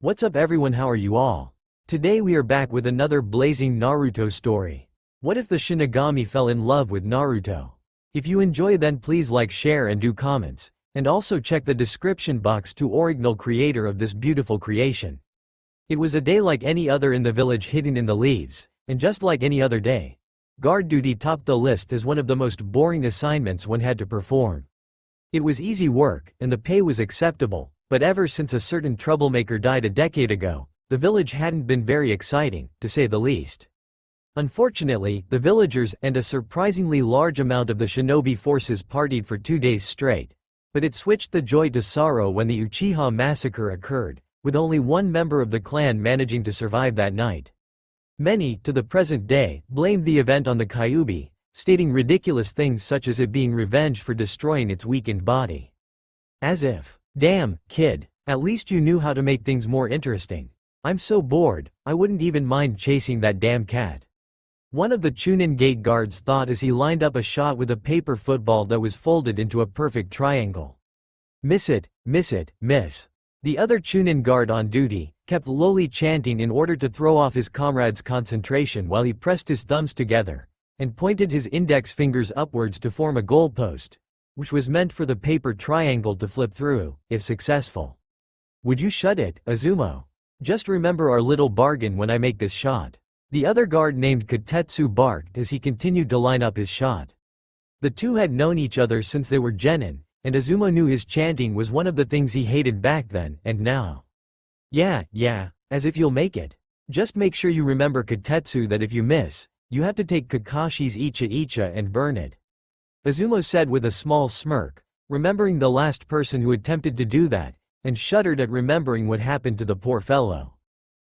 What's up everyone, how are you all? Today we are back with another blazing Naruto story. What if the Shinigami fell in love with Naruto? If you enjoy, then please like, share and do comments, and also check the description box to original creator of this beautiful creation. It was a day like any other in the village hidden in the leaves, and just like any other day, guard duty topped the list as one of the most boring assignments one had to perform. It was easy work, and the pay was acceptable, but ever since a certain troublemaker died a decade ago, the village hadn't been very exciting, to say the least. Unfortunately, the villagers and a surprisingly large amount of the shinobi forces partied for 2 days straight, but it switched the joy to sorrow when the Uchiha massacre occurred, with only one member of the clan managing to survive that night. Many, to the present day, blamed the event on the Kyuubi, stating ridiculous things such as it being revenge for destroying its weakened body. As if, damn, kid, at least you knew how to make things more interesting. I'm so bored, I wouldn't even mind chasing that damn cat. One of the Chunin gate guards thought as he lined up a shot with a paper football that was folded into a perfect triangle. Miss it, miss it, miss. The other Chunin guard on duty kept lowly chanting in order to throw off his comrade's concentration while he pressed his thumbs together and pointed his index fingers upwards to form a goalpost, which was meant for the paper triangle to flip through, if successful. Would you shut it, Azumo? Just remember our little bargain when I make this shot. The other guard named Kotetsu barked as he continued to line up his shot. The two had known each other since they were genin, and Azumo knew his chanting was one of the things he hated back then and now. Yeah, as if you'll make it. Just make sure you remember, Kotetsu, that if you miss, you have to take Kakashi's Icha and burn it. Azumo said with a small smirk, remembering the last person who attempted to do that, and shuddered at remembering what happened to the poor fellow.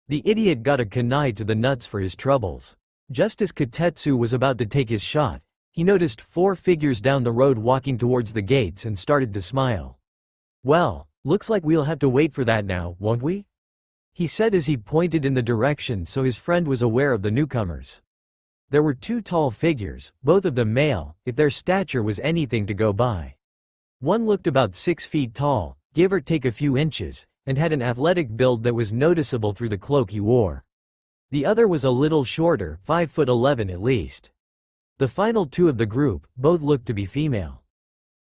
The idiot got a kunai to the nuts for his troubles. Just as Kotetsu was about to take his shot, he noticed 4 figures down the road walking towards the gates and started to smile. Well, looks like we'll have to wait for that now, won't we? He said as he pointed in the direction so his friend was aware of the newcomers. There were 2 tall figures, both of them male, if their stature was anything to go by. One looked about 6 feet tall, give or take a few inches, and had an athletic build that was noticeable through the cloak he wore. The other was a little shorter, 5'11" at least. The final 2 of the group, both looked to be female.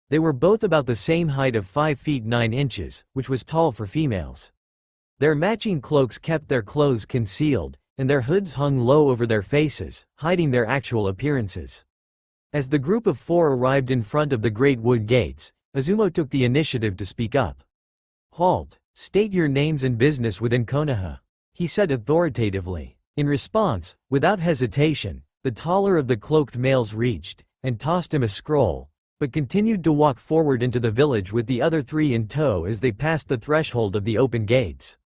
They were both about the same height of 5 feet 9 inches, which was tall for females. Their matching cloaks kept their clothes concealed, and their hoods hung low over their faces, hiding their actual appearances. As the group of 4 arrived in front of the great wood gates, Azumo took the initiative to speak up. Halt, state your names and business within Konoha, he said authoritatively. In response, without hesitation, the taller of the cloaked males reached and tossed him a scroll, but continued to walk forward into the village with the other 3 in tow as they passed the threshold of the open gates.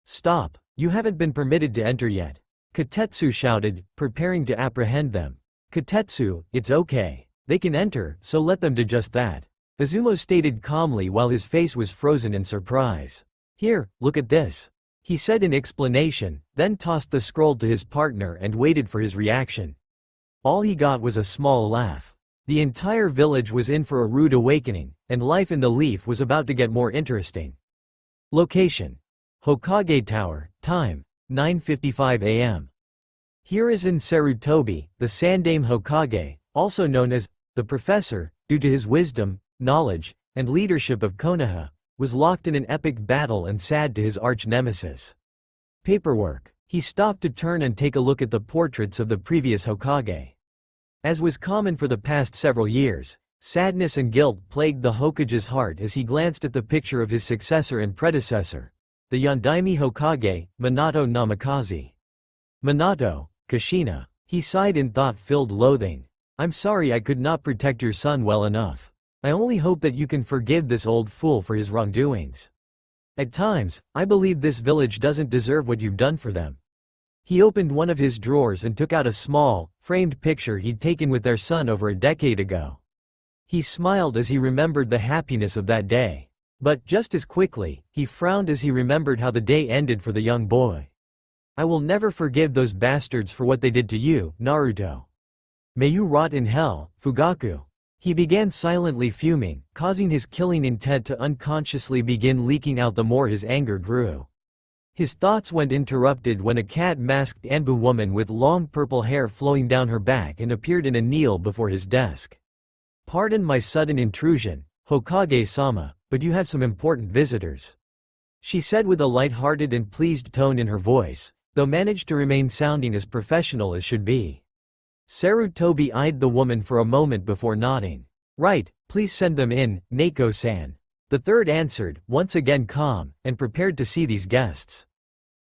Stop, you haven't been permitted to enter yet, Kotetsu shouted, preparing to apprehend them. Kotetsu, it's okay. They can enter, so let them do just that, Azumo stated calmly while his face was frozen in surprise. Here, look at this, he said in explanation, then tossed the scroll to his partner and waited for his reaction. All he got was a small laugh. The entire village was in for a rude awakening, and life in the leaf was about to get more interesting. Location: Hokage Tower, time, 9:55 a.m. Hiruzen Sarutobi, the Sandaime Hokage, also known as the Professor, due to his wisdom, knowledge, and leadership of Konoha, was locked in an epic battle and sad to his arch-nemesis. Paperwork. He stopped to turn and take a look at the portraits of the previous Hokage. As was common for the past several years, sadness and guilt plagued the Hokage's heart as he glanced at the picture of his successor and predecessor, the Yondaime Hokage, Minato Namikaze. Minato, Kushina, he sighed in thought-filled loathing. I'm sorry I could not protect your son well enough. I only hope that you can forgive this old fool for his wrongdoings. At times, I believe this village doesn't deserve what you've done for them. He opened one of his drawers and took out a small, framed picture he'd taken with their son over a decade ago. He smiled as he remembered the happiness of that day. But, just as quickly, he frowned as he remembered how the day ended for the young boy. I will never forgive those bastards for what they did to you, Naruto. May you rot in hell, Fugaku. He began silently fuming, causing his killing intent to unconsciously begin leaking out the more his anger grew. His thoughts went interrupted when a cat-masked Anbu woman with long purple hair flowing down her back and appeared in a kneel before his desk. "Pardon my sudden intrusion, Hokage-sama, but you have some important visitors," she said with a light-hearted and pleased tone in her voice, though managed to remain sounding as professional as should be. Sarutobi eyed the woman for a moment before nodding. "Right, please send them in, Neko-san," the third answered, once again calm, and prepared to see these guests.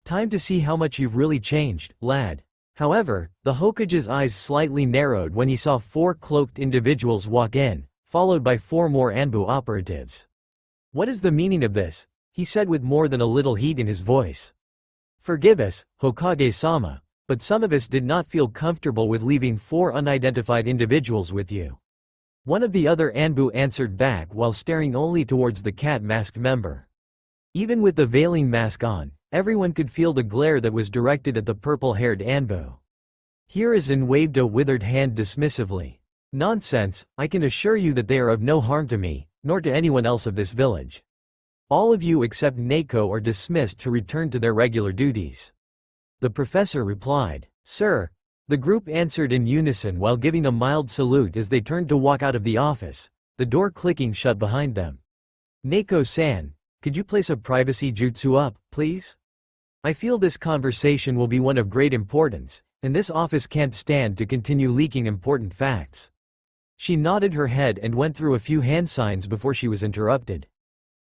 "Time to see how much you've really changed, lad." However, the Hokage's eyes slightly narrowed when he saw 4 cloaked individuals walk in, followed by 4 more Anbu operatives. "What is the meaning of this?" he said with more than a little heat in his voice. "Forgive us, Hokage-sama, but some of us did not feel comfortable with leaving 4 unidentified individuals with you," one of the other Anbu answered back while staring only towards the cat-masked member. Even with the veiling mask on, everyone could feel the glare that was directed at the purple-haired Anbu. Hiruzen waved a withered hand dismissively. "Nonsense, I can assure you that they are of no harm to me, nor to anyone else of this village. All of you except Neko are dismissed to return to their regular duties." The professor replied. "Sir," the group answered in unison while giving a mild salute as they turned to walk out of the office, the door clicking shut behind them. "Neko-san, could you place a privacy jutsu up, please? I feel this conversation will be one of great importance, and this office can't stand to continue leaking important facts." She nodded her head and went through a few hand signs before she was interrupted.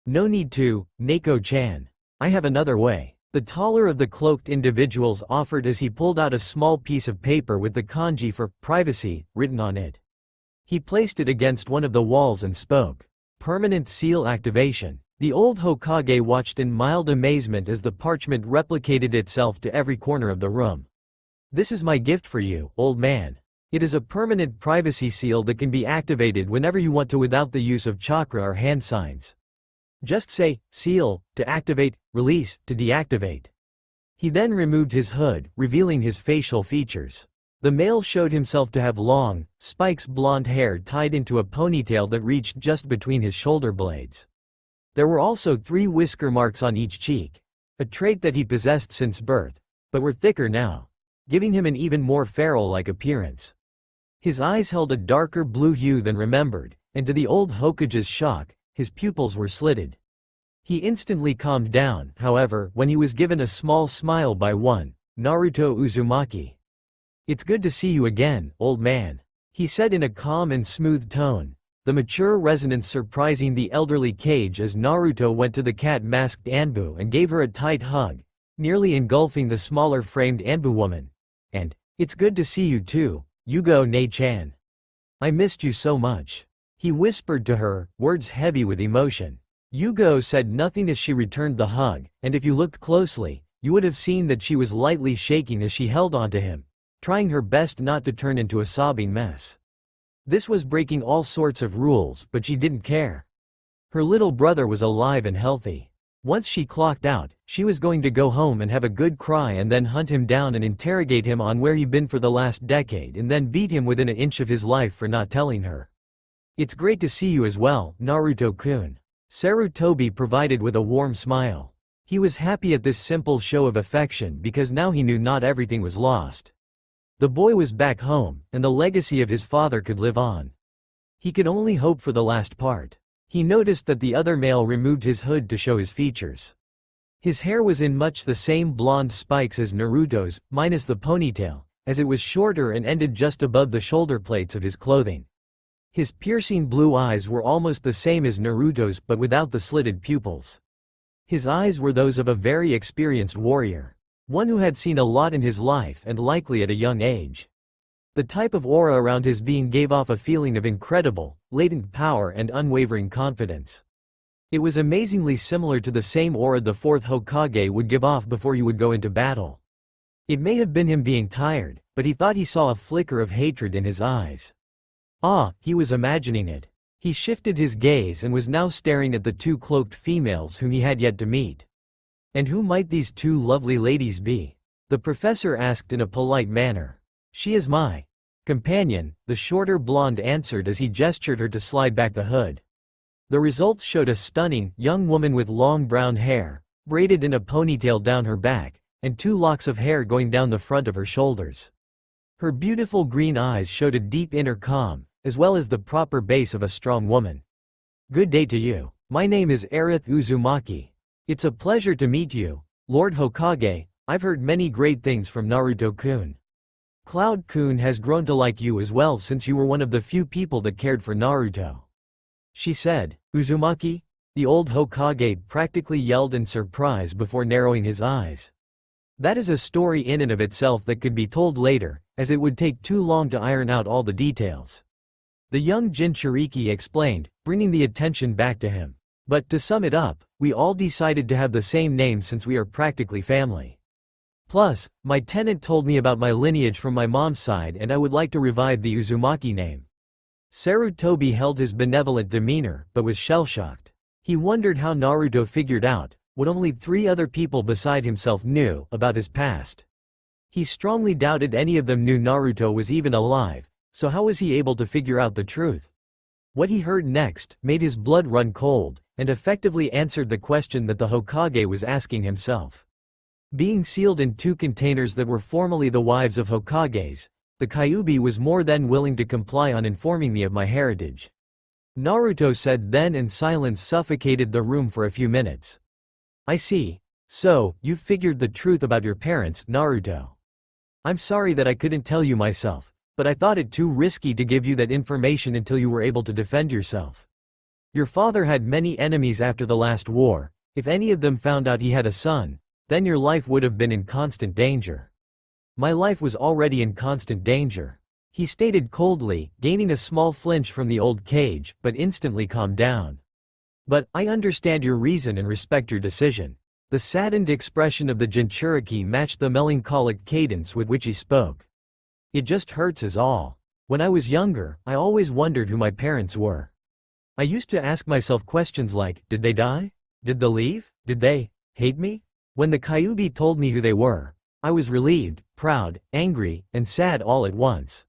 "No need to, Neko-chan. I have another way," the taller of the cloaked individuals offered as he pulled out a small piece of paper with the kanji for privacy written on it. He placed it against one of the walls and spoke. "Permanent seal activation." The old Hokage watched in mild amazement as the parchment replicated itself to every corner of the room. "This is my gift for you, old man. It is a permanent privacy seal that can be activated whenever you want to without the use of chakra or hand signs. Just say, 'seal,' to activate, 'release,' to deactivate." He then removed his hood, revealing his facial features. The male showed himself to have long, spikes blonde hair tied into a ponytail that reached just between his shoulder blades. There were also 3 whisker marks on each cheek, a trait that he possessed since birth, but were thicker now, giving him an even more feral-like appearance. His eyes held a darker blue hue than remembered, and to the old Hokage's shock, his pupils were slitted. He instantly calmed down, however, when he was given a small smile by one, Naruto Uzumaki. "It's good to see you again, old man," he said in a calm and smooth tone, the mature resonance surprising the elderly Kage as Naruto went to the cat-masked Anbu and gave her a tight hug, nearly engulfing the smaller-framed Anbu woman. "And, it's good to see you too, Yugo-ne-chan. I missed you so much," he whispered to her, words heavy with emotion. Yugo said nothing as she returned the hug, and if you looked closely, you would have seen that she was lightly shaking as she held onto him, trying her best not to turn into a sobbing mess. This was breaking all sorts of rules, but she didn't care. Her little brother was alive and healthy. Once she clocked out, she was going to go home and have a good cry and then hunt him down and interrogate him on where he'd been for the last decade and then beat him within an inch of his life for not telling her. "It's great to see you as well, Naruto-kun," Sarutobi provided with a warm smile. He was happy at this simple show of affection because now he knew not everything was lost. The boy was back home, and the legacy of his father could live on. He could only hope for the last part. He noticed that the other male removed his hood to show his features. His hair was in much the same blonde spikes as Naruto's, minus the ponytail, as it was shorter and ended just above the shoulder plates of his clothing. His piercing blue eyes were almost the same as Naruto's but without the slitted pupils. His eyes were those of a very experienced warrior. One who had seen a lot in his life and likely at a young age. The type of aura around his being gave off a feeling of incredible, latent power and unwavering confidence. It was amazingly similar to the same aura the 4th Hokage would give off before he would go into battle. It may have been him being tired, but he thought he saw a flicker of hatred in his eyes. He was imagining it. He shifted his gaze and was now staring at the 2 cloaked females whom he had yet to meet. "And who might these 2 lovely ladies be?" the professor asked in a polite manner. "She is my companion," the shorter blonde answered as he gestured her to slide back the hood. The results showed a stunning, young woman with long brown hair, braided in a ponytail down her back, and 2 locks of hair going down the front of her shoulders. Her beautiful green eyes showed a deep inner calm, as well as the proper base of a strong woman. Good day to you. My name is Aerith Uzumaki. It's a pleasure to meet you, Lord Hokage. I've heard many great things from Naruto-kun. Cloud-kun has grown to like you as well since you were one of the few people that cared for Naruto. She said. Uzumaki? The old Hokage practically yelled in surprise before narrowing his eyes. That is a story in and of itself that could be told later, as it would take too long to iron out all the details. The young Jinchuriki explained, bringing the attention back to him. But to sum it up, we all decided to have the same name since we are practically family. Plus, my tenant told me about my lineage from my mom's side and I would like to revive the Uzumaki name. Sarutobi held his benevolent demeanor, but was shell-shocked. He wondered how Naruto figured out what only 3 other people beside himself knew about his past. He strongly doubted any of them knew Naruto was even alive, so how was he able to figure out the truth? What he heard next made his blood run cold, and effectively answered the question that the Hokage was asking himself. Being sealed in 2 containers that were formerly the wives of Hokages, the Kyuubi was more than willing to comply on informing me of my heritage. Naruto said then, and silence suffocated the room for a few minutes. I see. So, you've figured the truth about your parents, Naruto. I'm sorry that I couldn't tell you myself, but I thought it too risky to give you that information until you were able to defend yourself. Your father had many enemies after the last war. If any of them found out he had a son, then your life would have been in constant danger. My life was already in constant danger, he stated coldly, gaining a small flinch from the old cage, but instantly calmed down. But, I understand your reason and respect your decision. The saddened expression of the Jinchuriki matched the melancholic cadence with which he spoke. It just hurts is all. When I was younger, I always wondered who my parents were. I used to ask myself questions like, did they die? Did they leave? Did they hate me? When the Kyuubi told me who they were, I was relieved, proud, angry, and sad all at once.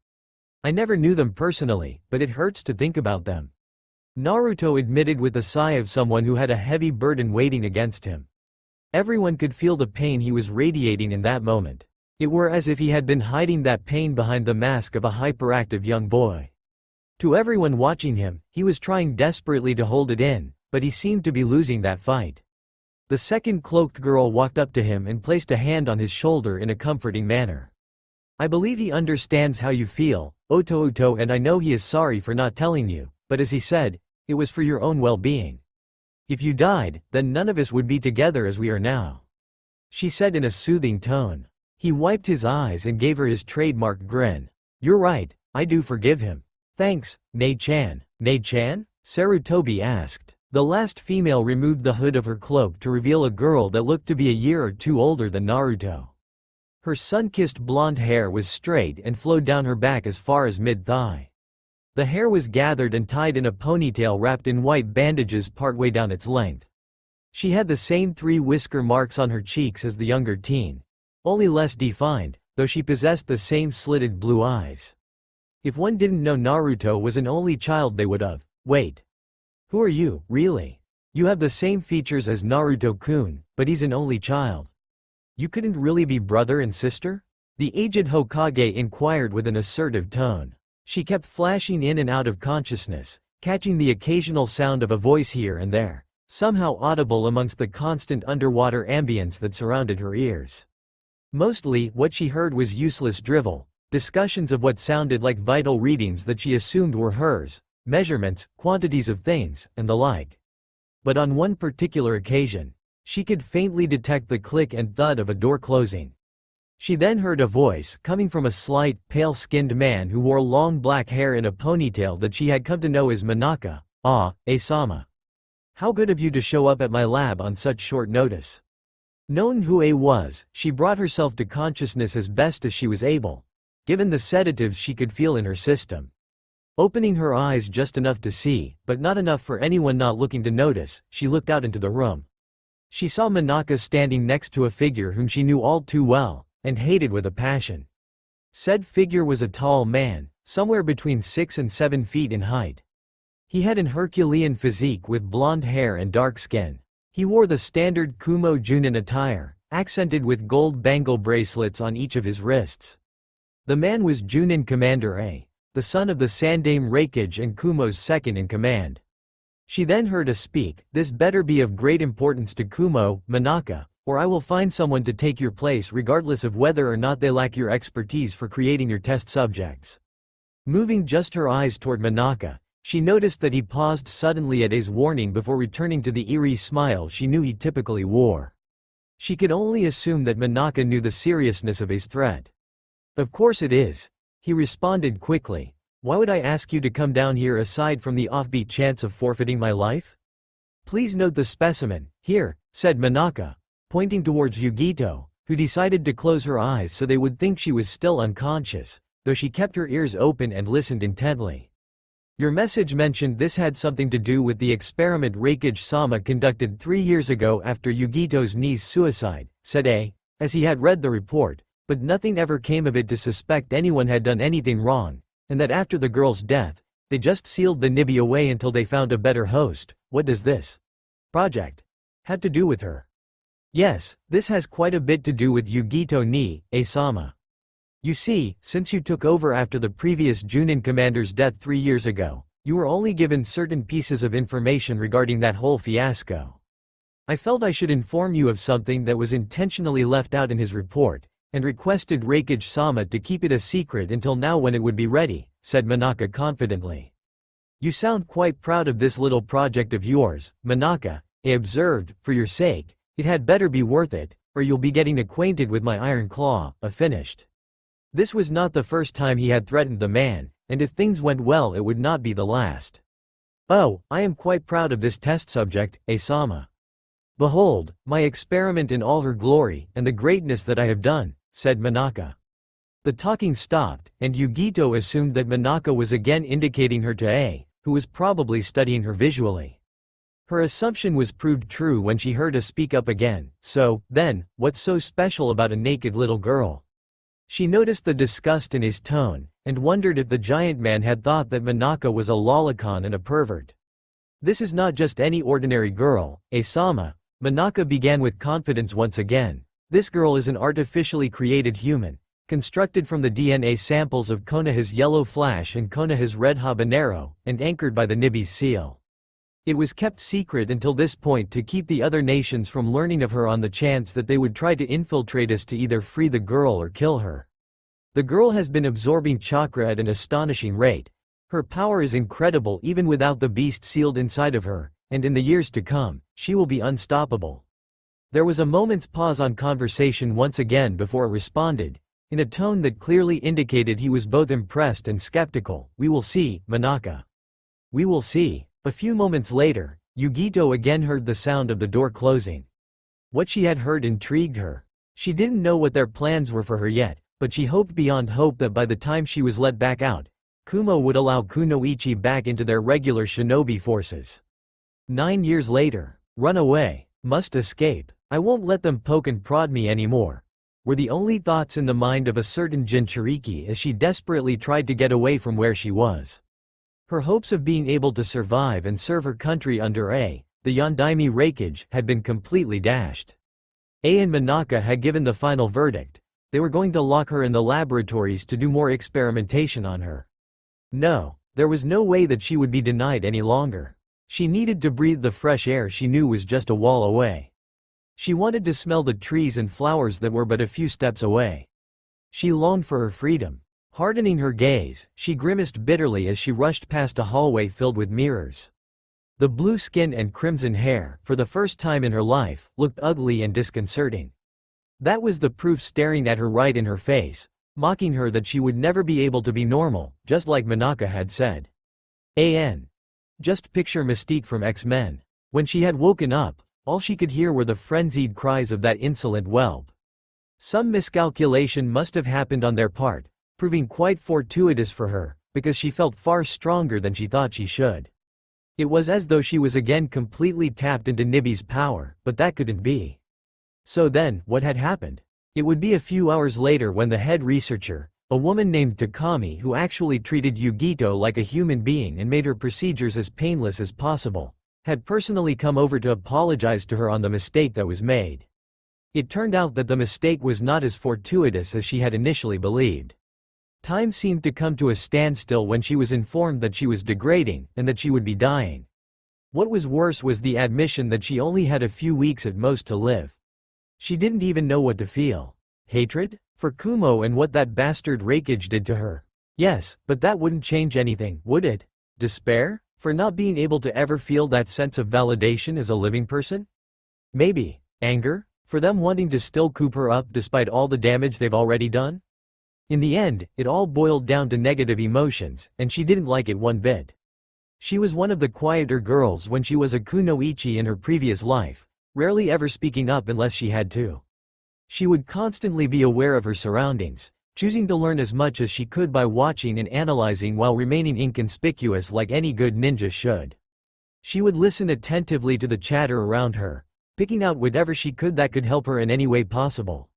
I never knew them personally, but it hurts to think about them. Naruto admitted with a sigh of someone who had a heavy burden waiting against him. Everyone could feel the pain he was radiating in that moment. It were as if he had been hiding that pain behind the mask of a hyperactive young boy. To everyone watching him, he was trying desperately to hold it in, but he seemed to be losing that fight. The second cloaked girl walked up to him and placed a hand on his shoulder in a comforting manner. I believe he understands how you feel, Otouto, and I know he is sorry for not telling you, but as he said, it was for your own well-being. If you died, then none of us would be together as we are now, she said in a soothing tone. He wiped his eyes and gave her his trademark grin. You're right, I do forgive him. Thanks, Nei-chan. Nei-chan? Sarutobi asked. The last female removed the hood of her cloak to reveal a girl that looked to be a year or 2 older than Naruto. Her sun-kissed blonde hair was straight and flowed down her back as far as mid-thigh. The hair was gathered and tied in a ponytail wrapped in white bandages partway down its length. She had the same 3 whisker marks on her cheeks as the younger teen, only less defined, though she possessed the same slitted blue eyes. If one didn't know Naruto was an only child, they would have. Wait. Who are you, really? You have the same features as Naruto-kun, but he's an only child. You couldn't really be brother and sister? The aged Hokage inquired with an assertive tone. She kept flashing in and out of consciousness, catching the occasional sound of a voice here and there, somehow audible amongst the constant underwater ambience that surrounded her ears. Mostly, what she heard was useless drivel, discussions of what sounded like vital readings that she assumed were hers, measurements, quantities of things, and the like. But on one particular occasion, she could faintly detect the click and thud of a door closing. She then heard a voice coming from a slight, pale-skinned man who wore long black hair in a ponytail that she had come to know as Manaka. Ah, A-sama. How good of you to show up at my lab on such short notice. Knowing who A was, she brought herself to consciousness as best as she was able, given the sedatives she could feel in her system. Opening her eyes just enough to see, but not enough for anyone not looking to notice, she looked out into the room. She saw Manaka standing next to a figure whom she knew all too well, and hated with a passion. Said figure was a tall man, somewhere between 6 and 7 feet in height. He had an Herculean physique with blonde hair and dark skin. He wore the standard Kumo Junin attire, accented with gold bangle bracelets on each of his wrists. The man was Junin Commander A, the son of the Sandaime Raikage and Kumo's second-in-command. She then heard a speak, "This better be of great importance to Kumo, Manaka, or I will find someone to take your place regardless of whether or not they lack your expertise for creating your test subjects." Moving just her eyes toward Manaka, she noticed that he paused suddenly at A's warning before returning to the eerie smile she knew he typically wore. She could only assume that Manaka knew the seriousness of A's threat. "Of course it is," he responded quickly. "Why would I ask you to come down here aside from the offbeat chance of forfeiting my life? Please note the specimen, here," said Manaka, pointing towards Yugito, who decided to close her eyes so they would think she was still unconscious, though she kept her ears open and listened intently. "Your message mentioned this had something to do with the experiment Raikage-sama conducted 3 years ago after Yugito's niece's suicide," said A, as he had read the report, but nothing ever came of it to suspect anyone had done anything wrong, and that after the girl's death, they just sealed the Nibi away until they found a better host. What does this project have to do with her? Yes, this has quite a bit to do with Yugito ni, A-sama. You see, since you took over after the previous Junin commander's death 3 years ago, you were only given certain pieces of information regarding that whole fiasco. I felt I should inform you of something that was intentionally left out in his report, and requested Raikage-sama to keep it a secret until now when it would be ready," said Manaka confidently. "You sound quite proud of this little project of yours, Manaka," I observed. "For your sake, it had better be worth it, or you'll be getting acquainted with my iron claw," I finished. This was not the first time he had threatened the man, and if things went well it would not be the last. "Oh, I am quite proud of this test subject, A-sama. Behold, my experiment in all her glory, and the greatness that I have done," said Manaka. The talking stopped, and Yugito assumed that Manaka was again indicating her to A, who was probably studying her visually. Her assumption was proved true when she heard A speak up again. "So, then, what's so special about a naked little girl?" She noticed the disgust in his tone, and wondered if the giant man had thought that Manaka was a lolicon and a pervert. "This is not just any ordinary girl, A-sama," Manaka began with confidence once again. "This girl is an artificially created human, constructed from the DNA samples of Konoha's yellow flash and Konoha's red habanero, and anchored by the Nibi's seal. It was kept secret until this point to keep the other nations from learning of her on the chance that they would try to infiltrate us to either free the girl or kill her. The girl has been absorbing chakra at an astonishing rate. Her power is incredible even without the beast sealed inside of her, and in the years to come, she will be unstoppable." There was a moment's pause on conversation once again before it responded, in a tone that clearly indicated he was both impressed and skeptical. "We will see, Manaka. We will see." A few moments later, Yugito again heard the sound of the door closing. What she had heard intrigued her. She didn't know what their plans were for her yet, but she hoped beyond hope that by the time she was let back out, Kumo would allow Kunoichi back into their regular shinobi forces. 9 years later. "Run away. Must escape. I won't let them poke and prod me anymore," were the only thoughts in the mind of a certain Jinchuriki as she desperately tried to get away from where she was. Her hopes of being able to survive and serve her country under A, the Yondaime Raikage, had been completely dashed. A and Manaka had given the final verdict. They were going to lock her in the laboratories to do more experimentation on her. No, there was no way that she would be denied any longer. She needed to breathe the fresh air she knew was just a wall away. She wanted to smell the trees and flowers that were but a few steps away. She longed for her freedom. Hardening her gaze, she grimaced bitterly as she rushed past a hallway filled with mirrors. The blue skin and crimson hair, for the first time in her life, looked ugly and disconcerting. That was the proof staring at her right in her face, mocking her that she would never be able to be normal, just like Manaka had said. Just picture Mystique from X-Men. When she had woken up, all she could hear were the frenzied cries of that insolent whelp. Some miscalculation must have happened on their part, proving quite fortuitous for her, because she felt far stronger than she thought she should. It was as though she was again completely tapped into Nibi's power, but that couldn't be. So then, what had happened? It would be a few hours later when the head researcher, a woman named Takami who actually treated Yugito like a human being and made her procedures as painless as possible, had personally come over to apologize to her on the mistake that was made. It turned out that the mistake was not as fortuitous as she had initially believed. Time seemed to come to a standstill when she was informed that she was degrading and that she would be dying. What was worse was the admission that she only had a few weeks at most to live. She didn't even know what to feel. Hatred? For Kumo and what that bastard Hokage did to her. Yes, but that wouldn't change anything, would it? Despair? For not being able to ever feel that sense of validation as a living person? Maybe. Anger? For them wanting to still coop her up despite all the damage they've already done? In the end, it all boiled down to negative emotions, and she didn't like it one bit. She was one of the quieter girls when she was a kunoichi in her previous life, rarely ever speaking up unless she had to. She would constantly be aware of her surroundings, choosing to learn as much as she could by watching and analyzing while remaining inconspicuous like any good ninja should. She would listen attentively to the chatter around her, picking out whatever she could that could help her in any way possible.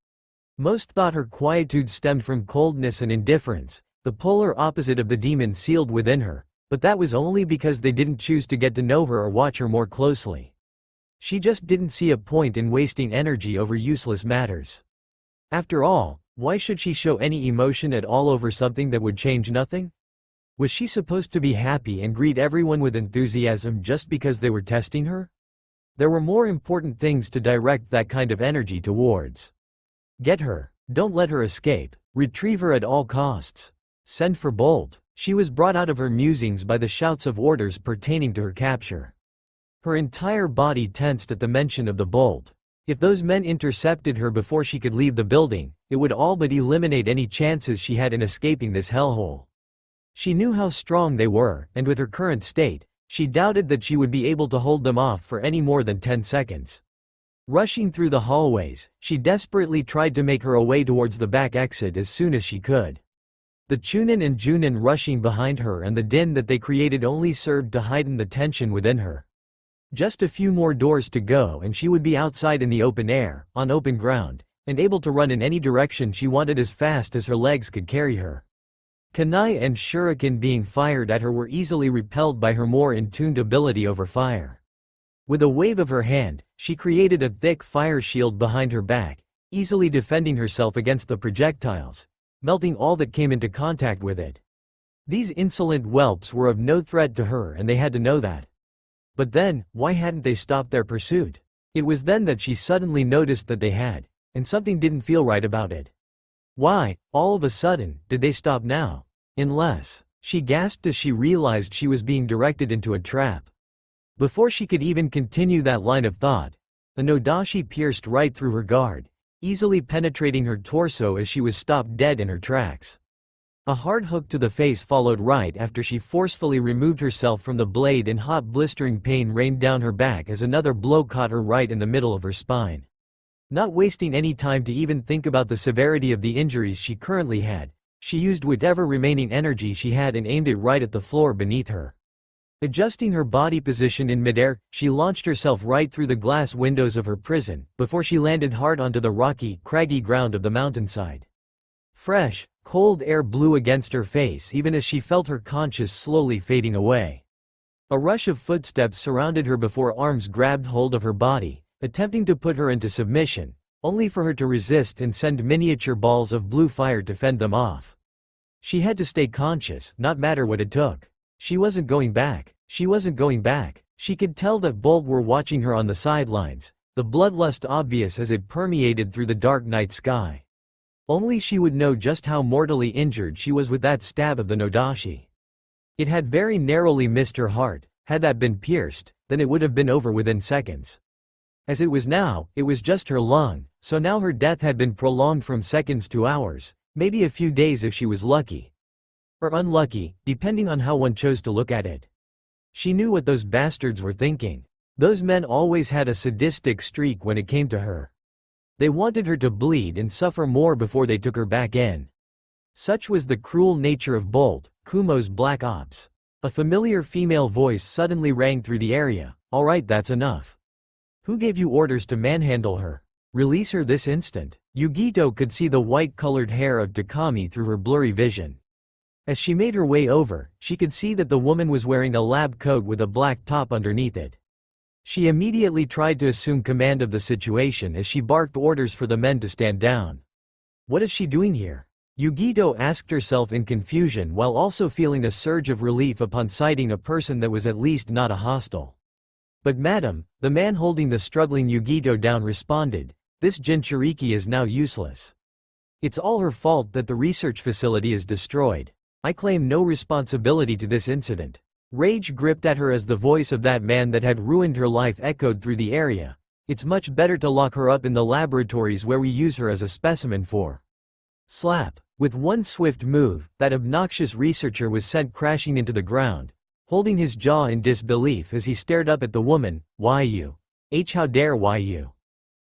Most thought her quietude stemmed from coldness and indifference, the polar opposite of the demon sealed within her, but that was only because they didn't choose to get to know her or watch her more closely. She just didn't see a point in wasting energy over useless matters. After all, why should she show any emotion at all over something that would change nothing? Was she supposed to be happy and greet everyone with enthusiasm just because they were testing her? There were more important things to direct that kind of energy towards. Get her. Don't let her escape. Retrieve her at all costs. Send for Bolt. She was brought out of her musings by the shouts of orders pertaining to her capture. Her entire body tensed at the mention of the Bolt. If those men intercepted her before she could leave the building, it would all but eliminate any chances she had in escaping this hellhole. She knew how strong they were, and with her current state, she doubted that she would be able to hold them off for any more than 10 seconds. Rushing through the hallways, she desperately tried to make her way towards the back exit as soon as she could. The Chunin and Junin rushing behind her and the din that they created only served to heighten the tension within her. Just a few more doors to go and she would be outside in the open air, on open ground, and able to run in any direction she wanted as fast as her legs could carry her. Kunai and shuriken being fired at her were easily repelled by her more in-tuned ability over fire. With a wave of her hand, she created a thick fire shield behind her back, easily defending herself against the projectiles, melting all that came into contact with it. These insolent whelps were of no threat to her and they had to know that. But then, why hadn't they stopped their pursuit? It was then that she suddenly noticed that they had, and something didn't feel right about it. Why, all of a sudden, did they stop now? Unless, she gasped as she realized she was being directed into a trap. Before she could even continue that line of thought, a nodashi pierced right through her guard, easily penetrating her torso as she was stopped dead in her tracks. A hard hook to the face followed right after she forcefully removed herself from the blade and hot blistering pain rained down her back as another blow caught her right in the middle of her spine. Not wasting any time to even think about the severity of the injuries she currently had, she used whatever remaining energy she had and aimed it right at the floor beneath her. Adjusting her body position in midair, she launched herself right through the glass windows of her prison, before she landed hard onto the rocky, craggy ground of the mountainside. Fresh, cold air blew against her face even as she felt her conscience slowly fading away. A rush of footsteps surrounded her before arms grabbed hold of her body, attempting to put her into submission, only for her to resist and send miniature balls of blue fire to fend them off. She had to stay conscious, not matter what it took. She wasn't going back. She wasn't going back. She could tell that Bolt were watching her on the sidelines, the bloodlust obvious as it permeated through the dark night sky. Only she would know just how mortally injured she was with that stab of the nodashi. It had very narrowly missed her heart. Had that been pierced, then it would have been over within seconds. As it was now, it was just her lung, so now her death had been prolonged from seconds to hours, maybe a few days if she was lucky. Or unlucky, depending on how one chose to look at it. She knew what those bastards were thinking. Those men always had a sadistic streak when it came to her. They wanted her to bleed and suffer more before they took her back in. Such was the cruel nature of Bolt, Kumo's Black Ops. A familiar female voice suddenly rang through the area. Alright, that's enough. Who gave you orders to manhandle her? Release her this instant. Yugito could see the white-colored hair of Takami through her blurry vision. As she made her way over, she could see that the woman was wearing a lab coat with a black top underneath it. She immediately tried to assume command of the situation as she barked orders for the men to stand down. What is she doing here? Yugito asked herself in confusion while also feeling a surge of relief upon sighting a person that was at least not a hostile. But madam, the man holding the struggling Yugito down responded, this Jinchuriki is now useless. It's all her fault that the research facility is destroyed. I claim no responsibility to this incident. Rage gripped at her as the voice of that man that had ruined her life echoed through the area. It's much better to lock her up in the laboratories where we use her as a specimen for. Slap. With one swift move, that obnoxious researcher was sent crashing into the ground, holding his jaw in disbelief as he stared up at the woman. Why you? How dare why you?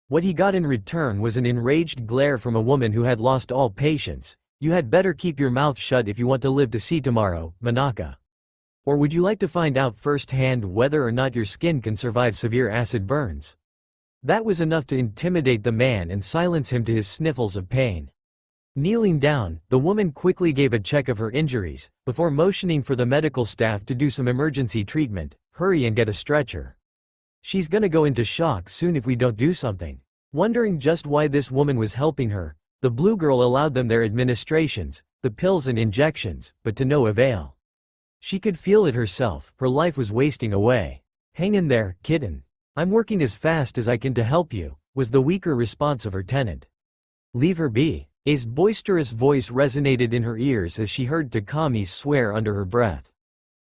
What he got in return was an enraged glare from a woman who had lost all patience. You had better keep your mouth shut if you want to live to see tomorrow, Manaka. Or would you like to find out firsthand whether or not your skin can survive severe acid burns? That was enough to intimidate the man and silence him to his sniffles of pain. Kneeling down, the woman quickly gave a check of her injuries, before motioning for the medical staff to do some emergency treatment. Hurry and get a stretcher. She's gonna go into shock soon if we don't do something. Wondering just why this woman was helping her, the blue girl allowed them their administrations, the pills and injections, but to no avail. She could feel it herself, her life was wasting away. Hang in there, kitten. I'm working as fast as I can to help you, was the weaker response of her tenant. Leave her be. A's boisterous voice resonated in her ears as she heard Takami swear under her breath.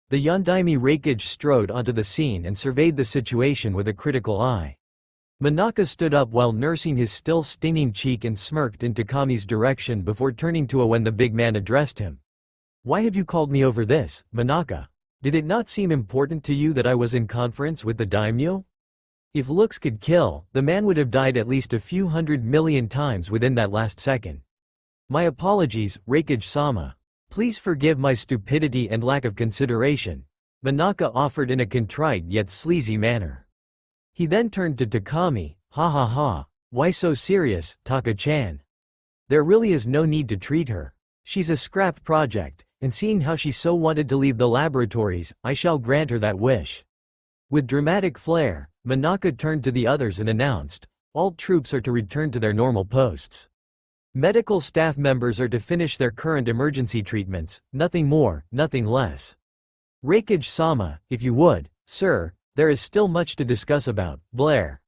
The Yondaime Reikage strode onto the scene and surveyed the situation with a critical eye. Manaka stood up while nursing his still stinging cheek and smirked in Takami's direction before turning to A when the big man addressed him. Why have you called me over this, Manaka? Did it not seem important to you that I was in conference with the daimyo? If looks could kill, the man would have died at least a few 100 million times within that last second. My apologies, Reikage-sama. Please forgive my stupidity and lack of consideration, Manaka offered in a contrite yet sleazy manner. He then turned to Takami, ha ha ha, why so serious, Taka-chan? There really is no need to treat her. She's a scrapped project, and seeing how she so wanted to leave the laboratories, I shall grant her that wish. With dramatic flair, Manaka turned to the others and announced, all troops are to return to their normal posts. Medical staff members are to finish their current emergency treatments, nothing more, nothing less. Reikage-sama, if you would, sir, there is still much to discuss about, Blair.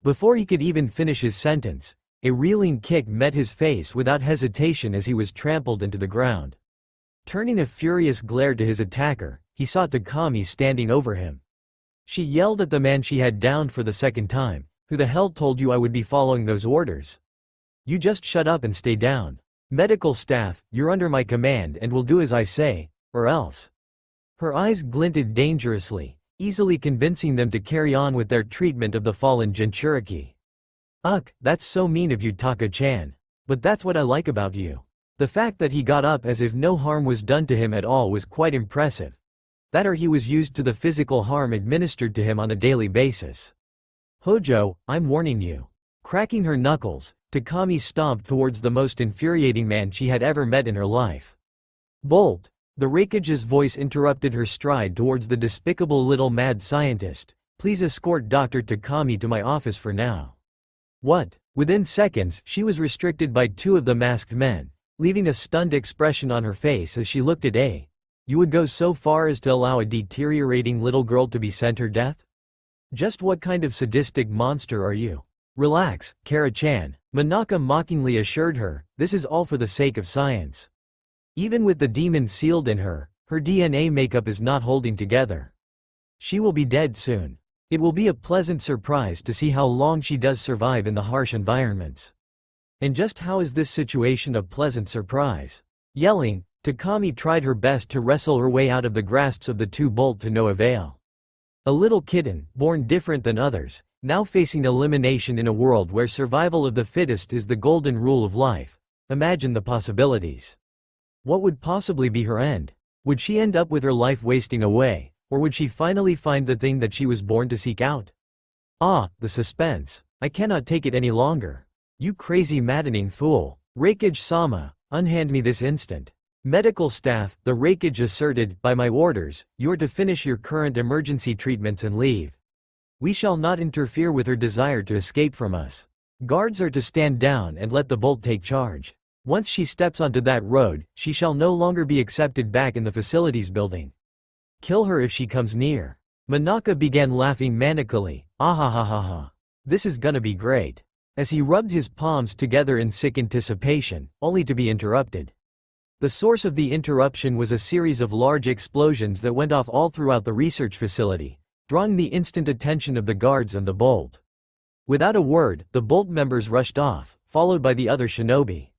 Before he could even finish his sentence, a reeling kick met his face without hesitation as he was trampled into the ground. Turning a furious glare to his attacker, he saw Takami standing over him. She yelled at the man she had downed for the second time, who the hell told you I would be following those orders? You just shut up and stay down. Medical staff, you're under my command and will do as I say, or else. Her eyes glinted dangerously, easily convincing them to carry on with their treatment of the fallen Jinchuriki. Ugh, that's so mean of you, Taka-chan. But that's what I like about you. The fact that he got up as if no harm was done to him at all was quite impressive. That or he was used to the physical harm administered to him on a daily basis. Hojo, I'm warning you. Cracking her knuckles, Takami stomped towards the most infuriating man she had ever met in her life. Bolt! The Reikage's voice interrupted her stride towards the despicable little mad scientist. Please escort Dr. Takami to my office for now. What? Within seconds, she was restricted by two of the masked men, leaving a stunned expression on her face as she looked at A. You would go so far as to allow a deteriorating little girl to be sent her death? Just what kind of sadistic monster are you? Relax, Kara-chan, Manaka mockingly assured her, this is all for the sake of science. Even with the demon sealed in her, her DNA makeup is not holding together. She will be dead soon. It will be a pleasant surprise to see how long she does survive in the harsh environments. And just how is this situation a pleasant surprise? Yelling, Takami tried her best to wrestle her way out of the grasps of the two Bolt to no avail. A little kitten, born different than others, now facing elimination in a world where survival of the fittest is the golden rule of life. Imagine the possibilities. What would possibly be her end? Would she end up with her life wasting away, or would she finally find the thing that she was born to seek out? Ah, the suspense. I cannot take it any longer. You crazy maddening fool. Reikage-sama, unhand me this instant. Medical staff, the Reikage asserted, by my orders, you're to finish your current emergency treatments and leave. We shall not interfere with her desire to escape from us. Guards are to stand down and let the bolt take charge. Once she steps onto that road, she shall no longer be accepted back in the facilities building. Kill her if she comes near. Monaka began laughing manically. Ahahaha. This is gonna be great. As he rubbed his palms together in sick anticipation, only to be interrupted. The source of the interruption was a series of large explosions that went off all throughout the research facility, drawing the instant attention of the guards and the Bolt. Without a word, the Bolt members rushed off, followed by the other shinobi.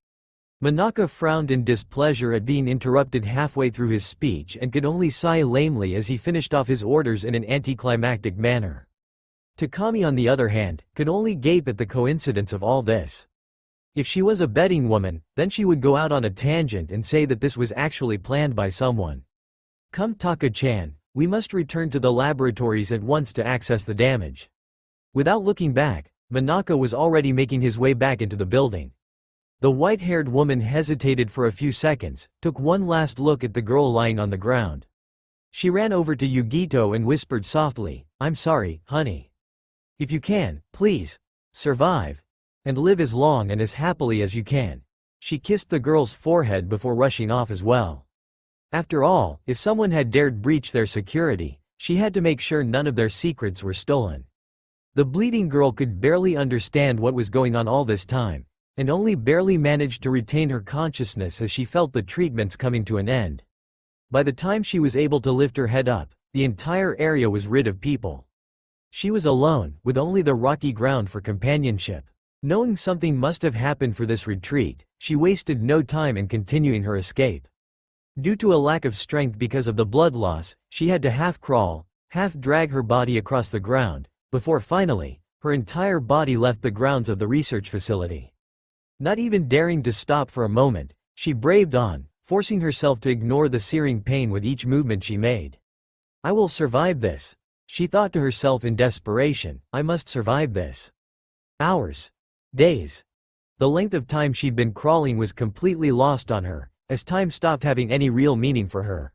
Monaka frowned in displeasure at being interrupted halfway through his speech and could only sigh lamely as he finished off his orders in an anticlimactic manner. Takami, on the other hand, could only gape at the coincidence of all this. If she was a betting woman, then she would go out on a tangent and say that this was actually planned by someone. Come Taka-chan, we must return to the laboratories at once to access the damage. Without looking back, Monaka was already making his way back into the building. The white-haired woman hesitated for a few seconds, took one last look at the girl lying on the ground. She ran over to Yugito and whispered softly, "I'm sorry, honey. If you can, please, survive. And live as long and as happily as you can." She kissed the girl's forehead before rushing off as well. After all, if someone had dared breach their security, she had to make sure none of their secrets were stolen. The bleeding girl could barely understand what was going on all this time, and only barely managed to retain her consciousness as she felt the treatments coming to an end. By the time she was able to lift her head up, the entire area was rid of people. She was alone, with only the rocky ground for companionship. Knowing something must have happened for this retreat, she wasted no time in continuing her escape. Due to a lack of strength because of the blood loss, she had to half crawl, half drag her body across the ground, before finally, her entire body left the grounds of the research facility. Not even daring to stop for a moment, she braved on, forcing herself to ignore the searing pain with each movement she made. "I will survive this," she thought to herself in desperation. "I must survive this." Hours. Days. The length of time she'd been crawling was completely lost on her, as time stopped having any real meaning for her.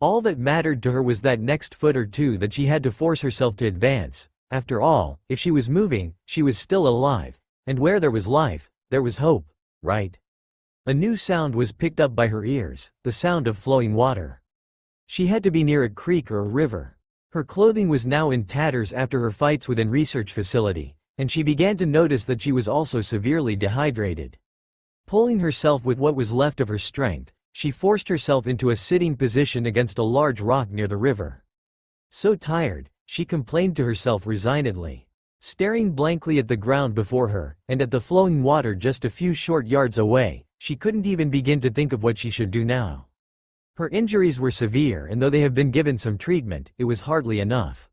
All that mattered to her was that next foot or two that she had to force herself to advance. After all, if she was moving, she was still alive, and where there was life, there was hope, right? A new sound was picked up by her ears, the sound of flowing water. She had to be near a creek or a river. Her clothing was now in tatters after her fights within research facility, and she began to notice that she was also severely dehydrated. Pulling herself with what was left of her strength, she forced herself into a sitting position against a large rock near the river. So tired, she complained to herself resignedly. Staring blankly at the ground before her, and at the flowing water just a few short yards away, she couldn't even begin to think of what she should do now. Her injuries were severe, and though they had been given some treatment, it was hardly enough.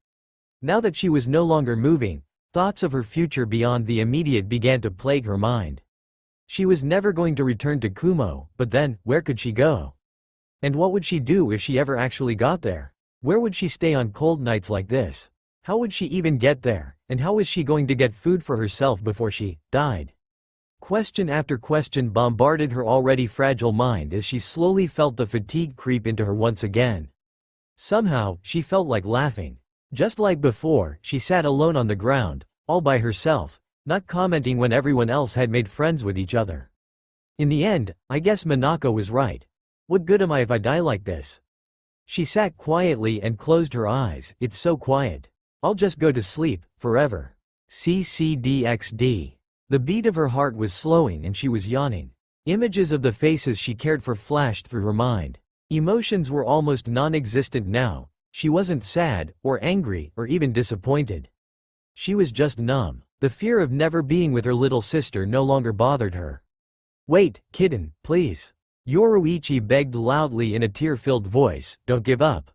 Now that she was no longer moving, thoughts of her future beyond the immediate began to plague her mind. She was never going to return to Kumo, but then, where could she go? And what would she do if she ever actually got there? Where would she stay on cold nights like this? How would she even get there, and how was she going to get food for herself before she died? Question after question bombarded her already fragile mind as she slowly felt the fatigue creep into her once again. Somehow, she felt like laughing. Just like before, she sat alone on the ground, all by herself, not commenting when everyone else had made friends with each other. In the end, I guess Monaka was right. What good am I if I die like this? She sat quietly and closed her eyes. It's so quiet. I'll just go to sleep, forever. CCDXD. The beat of her heart was slowing and she was yawning. Images of the faces she cared for flashed through her mind. Emotions were almost non-existent now. She wasn't sad, or angry, or even disappointed. She was just numb. The fear of never being with her little sister no longer bothered her. "Wait, kitten, please." Yoruichi begged loudly in a tear-filled voice, "Don't give up.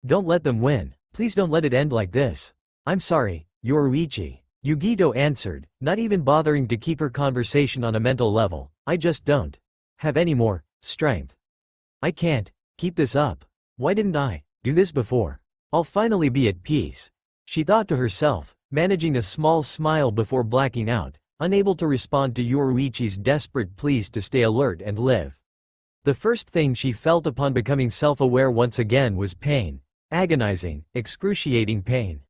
Don't let them win. Please don't let it end like this." "I'm sorry, Yoruichi." Yugito answered, not even bothering to keep her conversation on a mental level. "I just don't have any more strength. I can't keep this up. Why didn't I do this before? I'll finally be at peace," she thought to herself, managing a small smile before blacking out, unable to respond to Yoruichi's desperate pleas to stay alert and live. The first thing she felt upon becoming self-aware once again was pain. Agonizing, excruciating pain.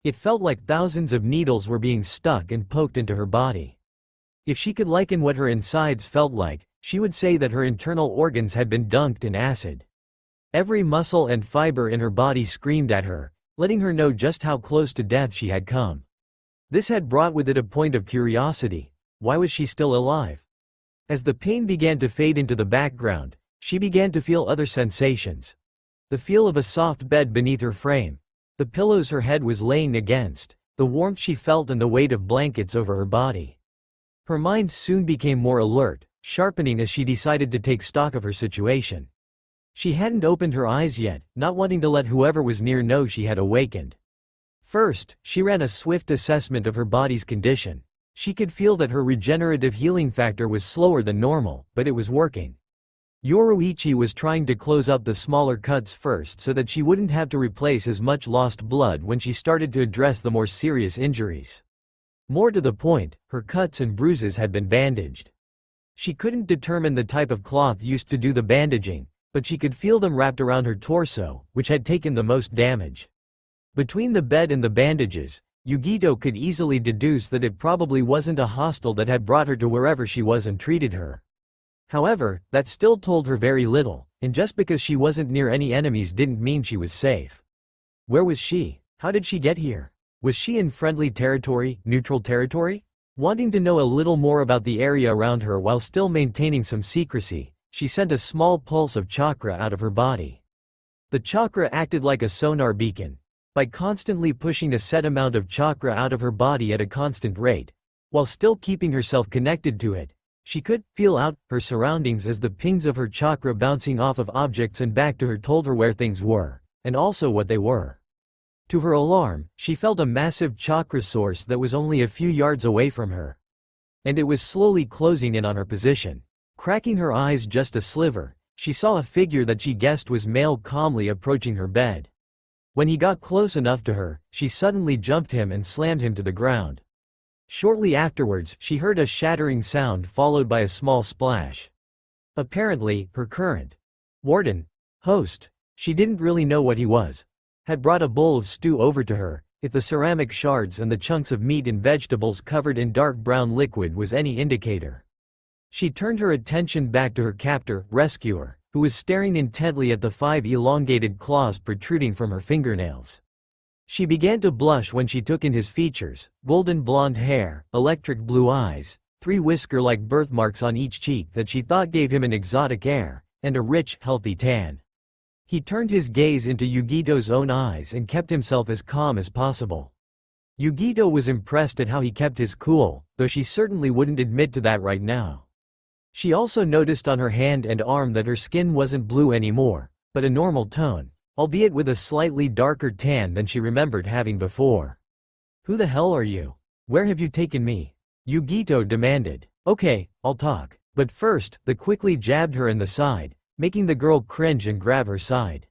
It felt like thousands of needles were being stuck and poked into her body. If she could liken what her insides felt like, she would say that her internal organs had been dunked in acid. Every muscle and fiber in her body screamed at her, letting her know just how close to death she had come. This had brought with it a point of curiosity. Why was she still alive? As the pain began to fade into the background, she began to feel other sensations. The feel of a soft bed beneath her frame, the pillows her head was laying against, the warmth she felt and the weight of blankets over her body. Her mind soon became more alert, sharpening as she decided to take stock of her situation. She hadn't opened her eyes yet, not wanting to let whoever was near know she had awakened. First, she ran a swift assessment of her body's condition. She could feel that her regenerative healing factor was slower than normal, but it was working. Yoruichi was trying to close up the smaller cuts first so that she wouldn't have to replace as much lost blood when she started to address the more serious injuries. More to the point, her cuts and bruises had been bandaged. She couldn't determine the type of cloth used to do the bandaging, but she could feel them wrapped around her torso, which had taken the most damage. Between the bed and the bandages, Yugito could easily deduce that it probably wasn't a hostel that had brought her to wherever she was and treated her. However, that still told her very little, and just because she wasn't near any enemies didn't mean she was safe. Where was she? How did she get here? Was she in friendly territory, neutral territory? Wanting to know a little more about the area around her while still maintaining some secrecy, she sent a small pulse of chakra out of her body. The chakra acted like a sonar beacon. By constantly pushing a set amount of chakra out of her body at a constant rate, while still keeping herself connected to it, she could feel out her surroundings as the pings of her chakra bouncing off of objects and back to her told her where things were, and also what they were. To her alarm, she felt a massive chakra source that was only a few yards away from her. And it was slowly closing in on her position. Cracking her eyes just a sliver, she saw a figure that she guessed was male calmly approaching her bed. When he got close enough to her, she suddenly jumped him and slammed him to the ground. Shortly afterwards, she heard a shattering sound followed by a small splash. Apparently, her current warden, host, she didn't really know what he was, had brought a bowl of stew over to her, if the ceramic shards and the chunks of meat and vegetables covered in dark brown liquid was any indicator. She turned her attention back to her captor, rescuer, who was staring intently at the 5 elongated claws protruding from her fingernails. She began to blush when she took in his features: golden blonde hair, electric blue eyes, 3 whisker-like birthmarks on each cheek that she thought gave him an exotic air, and a rich, healthy tan. He turned his gaze into Yugito's own eyes and kept himself as calm as possible. Yugito was impressed at how he kept his cool, though she certainly wouldn't admit to that right now. She also noticed on her hand and arm that her skin wasn't blue anymore, but a normal tone, albeit with a slightly darker tan than she remembered having before. "Who the hell are you? Where have you taken me?" Yugito demanded. "Okay, I'll talk. But first," the quickly jabbed her in the side, making the girl cringe and grab her side.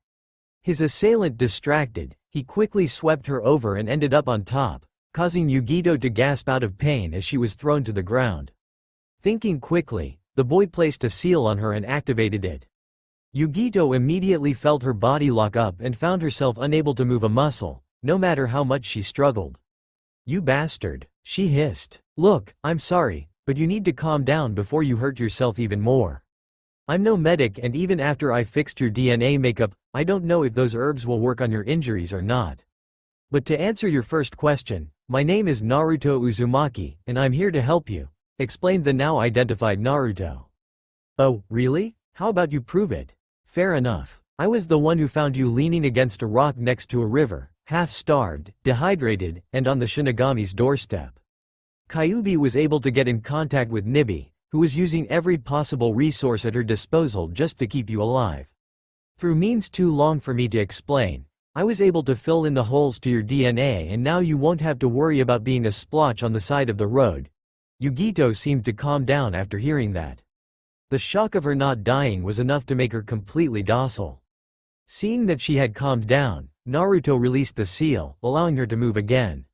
His assailant distracted, he quickly swept her over and ended up on top, causing Yugito to gasp out of pain as she was thrown to the ground. Thinking quickly, the boy placed a seal on her and activated it. Yugito immediately felt her body lock up and found herself unable to move a muscle, no matter how much she struggled. "You bastard," she hissed. "Look, I'm sorry, but you need to calm down before you hurt yourself even more. I'm no medic, and even after I fixed your DNA makeup, I don't know if those herbs will work on your injuries or not. But to answer your first question, my name is Naruto Uzumaki, and I'm here to help you," explained the now identified Naruto. "Oh, really? How about you prove it?" "Fair enough. I was the one who found you leaning against a rock next to a river, half-starved, dehydrated, and on the Shinigami's doorstep. Kyuubi was able to get in contact with Nibi, who was using every possible resource at her disposal just to keep you alive. Through means too long for me to explain, I was able to fill in the holes to your DNA, and now you won't have to worry about being a splotch on the side of the road." Yugito seemed to calm down after hearing that. The shock of her not dying was enough to make her completely docile. Seeing that she had calmed down, Naruto released the seal, allowing her to move again.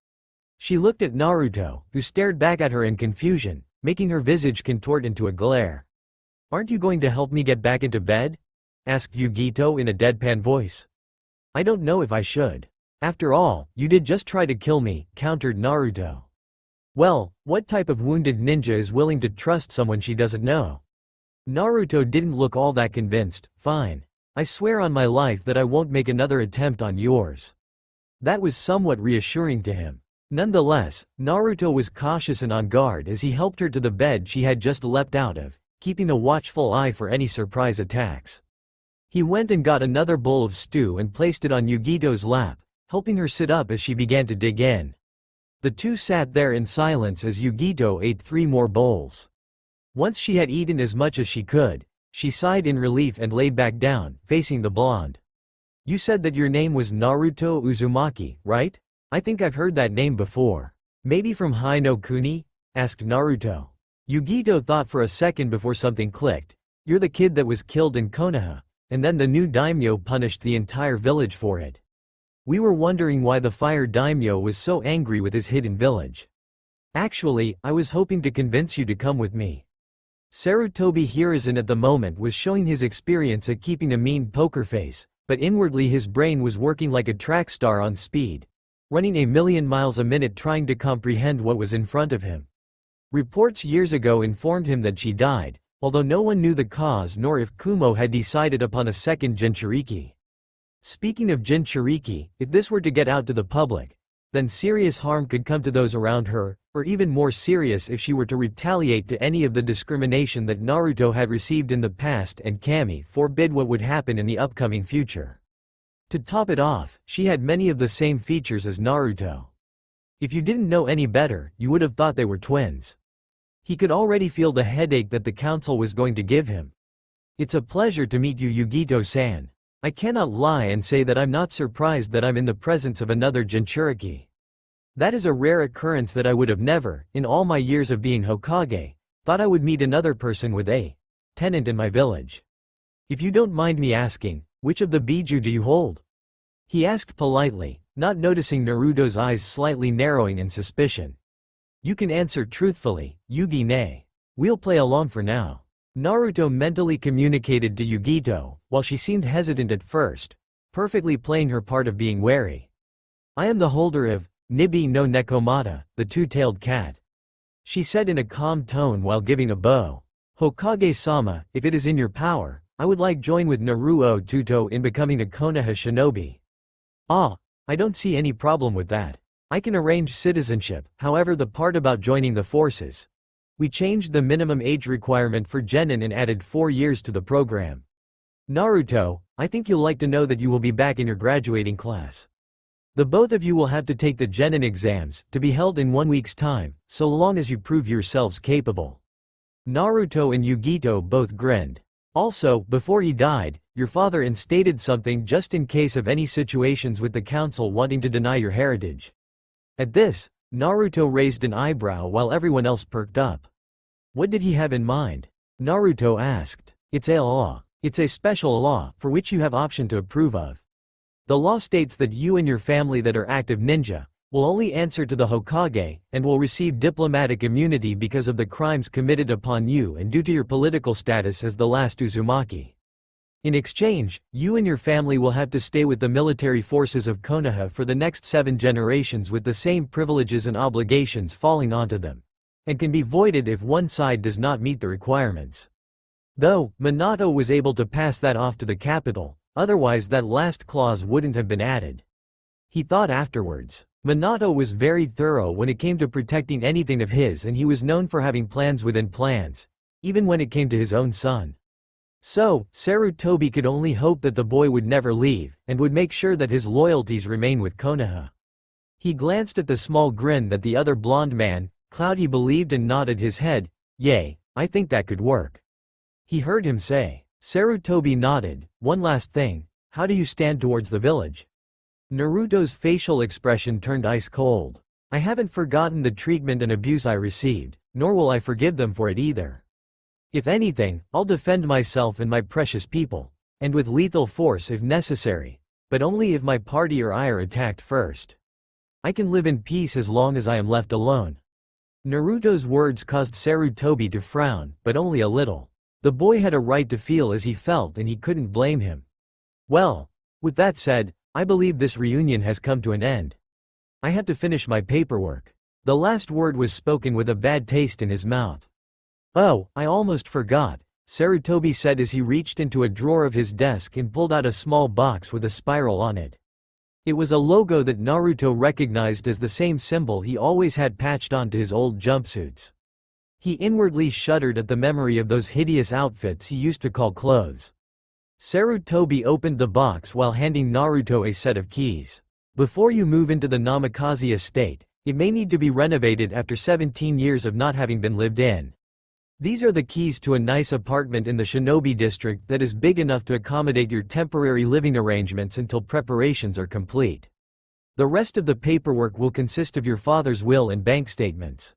She looked at Naruto, who stared back at her in confusion, making her visage contort into a glare. "Aren't you going to help me get back into bed?" asked Yugito in a deadpan voice. "I don't know if I should. After all, you did just try to kill me, countered Naruto. Well, what type of wounded ninja is willing to trust someone she doesn't know? Naruto didn't look all that convinced. Fine. I swear on my life that I won't make another attempt on yours. That was somewhat reassuring to him. Nonetheless, Naruto was cautious and on guard as he helped her to the bed she had just leapt out of, keeping a watchful eye for any surprise attacks. He went and got another bowl of stew and placed it on Yugito's lap, helping her sit up as she began to dig in. The two sat there in silence as Yugito ate 3 more bowls. Once she had eaten as much as she could, she sighed in relief and laid back down, facing the blonde. You said that your name was Naruto Uzumaki, right? I think I've heard that name before. Maybe from Hai no Kuni? Asked Naruto. Yugito thought for a second before something clicked. You're the kid that was killed in Konoha, and then the new daimyo punished the entire village for it. We were wondering why the fire daimyo was so angry with his hidden village. Actually, I was hoping to convince you to come with me. Sarutobi Hiruzen at the moment was showing his experience at keeping a mean poker face, but inwardly his brain was working like a track star on speed, running a million miles a minute trying to comprehend what was in front of him. Reports years ago informed him that she died, although no one knew the cause nor if Kumo had decided upon a second Jinchuriki. Speaking of Jinchuriki, if this were to get out to the public, then serious harm could come to those around her, or even more serious if she were to retaliate to any of the discrimination that Naruto had received in the past and Kami forbid what would happen in the upcoming future. To top it off, she had many of the same features as Naruto. If you didn't know any better, you would have thought they were twins. He could already feel the headache that the council was going to give him. It's a pleasure to meet you, Yugito-san. I cannot lie and say that I'm not surprised that I'm in the presence of another Jinchuriki. That is a rare occurrence that I would have never, in all my years of being Hokage, thought I would meet another person with a tenant in my village. If you don't mind me asking, which of the Bijuu do you hold? He asked politely, not noticing Naruto's eyes slightly narrowing in suspicion. You can answer truthfully, Yugi-ne. We'll play along for now. Naruto mentally communicated to Yugito, while she seemed hesitant at first, perfectly playing her part of being wary. I am the holder of Nibi no Nekomata, the two-tailed cat. She said in a calm tone while giving a bow. Hokage-sama, if it is in your power, I would like join with Naruto Tuto in becoming a Konoha shinobi. Ah, I don't see any problem with that. I can arrange citizenship, however the part about joining the forces. We changed the minimum age requirement for genin and added 4 years to the program. Naruto, I think you'll like to know that you will be back in your graduating class. The both of you will have to take the genin exams, to be held in 1 week's time, so long as you prove yourselves capable. Naruto and Yugito both grinned. Also, before he died, your father instated something just in case of any situations with the council wanting to deny your heritage. At this, Naruto raised an eyebrow while everyone else perked up. What did he have in mind? Naruto asked. It's a law. It's a special law, for which you have option to approve of. The law states that you and your family that are active ninja, will only answer to the Hokage, and will receive diplomatic immunity because of the crimes committed upon you and due to your political status as the last Uzumaki. In exchange, you and your family will have to stay with the military forces of Konoha for the next 7 generations with the same privileges and obligations falling onto them, and can be voided if one side does not meet the requirements. Though, Minato was able to pass that off to the capital, otherwise that last clause wouldn't have been added. He thought afterwards. Minato was very thorough when it came to protecting anything of his, and he was known for having plans within plans, even when it came to his own son. So, Sarutobi could only hope that the boy would never leave, and would make sure that his loyalties remain with Konoha. He glanced at the small grin that the other blonde man, Cloudy, believed and nodded his head. Yay, I think that could work. He heard him say. Sarutobi nodded. One last thing, how do you stand towards the village? Naruto's facial expression turned ice cold. I haven't forgotten the treatment and abuse I received, nor will I forgive them for it either. If anything, I'll defend myself and my precious people, and with lethal force if necessary, but only if my party or I are attacked first. I can live in peace as long as I am left alone. Naruto's words caused Sarutobi to frown, but only a little. The boy had a right to feel as he felt and he couldn't blame him. Well, with that said, I believe this reunion has come to an end. I have to finish my paperwork." The last word was spoken with a bad taste in his mouth. "Oh, I almost forgot," Sarutobi said as he reached into a drawer of his desk and pulled out a small box with a spiral on it. It was a logo that Naruto recognized as the same symbol he always had patched onto his old jumpsuits. He inwardly shuddered at the memory of those hideous outfits he used to call clothes. Sarutobi opened the box while handing Naruto a set of keys. "Before you move into the Namikaze estate, it may need to be renovated after 17 years of not having been lived in. These are the keys to a nice apartment in the Shinobi district that is big enough to accommodate your temporary living arrangements until preparations are complete. The rest of the paperwork will consist of your father's will and bank statements.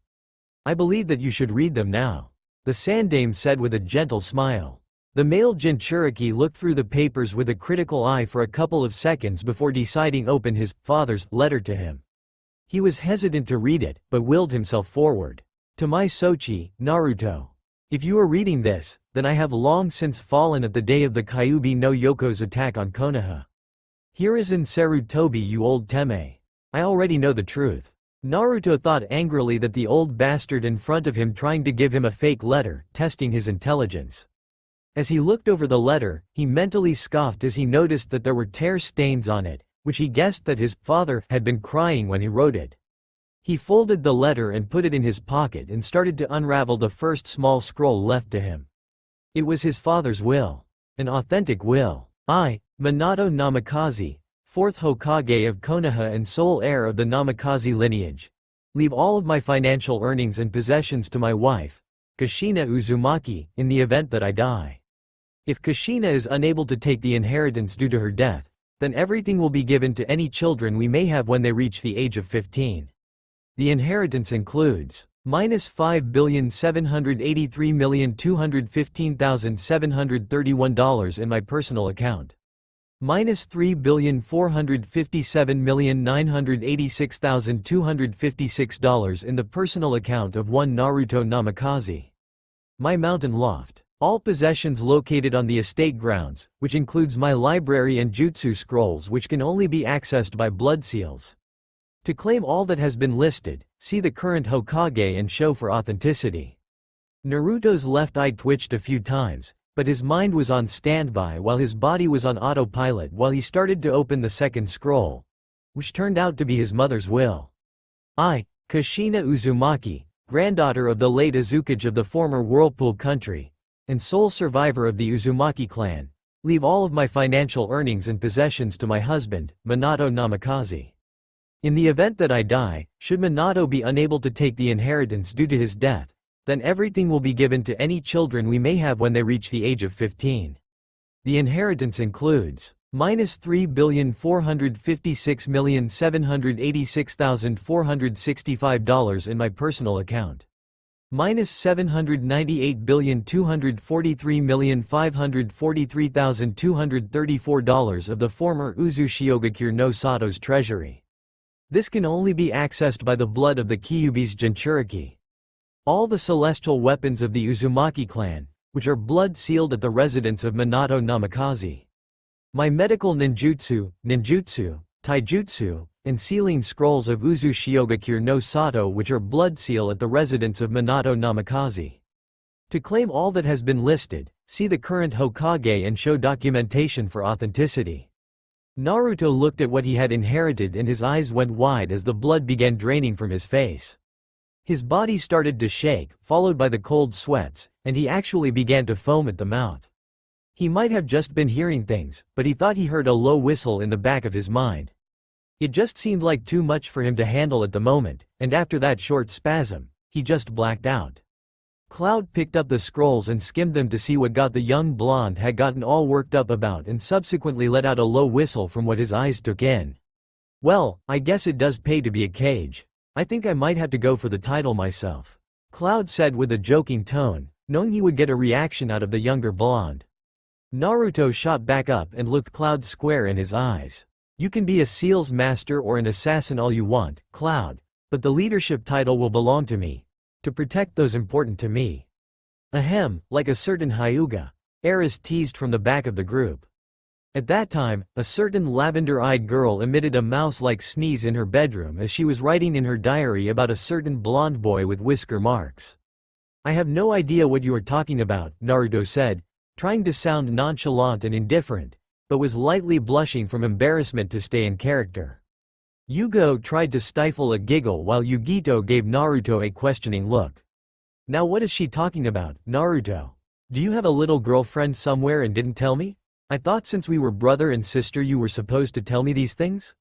I believe that you should read them now," the Sandame said with a gentle smile. The male Jinchuriki looked through the papers with a critical eye for a couple of seconds before deciding to open his father's letter to him. He was hesitant to read it, but willed himself forward. "To my Sochi, Naruto. If you are reading this, then I have long since fallen at the day of the Kyuubi no Yoko's attack on Konoha. Here is in Sarutobi, you old Teme. I already know the truth." Naruto thought angrily that the old bastard in front of him trying to give him a fake letter, testing his intelligence. As he looked over the letter, he mentally scoffed as he noticed that there were tear stains on it, which he guessed that his father had been crying when he wrote it. He folded the letter and put it in his pocket and started to unravel the first small scroll left to him. It was his father's will. An authentic will. "I, Minato Namikaze, 4th Hokage of Konoha and sole heir of the Namikaze lineage, leave all of my financial earnings and possessions to my wife, Kushina Uzumaki, in the event that I die. If Kushina is unable to take the inheritance due to her death, then everything will be given to any children we may have when they reach the age of 15. The inheritance includes -$5,783,215,731 in my personal account, -$3,457,986,256 in the personal account of one Naruto Namikaze. My mountain loft. All possessions located on the estate grounds, which includes my library and jutsu scrolls which can only be accessed by blood seals. To claim all that has been listed, see the current Hokage and show for authenticity." Naruto's left eye twitched a few times, but his mind was on standby while his body was on autopilot while he started to open the second scroll, which turned out to be his mother's will. "I, Kushina Uzumaki, granddaughter of the late Hokage of the former Whirlpool country, and sole survivor of the Uzumaki clan, leave all of my financial earnings and possessions to my husband, Minato Namikaze. In the event that I die, should Minato be unable to take the inheritance due to his death, then everything will be given to any children we may have when they reach the age of 15. The inheritance includes -$3,456,786,465 in my personal account, -$798,243,543,234 of the former Uzushiyogakure no Sato's treasury. This can only be accessed by the blood of the Kyuubi's Jinchuriki. All the celestial weapons of the Uzumaki clan, which are blood-sealed at the residence of Minato Namikaze. My medical ninjutsu, taijutsu, and sealing scrolls of Uzushiyogakure no Sato which are blood-seal at the residence of Minato Namikaze. To claim all that has been listed, see the current Hokage and show documentation for authenticity." Naruto looked at what he had inherited and his eyes went wide as the blood began draining from his face. His body started to shake, followed by the cold sweats, and he actually began to foam at the mouth. He might have just been hearing things, but he thought he heard a low whistle in the back of his mind. It just seemed like too much for him to handle at the moment, and after that short spasm, he just blacked out. Cloud picked up the scrolls and skimmed them to see what the young blonde had gotten all worked up about and subsequently let out a low whistle from what his eyes took in. "Well, I guess it does pay to be a Kage. I think I might have to go for the title myself," Cloud said with a joking tone, knowing he would get a reaction out of the younger blonde. Naruto shot back up and looked Cloud square in his eyes. "You can be a seals master or an assassin all you want, Cloud, but the leadership title will belong to me, to protect those important to me." Ahem, like a certain Hyuga, Eris teased from the back of the group. At that time, a certain lavender-eyed girl emitted a mouse-like sneeze in her bedroom as she was writing in her diary about a certain blonde boy with whisker marks. "I have no idea what you are talking about," Naruto said, trying to sound nonchalant and indifferent, but was lightly blushing from embarrassment to stay in character. Yugito tried to stifle a giggle while Yugito gave Naruto a questioning look. "Now what is she talking about, Naruto? Do you have a little girlfriend somewhere and didn't tell me? I thought since we were brother and sister you were supposed to tell me these things?"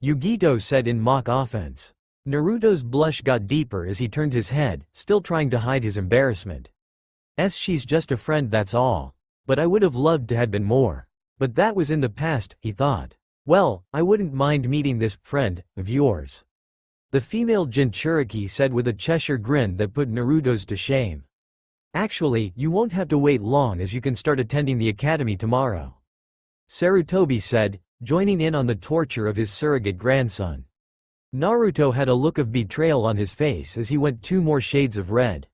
Yugito said in mock offense. Naruto's blush got deeper as he turned his head, still trying to hide his embarrassment. She's just a friend, that's all. But I would have loved to have been more. But that was in the past, he thought. Well, I wouldn't mind meeting this friend of yours. The female Jinchuriki said with a Cheshire grin that put Naruto's to shame. Actually, you won't have to wait long as you can start attending the academy tomorrow. Sarutobi said, joining in on the torture of his surrogate grandson. Naruto had a look of betrayal on his face as he went 2 more shades of red.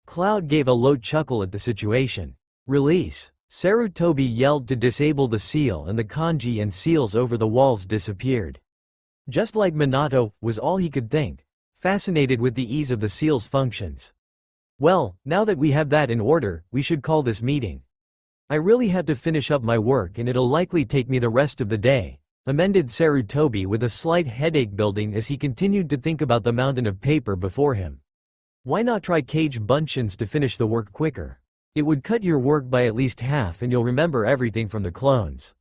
Cloud gave a low chuckle at the situation. Release. Sarutobi yelled to disable the seal and the kanji and seals over the walls disappeared. Just like Minato, was all he could think, fascinated with the ease of the seal's functions. Well, now that we have that in order, we should call this meeting. I really have to finish up my work and it'll likely take me the rest of the day, amended Sarutobi with a slight headache building as he continued to think about the mountain of paper before him. Why not try Kage Bunshin's to finish the work quicker? It would cut your work by at least half and you'll remember everything from the clones.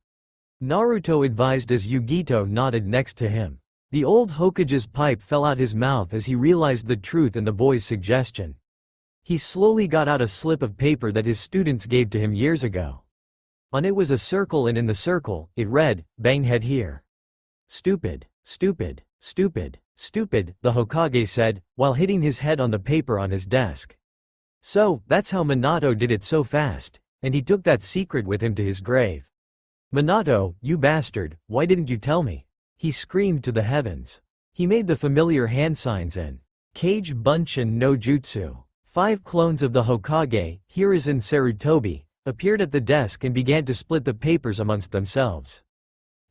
Naruto advised as Yugito nodded next to him. The old Hokage's pipe fell out his mouth as he realized the truth in the boy's suggestion. He slowly got out a slip of paper that his students gave to him years ago. On it was a circle and in the circle, it read, "Bang head here." "Stupid, stupid, stupid, stupid," the Hokage said, while hitting his head on the paper on his desk. So, that's how Minato did it so fast, and he took that secret with him to his grave. "Minato, you bastard, why didn't you tell me?" he screamed to the heavens. He made the familiar hand signs and Kage Bunshin no Jutsu. 5 clones of the Hokage, Hiruzen Sarutobi, appeared at the desk and began to split the papers amongst themselves.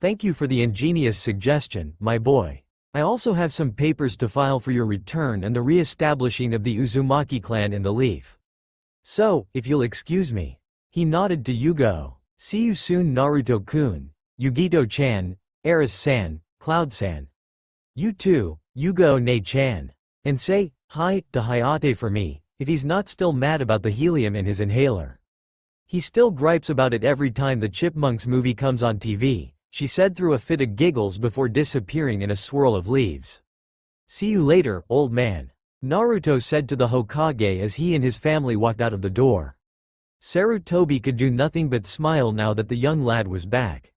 "Thank you for the ingenious suggestion, my boy. I also have some papers to file for your return and the re-establishing of the Uzumaki clan in the Leaf. So, if you'll excuse me." He nodded to Yugito. "See you soon, Naruto-kun, Yugito-chan, Eris-san, Cloud-san. You too, Yugito-ne-chan. And say hi to Hayate for me, if he's not still mad about the helium in his inhaler. He still gripes about it every time the Chipmunks movie comes on TV," she said through a fit of giggles before disappearing in a swirl of leaves. "See you later, old man," Naruto said to the Hokage as he and his family walked out of the door. Sarutobi could do nothing but smile now that the young lad was back.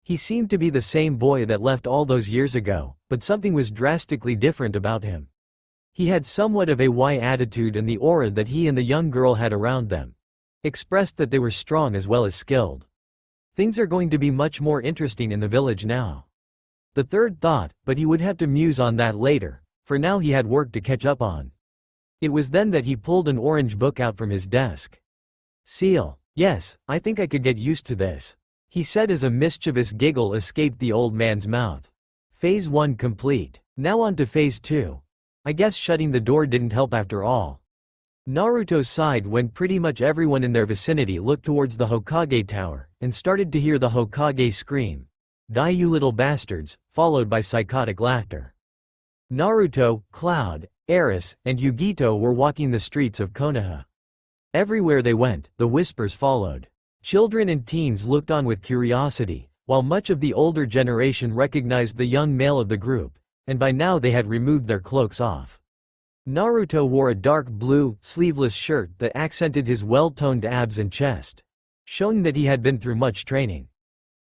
He seemed to be the same boy that left all those years ago, but something was drastically different about him. He had somewhat of a Y attitude and the aura that he and the young girl had around them expressed that they were strong as well as skilled. Things are going to be much more interesting in the village now. The third thought, but he would have to muse on that later, for now he had work to catch up on. It was then that he pulled an orange book out from his desk. "Seal. Yes, I think I could get used to this," he said as a mischievous giggle escaped the old man's mouth. Phase 1 complete. Now on to Phase 2. I guess shutting the door didn't help after all. Naruto sighed when pretty much everyone in their vicinity looked towards the Hokage tower, and started to hear the Hokage scream, "Die you little bastards," followed by psychotic laughter. Naruto, Cloud, Eris, and Yugito were walking the streets of Konoha. Everywhere they went, the whispers followed. Children and teens looked on with curiosity, while much of the older generation recognized the young male of the group, and by now they had removed their cloaks off. Naruto wore a dark blue, sleeveless shirt that accented his well-toned abs and chest, showing that he had been through much training.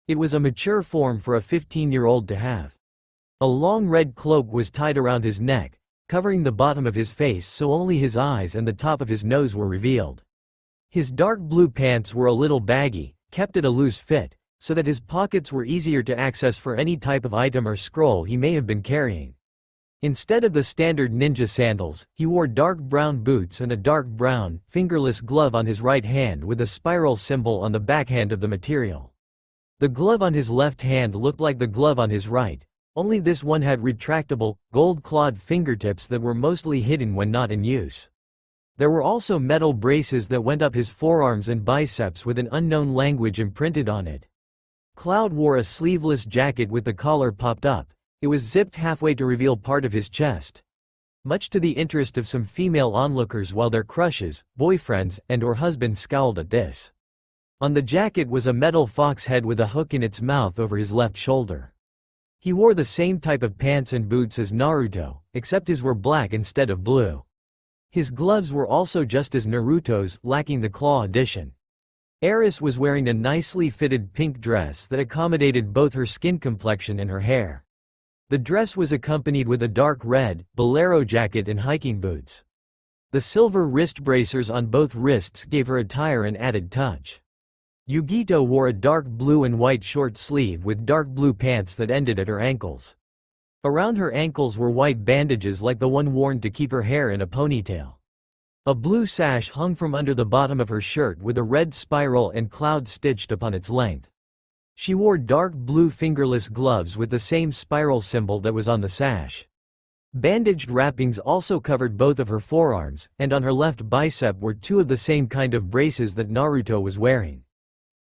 It was a mature form for a 15-year-old to have. A long red cloak was tied around his neck, covering the bottom of his face so only his eyes and the top of his nose were revealed. His dark blue pants were a little baggy, kept at a loose fit, so that his pockets were easier to access for any type of item or scroll he may have been carrying. Instead of the standard ninja sandals, he wore dark brown boots and a dark brown, fingerless glove on his right hand with a spiral symbol on the backhand of the material. The glove on his left hand looked like the glove on his right, only this one had retractable, gold-clawed fingertips that were mostly hidden when not in use. There were also metal braces that went up his forearms and biceps with an unknown language imprinted on it. Cloud wore a sleeveless jacket with the collar popped up. It was zipped halfway to reveal part of his chest. Much to the interest of some female onlookers, while their crushes, boyfriends, and/or husbands scowled at this. On the jacket was a metal fox head with a hook in its mouth over his left shoulder. He wore the same type of pants and boots as Naruto, except his were black instead of blue. His gloves were also just as Naruto's, lacking the claw addition. Eris was wearing a nicely fitted pink dress that accommodated both her skin complexion and her hair. The dress was accompanied with a dark red, bolero jacket and hiking boots. The silver wrist bracers on both wrists gave her attire an added touch. Yugito wore a dark blue and white short sleeve with dark blue pants that ended at her ankles. Around her ankles were white bandages like the one worn to keep her hair in a ponytail. A blue sash hung from under the bottom of her shirt with a red spiral and cloud stitched upon its length. She wore dark blue fingerless gloves with the same spiral symbol that was on the sash. Bandaged wrappings also covered both of her forearms, and on her left bicep were two of the same kind of braces that Naruto was wearing.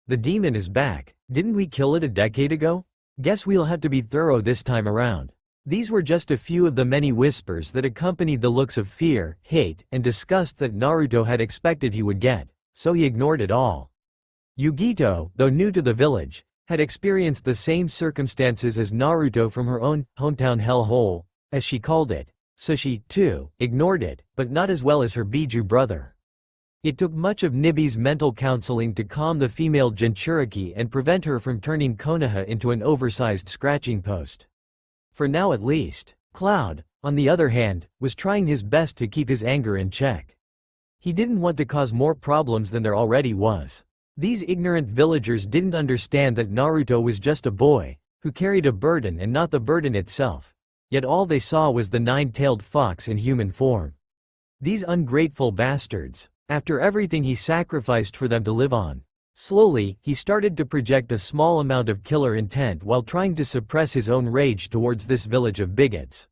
The demon is back. Didn't we kill it a decade ago? Guess we'll have to be thorough this time around. These were just a few of the many whispers that accompanied the looks of fear, hate, and disgust that Naruto had expected he would get, so he ignored it all. Yugito, though new to the village, had experienced the same circumstances as Naruto from her own hometown hellhole, as she called it, so she, too, ignored it, but not as well as her Bijuu brother. It took much of Nibi's mental counseling to calm the female Jinchuriki and prevent her from turning Konoha into an oversized scratching post. For now at least. Cloud, on the other hand, was trying his best to keep his anger in check. He didn't want to cause more problems than there already was. These ignorant villagers didn't understand that Naruto was just a boy, who carried a burden and not the burden itself, yet all they saw was the nine-tailed fox in human form. These ungrateful bastards, after everything he sacrificed for them to live on. Slowly, he started to project a small amount of killer intent while trying to suppress his own rage towards this village of bigots.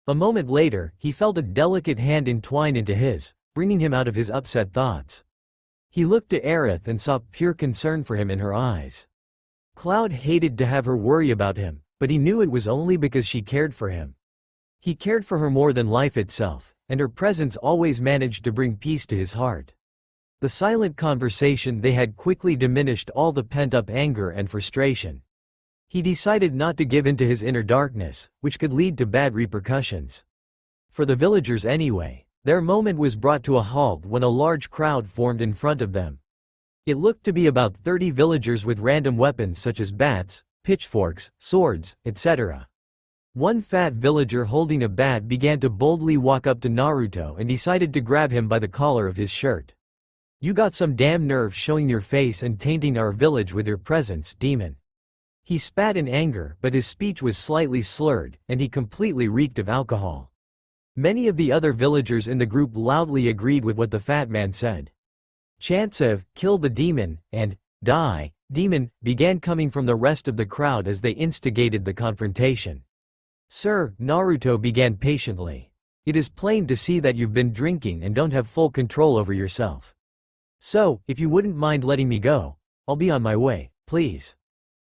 A moment later, he felt a delicate hand entwine into his, bringing him out of his upset thoughts. He looked to Aerith and saw pure concern for him in her eyes. Cloud hated to have her worry about him, but he knew it was only because she cared for him. He cared for her more than life itself, and her presence always managed to bring peace to his heart. The silent conversation they had quickly diminished all the pent-up anger and frustration. He decided not to give in to his inner darkness, which could lead to bad repercussions. For the villagers anyway, their moment was brought to a halt when a large crowd formed in front of them. It looked to be about 30 villagers with random weapons such as bats, pitchforks, swords, etc. One fat villager holding a bat began to boldly walk up to Naruto and decided to grab him by the collar of his shirt. "You got some damn nerve showing your face and tainting our village with your presence, demon." He spat in anger, but his speech was slightly slurred, and he completely reeked of alcohol. Many of the other villagers in the group loudly agreed with what the fat man said. Chants of, "Kill the demon," and "Die, demon," began coming from the rest of the crowd as they instigated the confrontation. "Sir," Naruto began patiently, "it is plain to see that you've been drinking and don't have full control over yourself. So, if you wouldn't mind letting me go, I'll be on my way, please."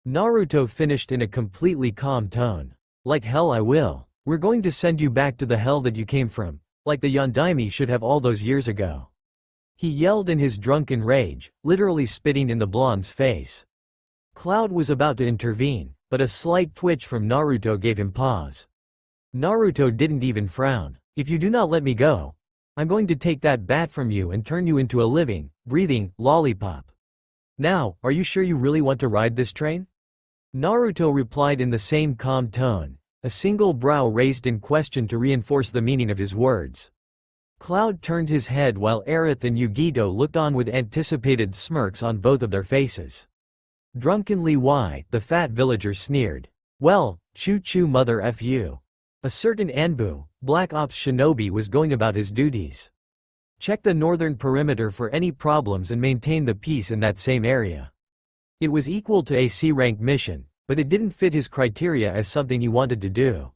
Naruto finished in a completely calm tone. "Like hell I will. We're going to send you back to the hell that you came from, like the Yondaime should have all those years ago." He yelled in his drunken rage, literally spitting in the blonde's face. Cloud was about to intervene, but a slight twitch from Naruto gave him pause. Naruto didn't even frown. "If you do not let me go, I'm going to take that bat from you and turn you into a living, breathing lollipop. Now, are you sure you really want to ride this train?" Naruto replied in the same calm tone, a single brow raised in question to reinforce the meaning of his words. Cloud turned his head while Aerith and Yugito looked on with anticipated smirks on both of their faces. "Drunkenly why?" the fat villager sneered. "Well, choo-choo mother f you." A certain Anbu, Black Ops shinobi, was going about his duties. "Check the northern perimeter for any problems and maintain the peace in that same area." It was equal to a C-rank mission, but it didn't fit his criteria as something he wanted to do.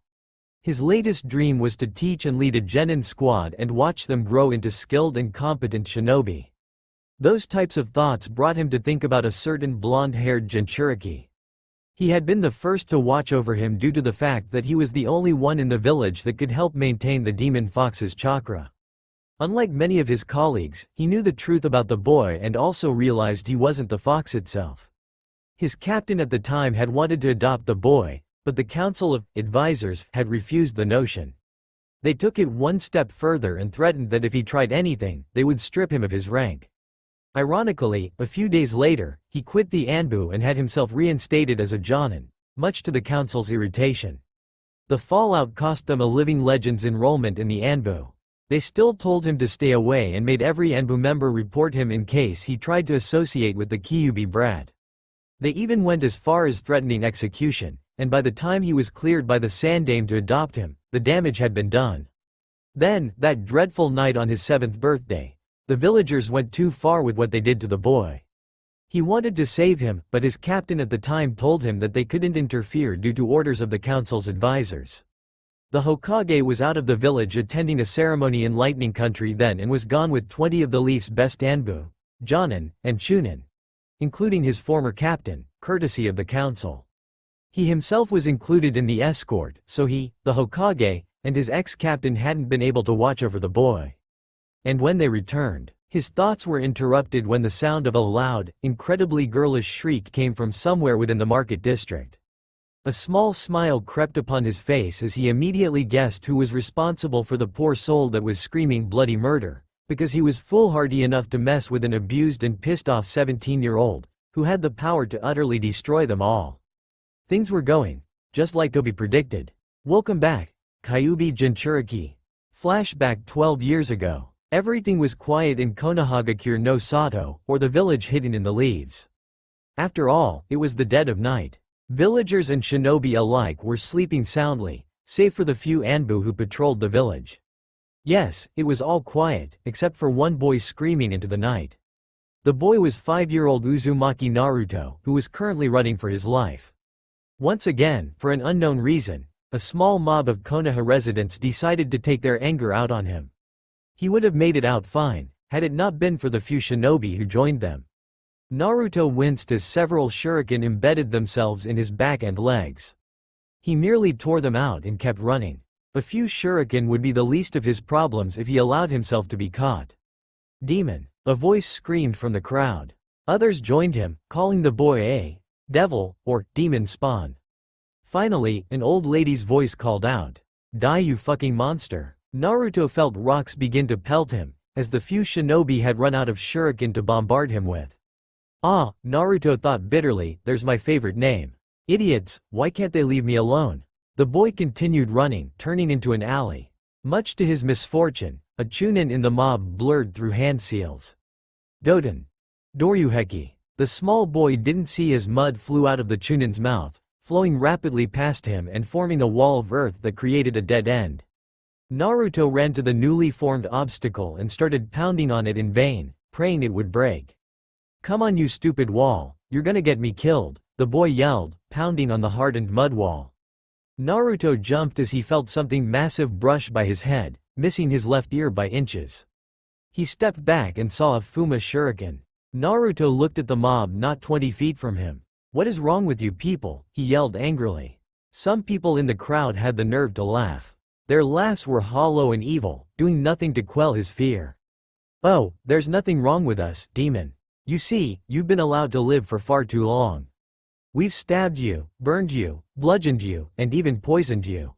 His latest dream was to teach and lead a genin squad and watch them grow into skilled and competent shinobi. Those types of thoughts brought him to think about a certain blonde-haired Jinchuriki. He had been the first to watch over him due to the fact that he was the only one in the village that could help maintain the demon fox's chakra. Unlike many of his colleagues, he knew the truth about the boy and also realized he wasn't the fox itself. His captain at the time had wanted to adopt the boy, but the council of advisors had refused the notion. They took it one step further and threatened that if he tried anything, they would strip him of his rank. Ironically, a few days later, he quit the Anbu and had himself reinstated as a Jonin, much to the council's irritation. The fallout cost them a living legend's enrollment in the Anbu. They still told him to stay away and made every Anbu member report him in case he tried to associate with the Kyuubi brat. They even went as far as threatening execution, and by the time he was cleared by the Sandame to adopt him, the damage had been done. Then, that dreadful night on his 7th birthday, the villagers went too far with what they did to the boy. He wanted to save him, but his captain at the time told him that they couldn't interfere due to orders of the council's advisors. The Hokage was out of the village attending a ceremony in Lightning Country then and was gone with 20 of the Leaf's best Anbu, Jonin, and Chunin, including his former captain, courtesy of the council. He himself was included in the escort, so he, the Hokage, and his ex-captain hadn't been able to watch over the boy. And when they returned, his thoughts were interrupted when the sound of a loud, incredibly girlish shriek came from somewhere within the market district. A small smile crept upon his face as he immediately guessed who was responsible for the poor soul that was screaming bloody murder, because he was foolhardy enough to mess with an abused and pissed-off 17-year-old, who had the power to utterly destroy them all. Things were going, just like Toby predicted. Welcome back, Kyuubi Jinchuriki. Flashback 12 years ago. Everything was quiet in Konohagakure no Sato, or the village hidden in the leaves. After all, it was the dead of night. Villagers and shinobi alike were sleeping soundly, save for the few Anbu who patrolled the village. Yes, it was all quiet, except for one boy screaming into the night. The boy was 5-year-old Uzumaki Naruto, who was currently running for his life. Once again, for an unknown reason, a small mob of Konoha residents decided to take their anger out on him. He would have made it out fine, had it not been for the few shinobi who joined them. Naruto winced as several shuriken embedded themselves in his back and legs. He merely tore them out and kept running. A few shuriken would be the least of his problems if he allowed himself to be caught. Demon, a voice screamed from the crowd. Others joined him, calling the boy a devil, or demon spawn. Finally, an old lady's voice called out, "Die you fucking monster." Naruto felt rocks begin to pelt him, as the few shinobi had run out of shuriken to bombard him with. Ah, Naruto thought bitterly, there's my favorite name. Idiots, why can't they leave me alone? The boy continued running, turning into an alley. Much to his misfortune, a chunin in the mob blurred through hand seals. Doden. Doryuheki. The small boy didn't see as mud flew out of the chunin's mouth, flowing rapidly past him and forming a wall of earth that created a dead end. Naruto ran to the newly formed obstacle and started pounding on it in vain, praying it would break. "Come on you stupid wall, you're gonna get me killed," the boy yelled, pounding on the hardened mud wall. Naruto jumped as he felt something massive brush by his head, missing his left ear by inches. He stepped back and saw a Fuma shuriken. Naruto looked at the mob not 20 feet from him. "What is wrong with you people?" he yelled angrily. Some people in the crowd had the nerve to laugh. Their laughs were hollow and evil, doing nothing to quell his fear. "Oh, there's nothing wrong with us, demon. You see, you've been allowed to live for far too long. We've stabbed you, burned you, bludgeoned you, and even poisoned you.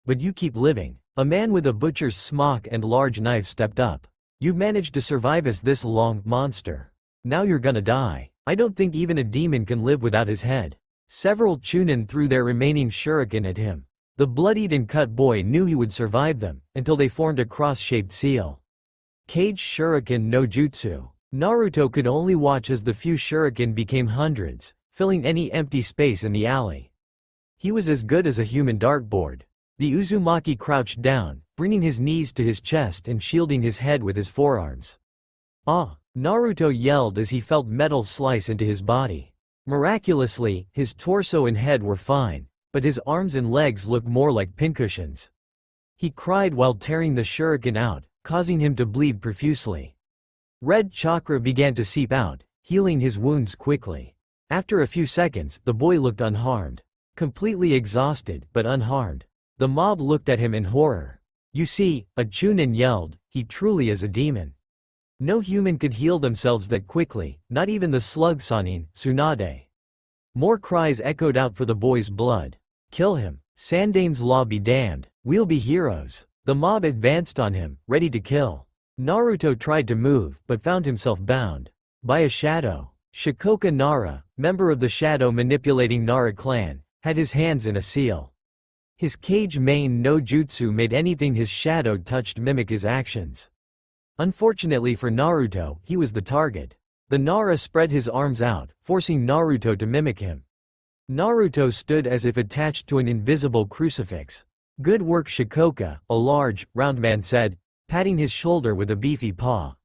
But you keep living." A man with a butcher's smock and large knife stepped up. "You've managed to survive us this long, monster. Now you're gonna die. I don't think even a demon can live without his head." Several chunin threw their remaining shuriken at him. The bloodied and cut boy knew he would survive them, until they formed a cross-shaped seal. Cage Shuriken no Jutsu. Naruto could only watch as the few shuriken became hundreds, filling any empty space in the alley. He was as good as a human dartboard. The Uzumaki crouched down, bringing his knees to his chest and shielding his head with his forearms. "Ah!" Naruto yelled as he felt metal slice into his body. Miraculously, his torso and head were fine, but his arms and legs looked more like pincushions. He cried while tearing the shuriken out, causing him to bleed profusely. Red chakra began to seep out, healing his wounds quickly. After a few seconds, the boy looked unharmed. Completely exhausted, but unharmed. The mob looked at him in horror. You see, a Chunin yelled, he truly is a demon. No human could heal themselves that quickly, not even the slug Sanin, Tsunade. More cries echoed out for the boy's blood. Kill him. Sandame's law be damned. We'll be heroes. The mob advanced on him, ready to kill. Naruto tried to move, but found himself bound by a shadow. Shikoka Nara, member of the shadow manipulating Nara clan, had his hands in a seal. His cage main no jutsu made anything his shadow touched mimic his actions. Unfortunately for Naruto, he was the target. The Nara spread his arms out, forcing Naruto to mimic him. Naruto stood as if attached to an invisible crucifix. Good work Shikoka, a large, round man said, patting his shoulder with a beefy paw.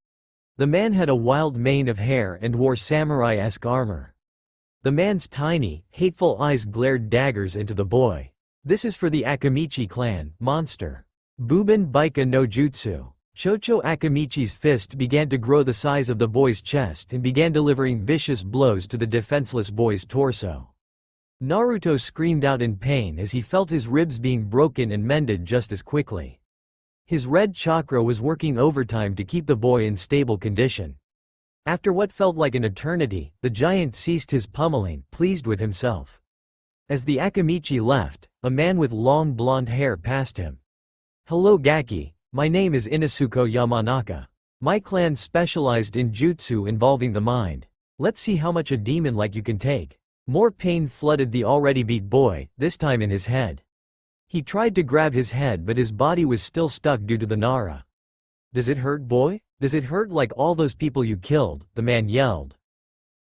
The man had a wild mane of hair and wore samurai-esque armor. The man's tiny, hateful eyes glared daggers into the boy. This is for the Akamichi clan, monster. Buben Baika no Jutsu. Chocho Akamichi's fist began to grow the size of the boy's chest and began delivering vicious blows to the defenseless boy's torso. Naruto screamed out in pain as he felt his ribs being broken and mended just as quickly. His red chakra was working overtime to keep the boy in stable condition. After what felt like an eternity, the giant ceased his pummeling, pleased with himself. As the Akamichi left, a man with long blonde hair passed him. Hello Gaki, my name is Inosuke Yamanaka. My clan specialized in jutsu involving the mind. Let's see how much a demon like you can take. More pain flooded the already beat boy, this time in his head. He tried to grab his head but his body was still stuck due to the Nara. Does it hurt, boy? Does it hurt like all those people you killed? The man yelled.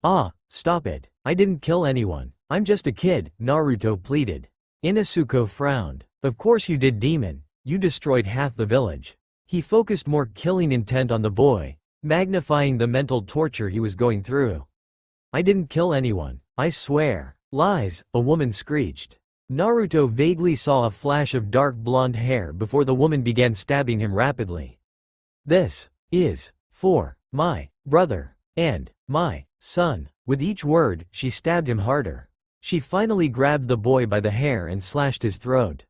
Ah, stop it. I didn't kill anyone. I'm just a kid, Naruto pleaded. Inosuke frowned. Of course you did, demon. You destroyed half the village. He focused more killing intent on the boy, magnifying the mental torture he was going through. I didn't kill anyone. I swear. Lies, a woman screeched. Naruto vaguely saw a flash of dark blonde hair before the woman began stabbing him rapidly. This is for my brother and my son. With each word, she stabbed him harder. She finally grabbed the boy by the hair and slashed his throat.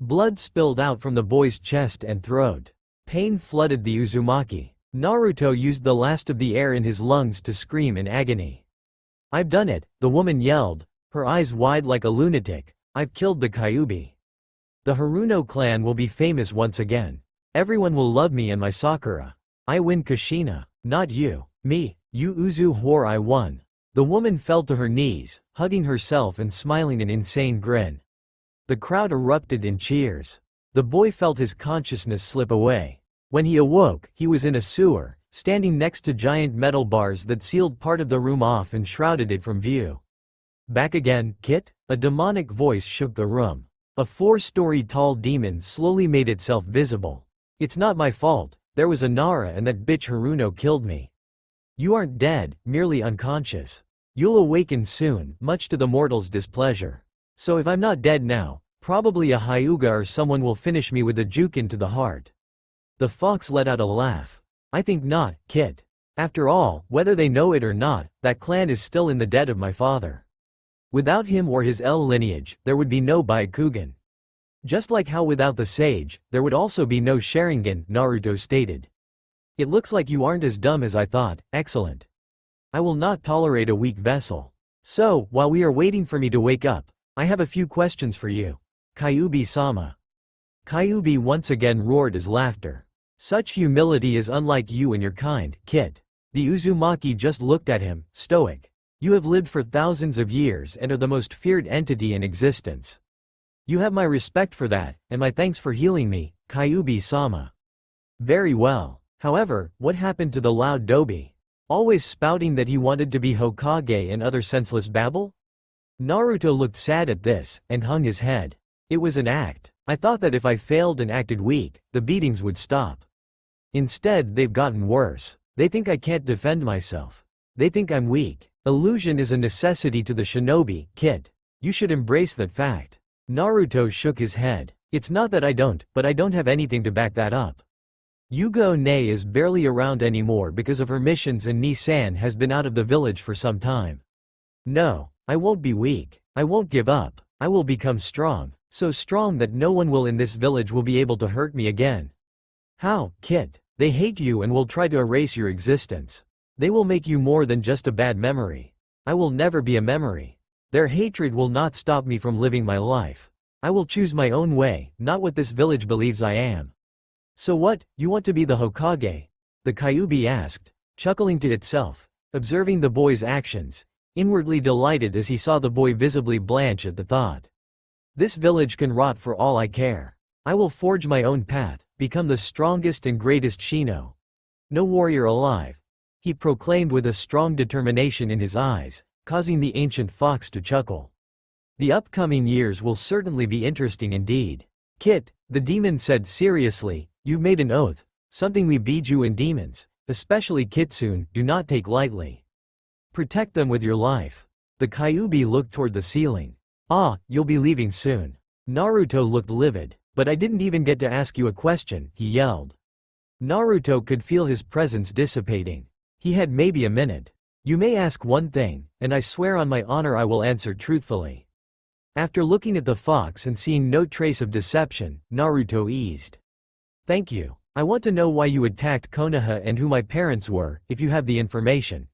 Blood spilled out from the boy's chest and throat. Pain flooded the Uzumaki. Naruto used the last of the air in his lungs to scream in agony. I've done it, the woman yelled, her eyes wide like a lunatic. I've killed the Kyuubi. The Haruno clan will be famous once again. Everyone will love me and my Sakura. I win Kushina. Not you. Me. You Uzu whore, I won. The woman fell to her knees, hugging herself and smiling an insane grin. The crowd erupted in cheers. The boy felt his consciousness slip away. When he awoke, he was in a sewer, standing next to giant metal bars that sealed part of the room off and shrouded it from view. Back again, Kit? A demonic voice shook the room. A 4-story tall demon slowly made itself visible. It's not my fault. There was a Nara and that bitch Haruno killed me. You aren't dead, merely unconscious. You'll awaken soon, much to the mortal's displeasure. So if I'm not dead now, probably a Hyuga or someone will finish me with a jukin to the heart. The fox let out a laugh. I think not, Kit. After all, whether they know it or not, that clan is still in the debt of my father. Without him or his L lineage, there would be no Byakugan. Just like how without the sage, there would also be no Sharingan, Naruto stated. It looks like you aren't as dumb as I thought, excellent. I will not tolerate a weak vessel. So, while we are waiting for me to wake up, I have a few questions for you. Kyuubi-sama. Kyuubi once again roared his laughter. Such humility is unlike you and your kind, Kit. The Uzumaki just looked at him, stoic. You have lived for thousands of years and are the most feared entity in existence. You have my respect for that, and my thanks for healing me, Kyuubi-sama. Very well. However, what happened to the loud Dobi? Always spouting that he wanted to be Hokage and other senseless babble? Naruto looked sad at this, and hung his head. It was an act. I thought that if I failed and acted weak, the beatings would stop. Instead, they've gotten worse. They think I can't defend myself. They think I'm weak. Illusion is a necessity to the shinobi, Kit. You should embrace that fact. Naruto shook his head. It's not that I don't, but I don't have anything to back that up. Yuga One is barely around anymore because of her missions and Ni-san has been out of the village for some time. No, I won't be weak. I won't give up. I will become strong. So strong that no one will in this village will be able to hurt me again. How, Kit? They hate you and will try to erase your existence. They will make you more than just a bad memory. I will never be a memory. Their hatred will not stop me from living my life. I will choose my own way, not what this village believes I am. So what, you want to be the Hokage? The Kyuubi asked, chuckling to itself, observing the boy's actions, inwardly delighted as he saw the boy visibly blanch at the thought. This village can rot for all I care. I will forge my own path, become the strongest and greatest Shino. No warrior alive, he proclaimed with a strong determination in his eyes, causing the ancient fox to chuckle. The upcoming years will certainly be interesting indeed. Kit, the demon said seriously, you've made an oath, something we Bijuu and demons, especially Kitsune, do not take lightly. Protect them with your life. The Kyuubi looked toward the ceiling. Ah, you'll be leaving soon. Naruto looked livid. But I didn't even get to ask you a question, he yelled. Naruto could feel his presence dissipating. He had maybe a minute. You may ask one thing, and I swear on my honor I will answer truthfully. After looking at the fox and seeing no trace of deception, Naruto eased. Thank you. I want to know why you attacked Konoha and who my parents were, if you have the information.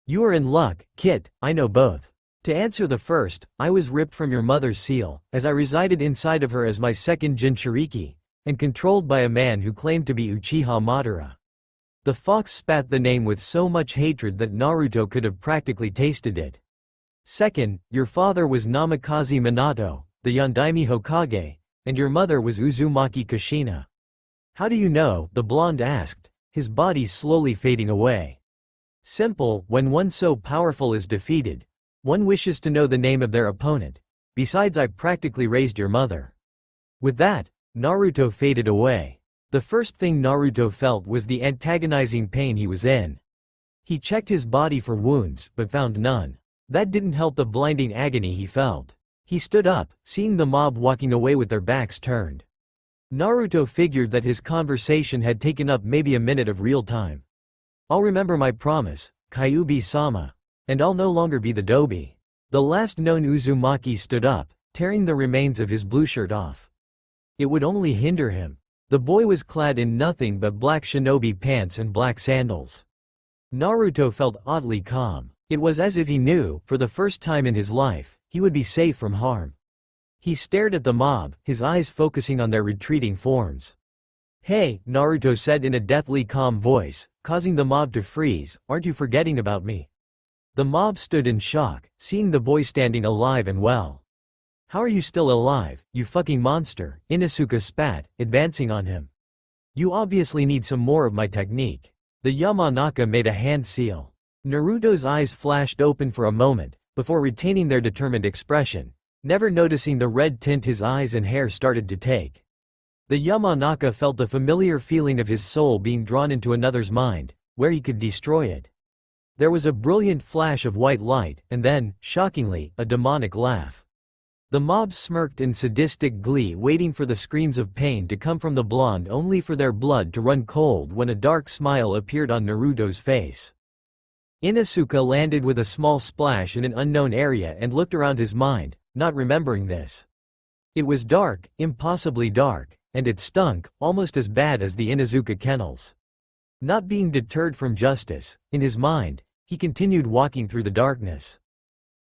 You are in luck, Kit, I know both. To answer the first, I was ripped from your mother's seal, as I resided inside of her as my second Jinchuriki, and controlled by a man who claimed to be Uchiha Madara. The fox spat the name with so much hatred that Naruto could have practically tasted it. Second, your father was Namikaze Minato, the Yondaime Hokage, and your mother was Uzumaki Kushina. How do you know? The blonde asked, his body slowly fading away. Simple, when one so powerful is defeated, one wishes to know the name of their opponent. Besides, I practically raised your mother. With that, Naruto faded away. The first thing Naruto felt was the antagonizing pain he was in. He checked his body for wounds, but found none. That didn't help the blinding agony he felt. He stood up, seeing the mob walking away with their backs turned. Naruto figured that his conversation had taken up maybe a minute of real time. I'll remember my promise, Kyuubi-sama. And I'll no longer be the Dobi. The last known Uzumaki stood up, tearing the remains of his blue shirt off. It would only hinder him. The boy was clad in nothing but black shinobi pants and black sandals. Naruto felt oddly calm. It was as if he knew, for the first time in his life, he would be safe from harm. He stared at the mob, his eyes focusing on their retreating forms. Hey, Naruto said in a deathly calm voice, causing the mob to freeze, aren't you forgetting about me? The mob stood in shock, seeing the boy standing alive and well. How are you still alive, you fucking monster? Inosuke spat, advancing on him. You obviously need some more of my technique. The Yamanaka made a hand seal. Naruto's eyes flashed open for a moment, before retaining their determined expression, never noticing the red tint his eyes and hair started to take. The Yamanaka felt the familiar feeling of his soul being drawn into another's mind, where he could destroy it. There was a brilliant flash of white light, and then, shockingly, a demonic laugh. The mob smirked in sadistic glee, waiting for the screams of pain to come from the blonde, only for their blood to run cold when a dark smile appeared on Naruto's face. Inosuke landed with a small splash in an unknown area and looked around his mind, not remembering this. It was dark, impossibly dark, and it stunk, almost as bad as the Inuzuka kennels. Not being deterred from justice, in his mind, he continued walking through the darkness.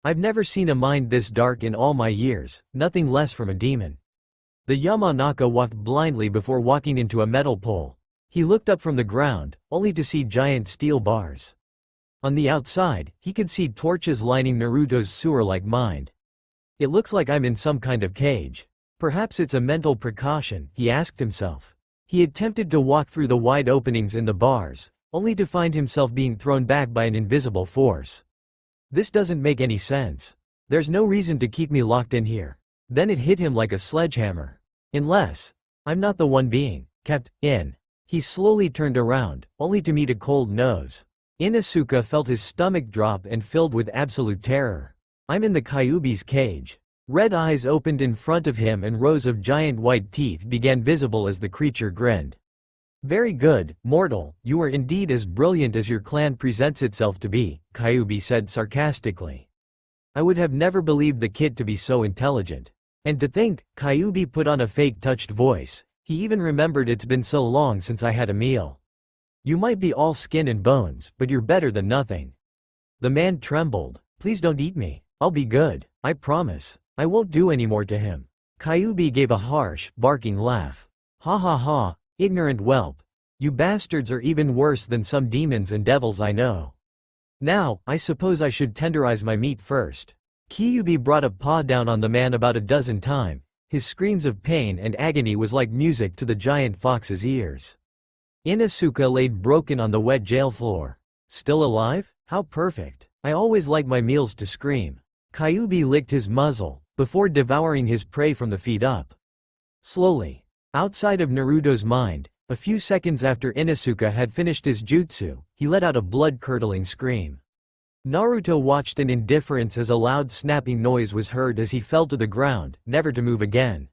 I've never seen a mind this dark in all my years, nothing less from a demon. The Yamanaka walked blindly before walking into a metal pole. He looked up from the ground, only to see giant steel bars. On the outside, he could see torches lining Naruto's sewer-like mind. It looks like I'm in some kind of cage. Perhaps it's a mental precaution, he asked himself. He attempted to walk through the wide openings in the bars, only to find himself being thrown back by an invisible force. This doesn't make any sense. There's no reason to keep me locked in here. Then it hit him like a sledgehammer. Unless I'm not the one being kept in. He slowly turned around, only to meet a cold nose. Inosuke felt his stomach drop and filled with absolute terror. I'm in the Kyuubi's cage. Red eyes opened in front of him and rows of giant white teeth began visible as the creature grinned. Very good, mortal, you are indeed as brilliant as your clan presents itself to be, Kyuubi said sarcastically. I would have never believed the kid to be so intelligent. And to think, Kyuubi put on a fake touched voice, he even remembered it's been so long since I had a meal. You might be all skin and bones, but you're better than nothing. The man trembled. Please don't eat me. I'll be good, I promise. I won't do any more to him. Kyuubi gave a harsh, barking laugh. Ha ha ha, ignorant whelp. You bastards are even worse than some demons and devils I know. Now, I suppose I should tenderize my meat first. Kyuubi brought a paw down on the man about a dozen times. His screams of pain and agony was like music to the giant fox's ears. Inosuke laid broken on the wet jail floor. Still alive? How perfect. I always like my meals to scream. Kyuubi licked his muzzle, before devouring his prey from the feet up. Slowly. Outside of Naruto's mind, a few seconds after Inosuke had finished his jutsu, he let out a blood-curdling scream. Naruto watched in indifference as a loud snapping noise was heard as he fell to the ground, never to move again.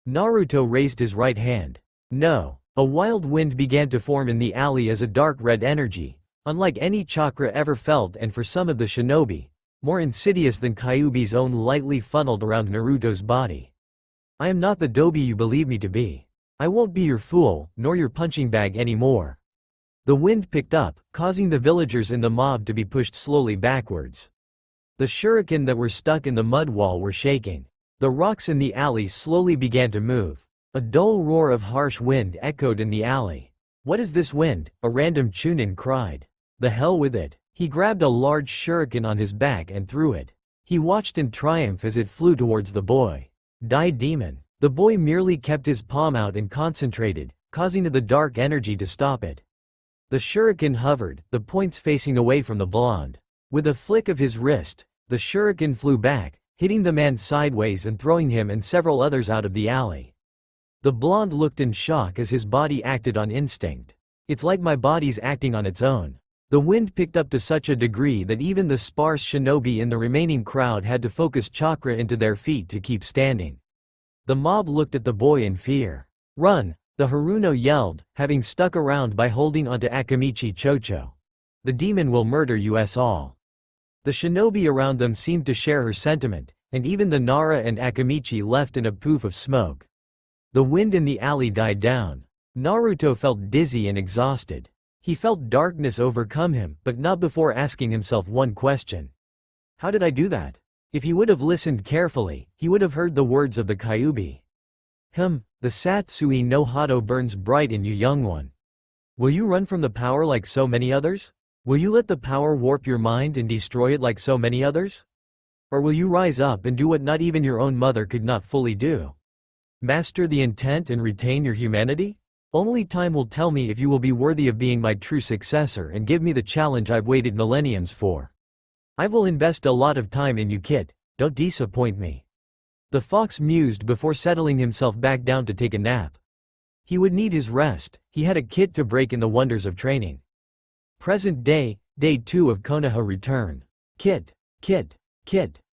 Naruto raised his right hand. No. A wild wind began to form in the alley as a dark red energy, unlike any chakra ever felt and for some of the shinobi, more insidious than Kyuubi's own lightly funneled around Naruto's body. I am not the dobi you believe me to be. I won't be your fool, nor your punching bag anymore. The wind picked up, causing the villagers in the mob to be pushed slowly backwards. The shuriken that were stuck in the mud wall were shaking. The rocks in the alley slowly began to move. A dull roar of harsh wind echoed in the alley. What is this wind? A random chunin cried. The hell with it. He grabbed a large shuriken on his back and threw it. He watched in triumph as it flew towards the boy. Die demon. The boy merely kept his palm out and concentrated, causing the dark energy to stop it. The shuriken hovered, the points facing away from the blonde. With a flick of his wrist, the shuriken flew back, hitting the man sideways and throwing him and several others out of the alley. The blonde looked in shock as his body acted on instinct. It's like my body's acting on its own. The wind picked up to such a degree that even the sparse shinobi in the remaining crowd had to focus chakra into their feet to keep standing. The mob looked at the boy in fear. Run! The Haruno yelled, having stuck around by holding onto Akamichi Chocho. The demon will murder us all. The shinobi around them seemed to share her sentiment, and even the Nara and Akamichi left in a poof of smoke. The wind in the alley died down. Naruto felt dizzy and exhausted. He felt darkness overcome him, but not before asking himself one question. How did I do that? If he would have listened carefully, he would have heard the words of the Kyuubi. The Satsui no Hado burns bright in you, young one. Will you run from the power like so many others? Will you let the power warp your mind and destroy it like so many others? Or will you rise up and do what not even your own mother could not fully do? Master the intent and retain your humanity? Only time will tell me if you will be worthy of being my true successor and give me the challenge I've waited millenniums for. I will invest a lot of time in you, kid. Don't disappoint me. The fox mused before settling himself back down to take a nap. He would need his rest. He had a kid to break in the wonders of training. Present day, day 2 of Konoha return. Kid,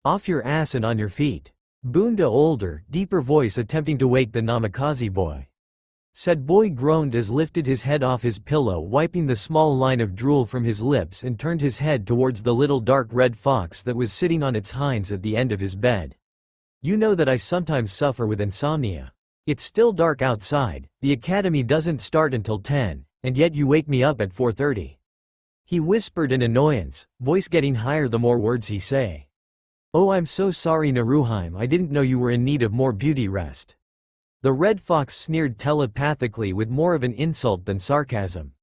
off your ass and on your feet. Boomed a older, deeper voice attempting to wake the Namikaze boy. Said boy groaned as lifted his head off his pillow, wiping the small line of drool from his lips and turned his head towards the little dark red fox that was sitting on its hinds at the end of his bed. You know that I sometimes suffer with insomnia. It's still dark outside, the academy doesn't start until 10, and yet you wake me up at 4:30. He whispered in annoyance, voice getting higher the more words he say. Oh, I'm so sorry Naruhime, I didn't know you were in need of more beauty rest. The red fox sneered telepathically with more of an insult than sarcasm.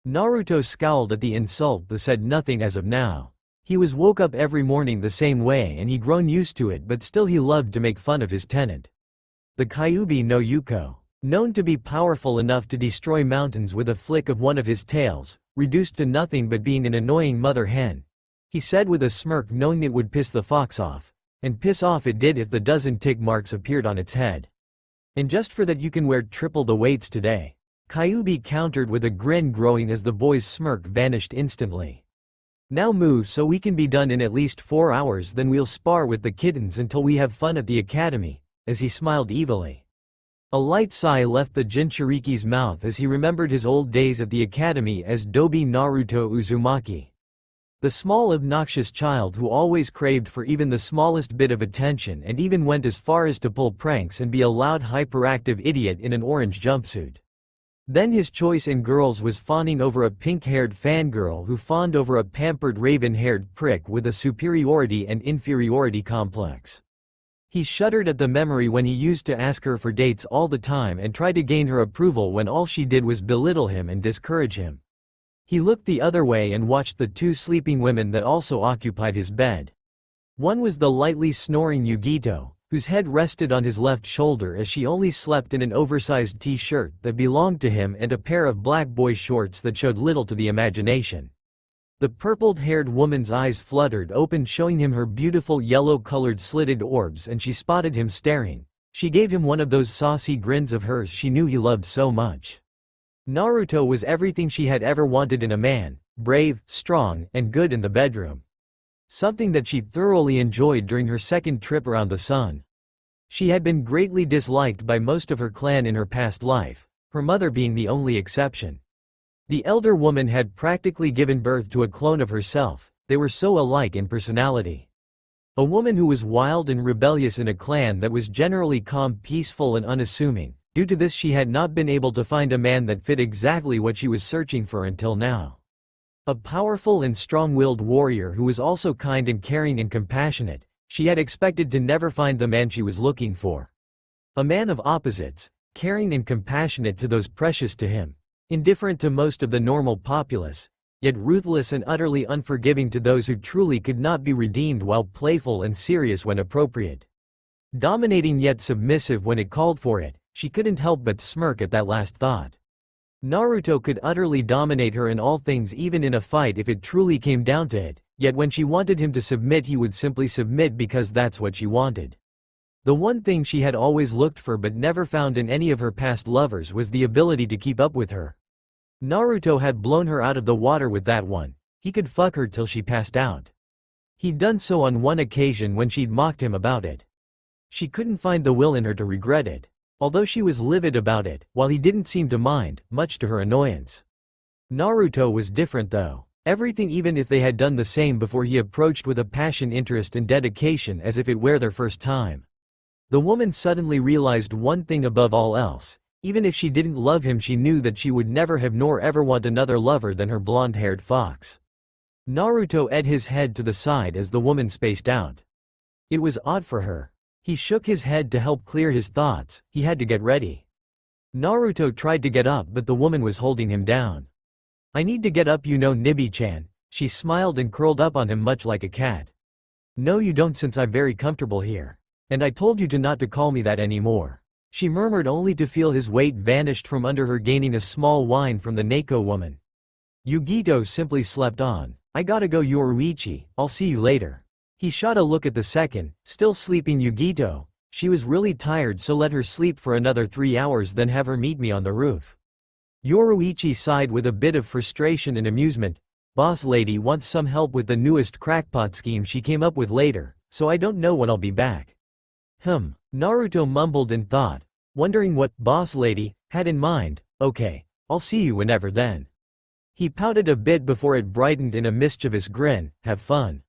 Naruto scowled at the insult but said nothing as of now. He was woke up every morning the same way and he grown used to it, but still he loved to make fun of his tenant. The Kyuubi no Yuko, known to be powerful enough to destroy mountains with a flick of one of his tails, reduced to nothing but being an annoying mother hen. He said with a smirk, knowing it would piss the fox off. And piss off it did if the dozen tick marks appeared on its head. And just for that you can wear triple the weights today. Kyuubi countered with a grin growing as the boy's smirk vanished instantly. Now move so we can be done in at least 4 hours, then we'll spar with the kittens until we have fun at the academy, as he smiled evilly. A light sigh left the Jinchuriki's mouth as he remembered his old days at the academy as Dobi Naruto Uzumaki. The small obnoxious child who always craved for even the smallest bit of attention and even went as far as to pull pranks and be a loud hyperactive idiot in an orange jumpsuit. Then his choice in girls was fawning over a pink-haired fangirl who fawned over a pampered raven-haired prick with a superiority and inferiority complex. He shuddered at the memory when he used to ask her for dates all the time and try to gain her approval when all she did was belittle him and discourage him. He looked the other way and watched the 2 sleeping women that also occupied his bed. One was the lightly snoring Yugito, whose head rested on his left shoulder as she only slept in an oversized t-shirt that belonged to him and a pair of black boy shorts that showed little to the imagination. The purpled-haired woman's eyes fluttered open, showing him her beautiful yellow-colored slitted orbs, and she spotted him staring. She gave him one of those saucy grins of hers she knew he loved so much. Naruto was everything she had ever wanted in a man: brave, strong, and good in the bedroom. Something that she thoroughly enjoyed during her second trip around the sun. She had been greatly disliked by most of her clan in her past life, her mother being the only exception. The elder woman had practically given birth to a clone of herself, they were so alike in personality. A woman who was wild and rebellious in a clan that was generally calm, peaceful, and unassuming. Due to this, she had not been able to find a man that fit exactly what she was searching for until now. A powerful and strong-willed warrior who was also kind and caring and compassionate, she had expected to never find the man she was looking for. A man of opposites, caring and compassionate to those precious to him, indifferent to most of the normal populace, yet ruthless and utterly unforgiving to those who truly could not be redeemed, while playful and serious when appropriate. Dominating yet submissive when it called for it, she couldn't help but smirk at that last thought. Naruto could utterly dominate her in all things, even in a fight if it truly came down to it, yet when she wanted him to submit, he would simply submit because that's what she wanted. The one thing she had always looked for but never found in any of her past lovers was the ability to keep up with her. Naruto had blown her out of the water with that one. He could fuck her till she passed out. He'd done so on one occasion when she'd mocked him about it. She couldn't find the will in her to regret it. Although she was livid about it, while he didn't seem to mind, much to her annoyance. Naruto was different though. Everything, even if they had done the same before, he approached with a passion, interest, and dedication as if it were their first time. The woman suddenly realized one thing above all else: even if she didn't love him, she knew that she would never have nor ever want another lover than her blonde-haired fox. Naruto edged his head to the side as the woman spaced out. It was odd for her. He shook his head to help clear his thoughts. He had to get ready. Naruto tried to get up, but the woman was holding him down. "I need to get up, you know, Nibi-chan." She smiled and curled up on him much like a cat. "No you don't, since I'm very comfortable here. And I told you to not to call me that anymore." She murmured, only to feel his weight vanished from under her, gaining a small whine from the Neko woman. Yugito simply slept on. "I gotta go, Yoruichi, I'll see you later." He shot a look at the second, still sleeping Yugito. She was really tired, so let her sleep for another 3 hours, then have her meet me on the roof. Yoruichi sighed with a bit of frustration and amusement. "Boss lady wants some help with the newest crackpot scheme she came up with later, so I don't know when I'll be back." Naruto mumbled in thought, wondering what boss lady had in mind. "Okay, I'll see you whenever then." He pouted a bit before it brightened in a mischievous grin. "Have fun."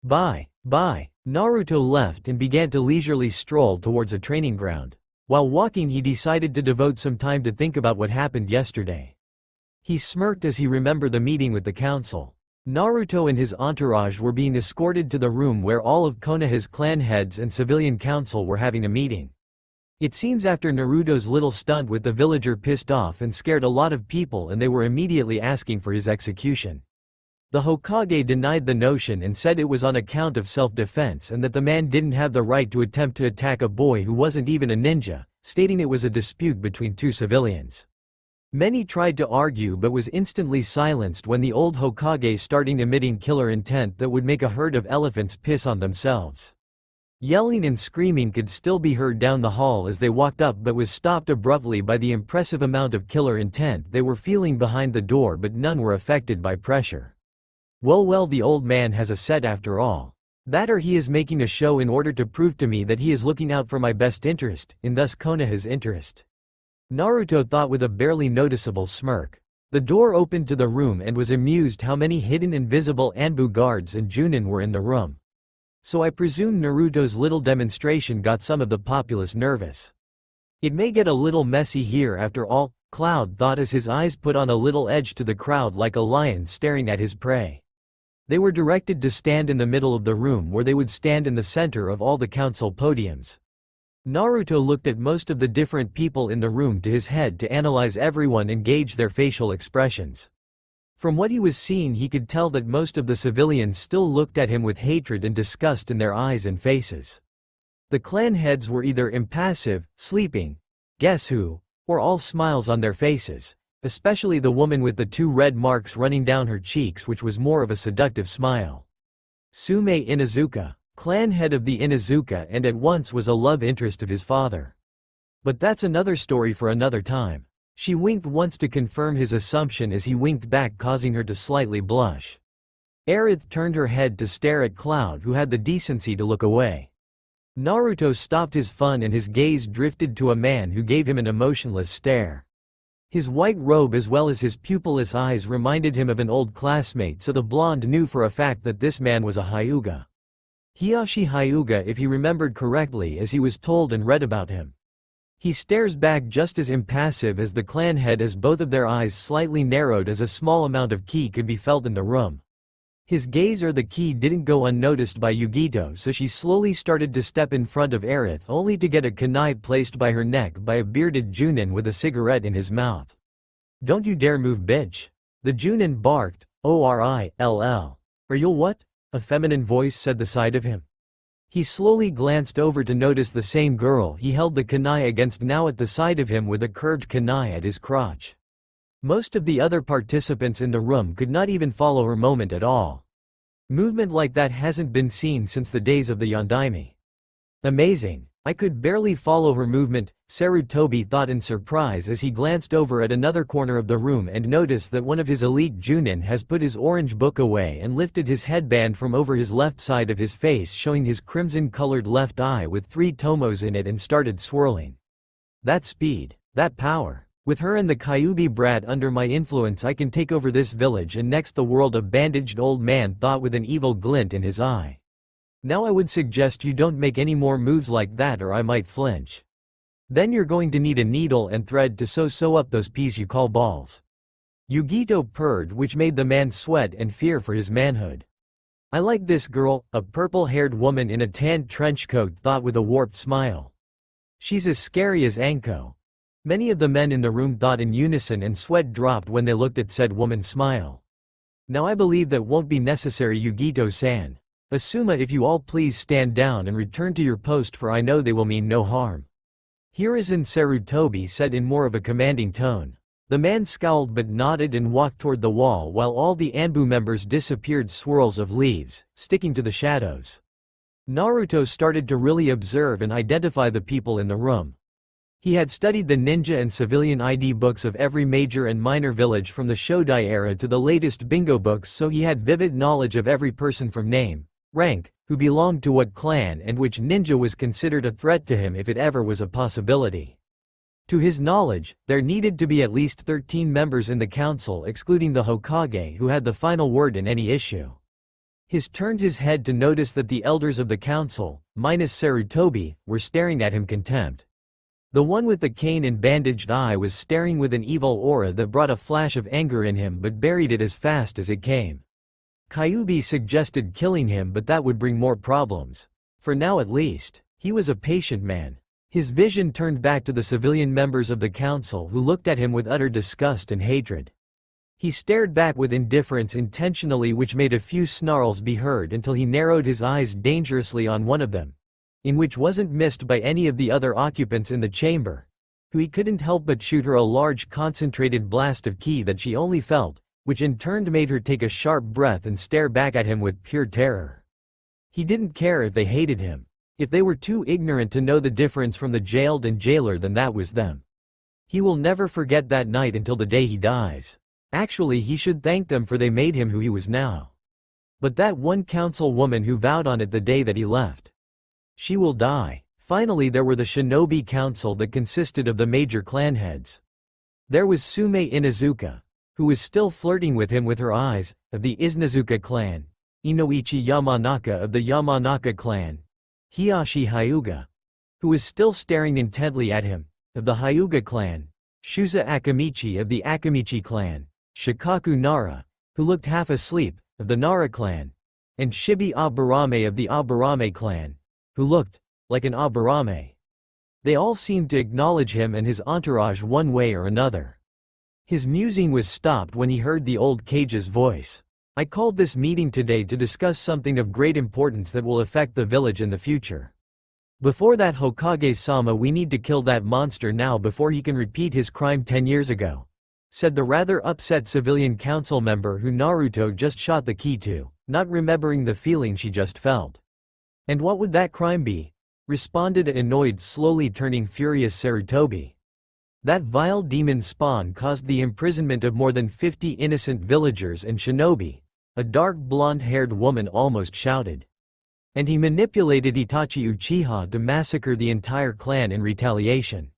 "Bye. Bye." Naruto left and began to leisurely stroll towards a training ground. While walking, he decided to devote some time to think about what happened yesterday. He smirked as he remembered the meeting with the council. Naruto and his entourage were being escorted to the room where all of Konoha's clan heads and civilian council were having a meeting. It seems after Naruto's little stunt with the villager pissed off and scared a lot of people, and they were immediately asking for his execution. The Hokage denied the notion and said it was on account of self-defense and that the man didn't have the right to attempt to attack a boy who wasn't even a ninja, stating it was a dispute between 2 civilians. Many tried to argue but was instantly silenced when the old Hokage started emitting killer intent that would make a herd of elephants piss on themselves. Yelling and screaming could still be heard down the hall as they walked up, but was stopped abruptly by the impressive amount of killer intent they were feeling behind the door, but none were affected by pressure. Well, the old man has a set after all. That, or he is making a show in order to prove to me that he is looking out for my best interest, and thus Konoha's interest. Naruto thought with a barely noticeable smirk. The door opened to the room and was amused how many hidden invisible Anbu guards and Junin were in the room. So I presume Naruto's little demonstration got some of the populace nervous. It may get a little messy here after all, Cloud thought as his eyes put on a little edge to the crowd like a lion staring at his prey. They were directed to stand in the middle of the room, where they would stand in the center of all the council podiums. Naruto looked at most of the different people in the room to his head to analyze everyone and gauge their facial expressions. From what he was seeing, he could tell that most of the civilians still looked at him with hatred and disgust in their eyes and faces. The clan heads were either impassive, sleeping, guess who, or all smiles on their faces, especially the woman with the 2 red marks running down her cheeks, which was more of a seductive smile. Sume Inuzuka, clan head of the Inuzuka, and at once was a love interest of his father. But that's another story for another time. She winked once to confirm his assumption as he winked back, causing her to slightly blush. Aerith turned her head to stare at Cloud, who had the decency to look away. Naruto stopped his fun and his gaze drifted to a man who gave him an emotionless stare. His white robe as well as his pupilless eyes reminded him of an old classmate, so the blonde knew for a fact that this man was a Hyuga. Hiyashi Hyuga, if he remembered correctly, as he was told and read about him. He stares back just as impassive as the clan head, as both of their eyes slightly narrowed as a small amount of ki could be felt in the room. His gaze or the ki didn't go unnoticed by Yugito, so she slowly started to step in front of Aerith, only to get a kunai placed by her neck by a bearded Junin with a cigarette in his mouth. "Don't you dare move, bitch!" The Junin barked. "Orill. Or you'll what?" a feminine voice said the side of him. He slowly glanced over to notice the same girl he held the kunai against now at the side of him with a curved kunai at his crotch. Most of the other participants in the room could not even follow her movement at all. Movement like that hasn't been seen since the days of the Yondaime. Amazing. I could barely follow her movement, Sarutobi thought in surprise as he glanced over at another corner of the room and noticed that one of his elite Junin has put his orange book away and lifted his headband from over his left side of his face, showing his crimson-colored left eye with 3 tomos in it, and started swirling. That speed, that power. With her and the Kyuubi brat under my influence, I can take over this village and next the world, a bandaged old man thought with an evil glint in his eye. Now I would suggest you don't make any more moves like that or I might flinch. Then you're going to need a needle and thread to sew up those peas you call balls. Yugito purred, which made the man sweat and fear for his manhood. I like this girl, a purple-haired woman in a tanned trench coat thought with a warped smile. She's as scary as Anko. Many of the men in the room thought in unison, and sweat dropped when they looked at said woman's smile. Now I believe that won't be necessary, Yugito-san. Asuma, if you all please stand down and return to your post, for I know they will mean no harm. Hiruzen Sarutobi said in more of a commanding tone. The man scowled but nodded and walked toward the wall while all the Anbu members disappeared, swirls of leaves, sticking to the shadows. Naruto started to really observe and identify the people in the room. He had studied the ninja and civilian ID books of every major and minor village from the Shodai era to the latest bingo books, so he had vivid knowledge of every person from name, rank, who belonged to what clan, and which ninja was considered a threat to him if it ever was a possibility. To his knowledge, there needed to be at least 13 members in the council, excluding the Hokage, who had the final word in any issue. He turned his head to notice that the elders of the council, minus Sarutobi, were staring at him contempt. The one with the cane and bandaged eye was staring with an evil aura that brought a flash of anger in him but buried it as fast as it came. Kyuubi suggested killing him, but that would bring more problems. For now at least, he was a patient man. His vision turned back to the civilian members of the council who looked at him with utter disgust and hatred. He stared back with indifference intentionally, which made a few snarls be heard until he narrowed his eyes dangerously on one of them, in which wasn't missed by any of the other occupants in the chamber, who he couldn't help but shoot her a large concentrated blast of ki that she only felt, which in turn made her take a sharp breath and stare back at him with pure terror. He didn't care if they hated him. If they were too ignorant to know the difference from the jailed and jailer, then that was them. He will never forget that night until the day he dies. Actually, he should thank them for they made him who he was now. But that one council woman who vowed on it the day that he left. She will die. Finally, there were the shinobi council that consisted of the major clan heads. There was Sume Inuzuka, who was still flirting with him with her eyes, of the Izuzuka clan, Inoichi Yamanaka of the Yamanaka clan, Hiyashi Hyuga, who was still staring intently at him, of the Hyuga clan, Shusa Akamichi of the Akamichi clan, Shikaku Nara, who looked half asleep, of the Nara clan, and Shibi Aburame of the Aburame clan, who looked like an Aburame. They all seemed to acknowledge him and his entourage one way or another. His musing was stopped when he heard the old Kage's voice. I called this meeting today to discuss something of great importance that will affect the village in the future. Before that, Hokage-sama, we need to kill that monster now before he can repeat his crime 10 years ago, said the rather upset civilian council member who Naruto just shot the key to, not remembering the feeling she just felt. And what would that crime be? Responded an annoyed, slowly turning furious Sarutobi. That vile demon spawn caused the imprisonment of more than 50 innocent villagers and shinobi, a dark blonde-haired woman almost shouted. And he manipulated Itachi Uchiha to massacre the entire clan in retaliation.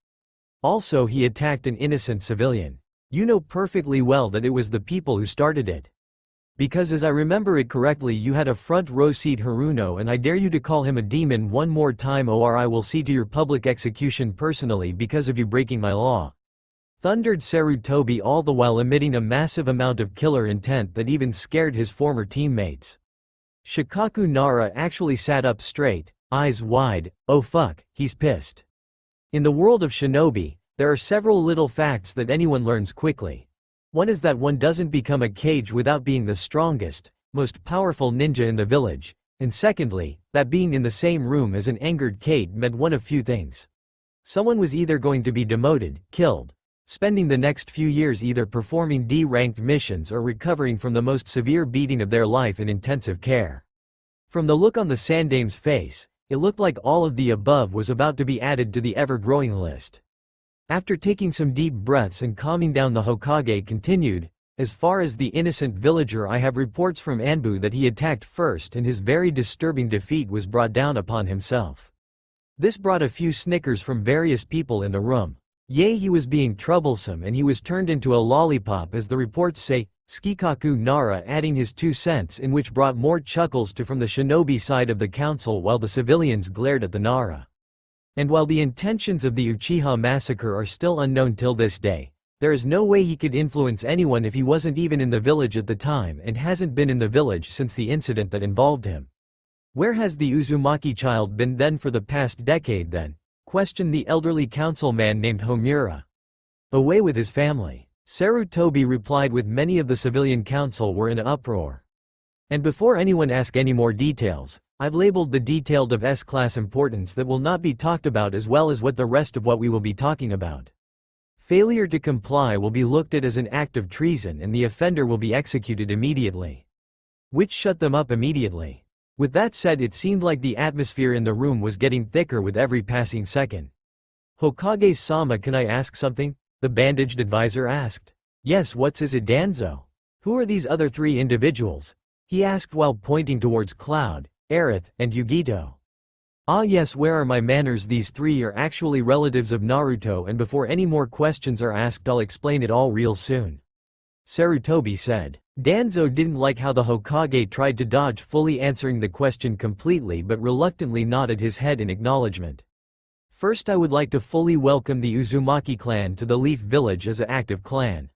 Also, he attacked an innocent civilian. You know perfectly well that it was the people who started it. Because as I remember it correctly, you had a front row seat, Haruno, and I dare you to call him a demon one more time, or I will see to your public execution personally because of you breaking my law. Thundered Sarutobi, all the while emitting a massive amount of killer intent that even scared his former teammates. Shikaku Nara actually sat up straight, eyes wide. Oh fuck, he's pissed. In the world of shinobi, there are several little facts that anyone learns quickly. One is that one doesn't become a Kage without being the strongest, most powerful ninja in the village, and secondly, that being in the same room as an angered Kage meant one of few things. Someone was either going to be demoted, killed, spending the next few years either performing D-ranked missions or recovering from the most severe beating of their life in intensive care. From the look on the Sandame's face, it looked like all of the above was about to be added to the ever-growing list. After taking some deep breaths and calming down, the Hokage continued, as far as the innocent villager, I have reports from Anbu that he attacked first and his very disturbing defeat was brought down upon himself. This brought a few snickers from various people in the room. Yea, he was being troublesome and he was turned into a lollipop, as the reports say, Skikaku Nara adding his 2 cents, in which brought more chuckles from the shinobi side of the council while the civilians glared at the Nara. And while the intentions of the Uchiha massacre are still unknown till this day, there is no way he could influence anyone if he wasn't even in the village at the time and hasn't been in the village since the incident that involved him. Where has the Uzumaki child been then for the past decade then? Questioned the elderly councilman named Homura. Away with his family. Sarutobi replied, with many of the civilian council were in an uproar. And before anyone asks any more details, I've labeled the detailed of S-class importance that will not be talked about, as well as what the rest of what we will be talking about. Failure to comply will be looked at as an act of treason and the offender will be executed immediately. Which shut them up immediately. With that said, it seemed like the atmosphere in the room was getting thicker with every passing second. Hokage-sama, can I ask something? The bandaged advisor asked. Yes, what's is it, Danzo? Who are these other 3 individuals? He asked while pointing towards Cloud, Aerith, and Yugito. Ah yes, where are my manners? These 3 are actually relatives of Naruto, and before any more questions are asked I'll explain it all real soon. Sarutobi said. Danzo didn't like how the Hokage tried to dodge fully answering the question completely, but reluctantly nodded his head in acknowledgement. First, I would like to fully welcome the Uzumaki clan to the Leaf Village as an active clan.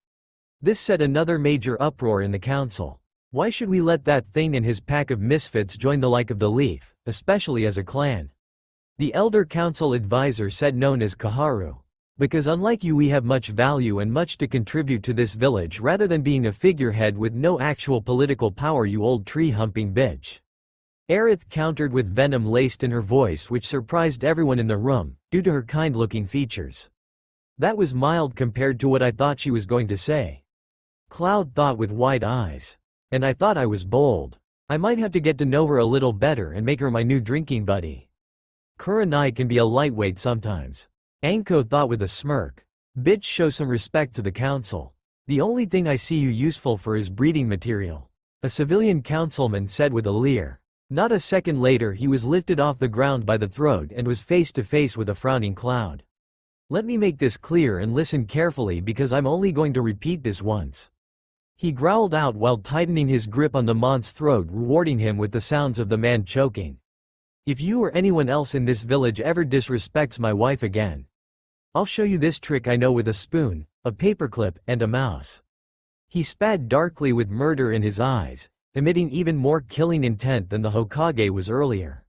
This set another major uproar in the council. Why should we let that thing and his pack of misfits join the like of the Leaf, especially as a clan? The elder council advisor said, known as Kaharu. Because unlike you, we have much value and much to contribute to this village rather than being a figurehead with no actual political power, you old tree-humping bitch. Aerith countered with venom laced in her voice, which surprised everyone in the room, due to her kind-looking features. That was mild compared to what I thought she was going to say. Cloud thought with wide eyes. And I thought I was bold. I might have to get to know her a little better and make her my new drinking buddy. Kurenai can be a lightweight sometimes. Anko thought with a smirk. Bitch, show some respect to the council. The only thing I see you useful for is breeding material. A civilian councilman said with a leer. Not a second later he was lifted off the ground by the throat and was face to face with a frowning cloud. Let me make this clear and listen carefully because I'm only going to repeat this once. He growled out while tightening his grip on the man's throat, rewarding him with the sounds of the man choking. If you or anyone else in this village ever disrespects my wife again, I'll show you this trick I know with a spoon, a paperclip, and a mouse. He spat darkly with murder in his eyes, emitting even more killing intent than the Hokage was earlier.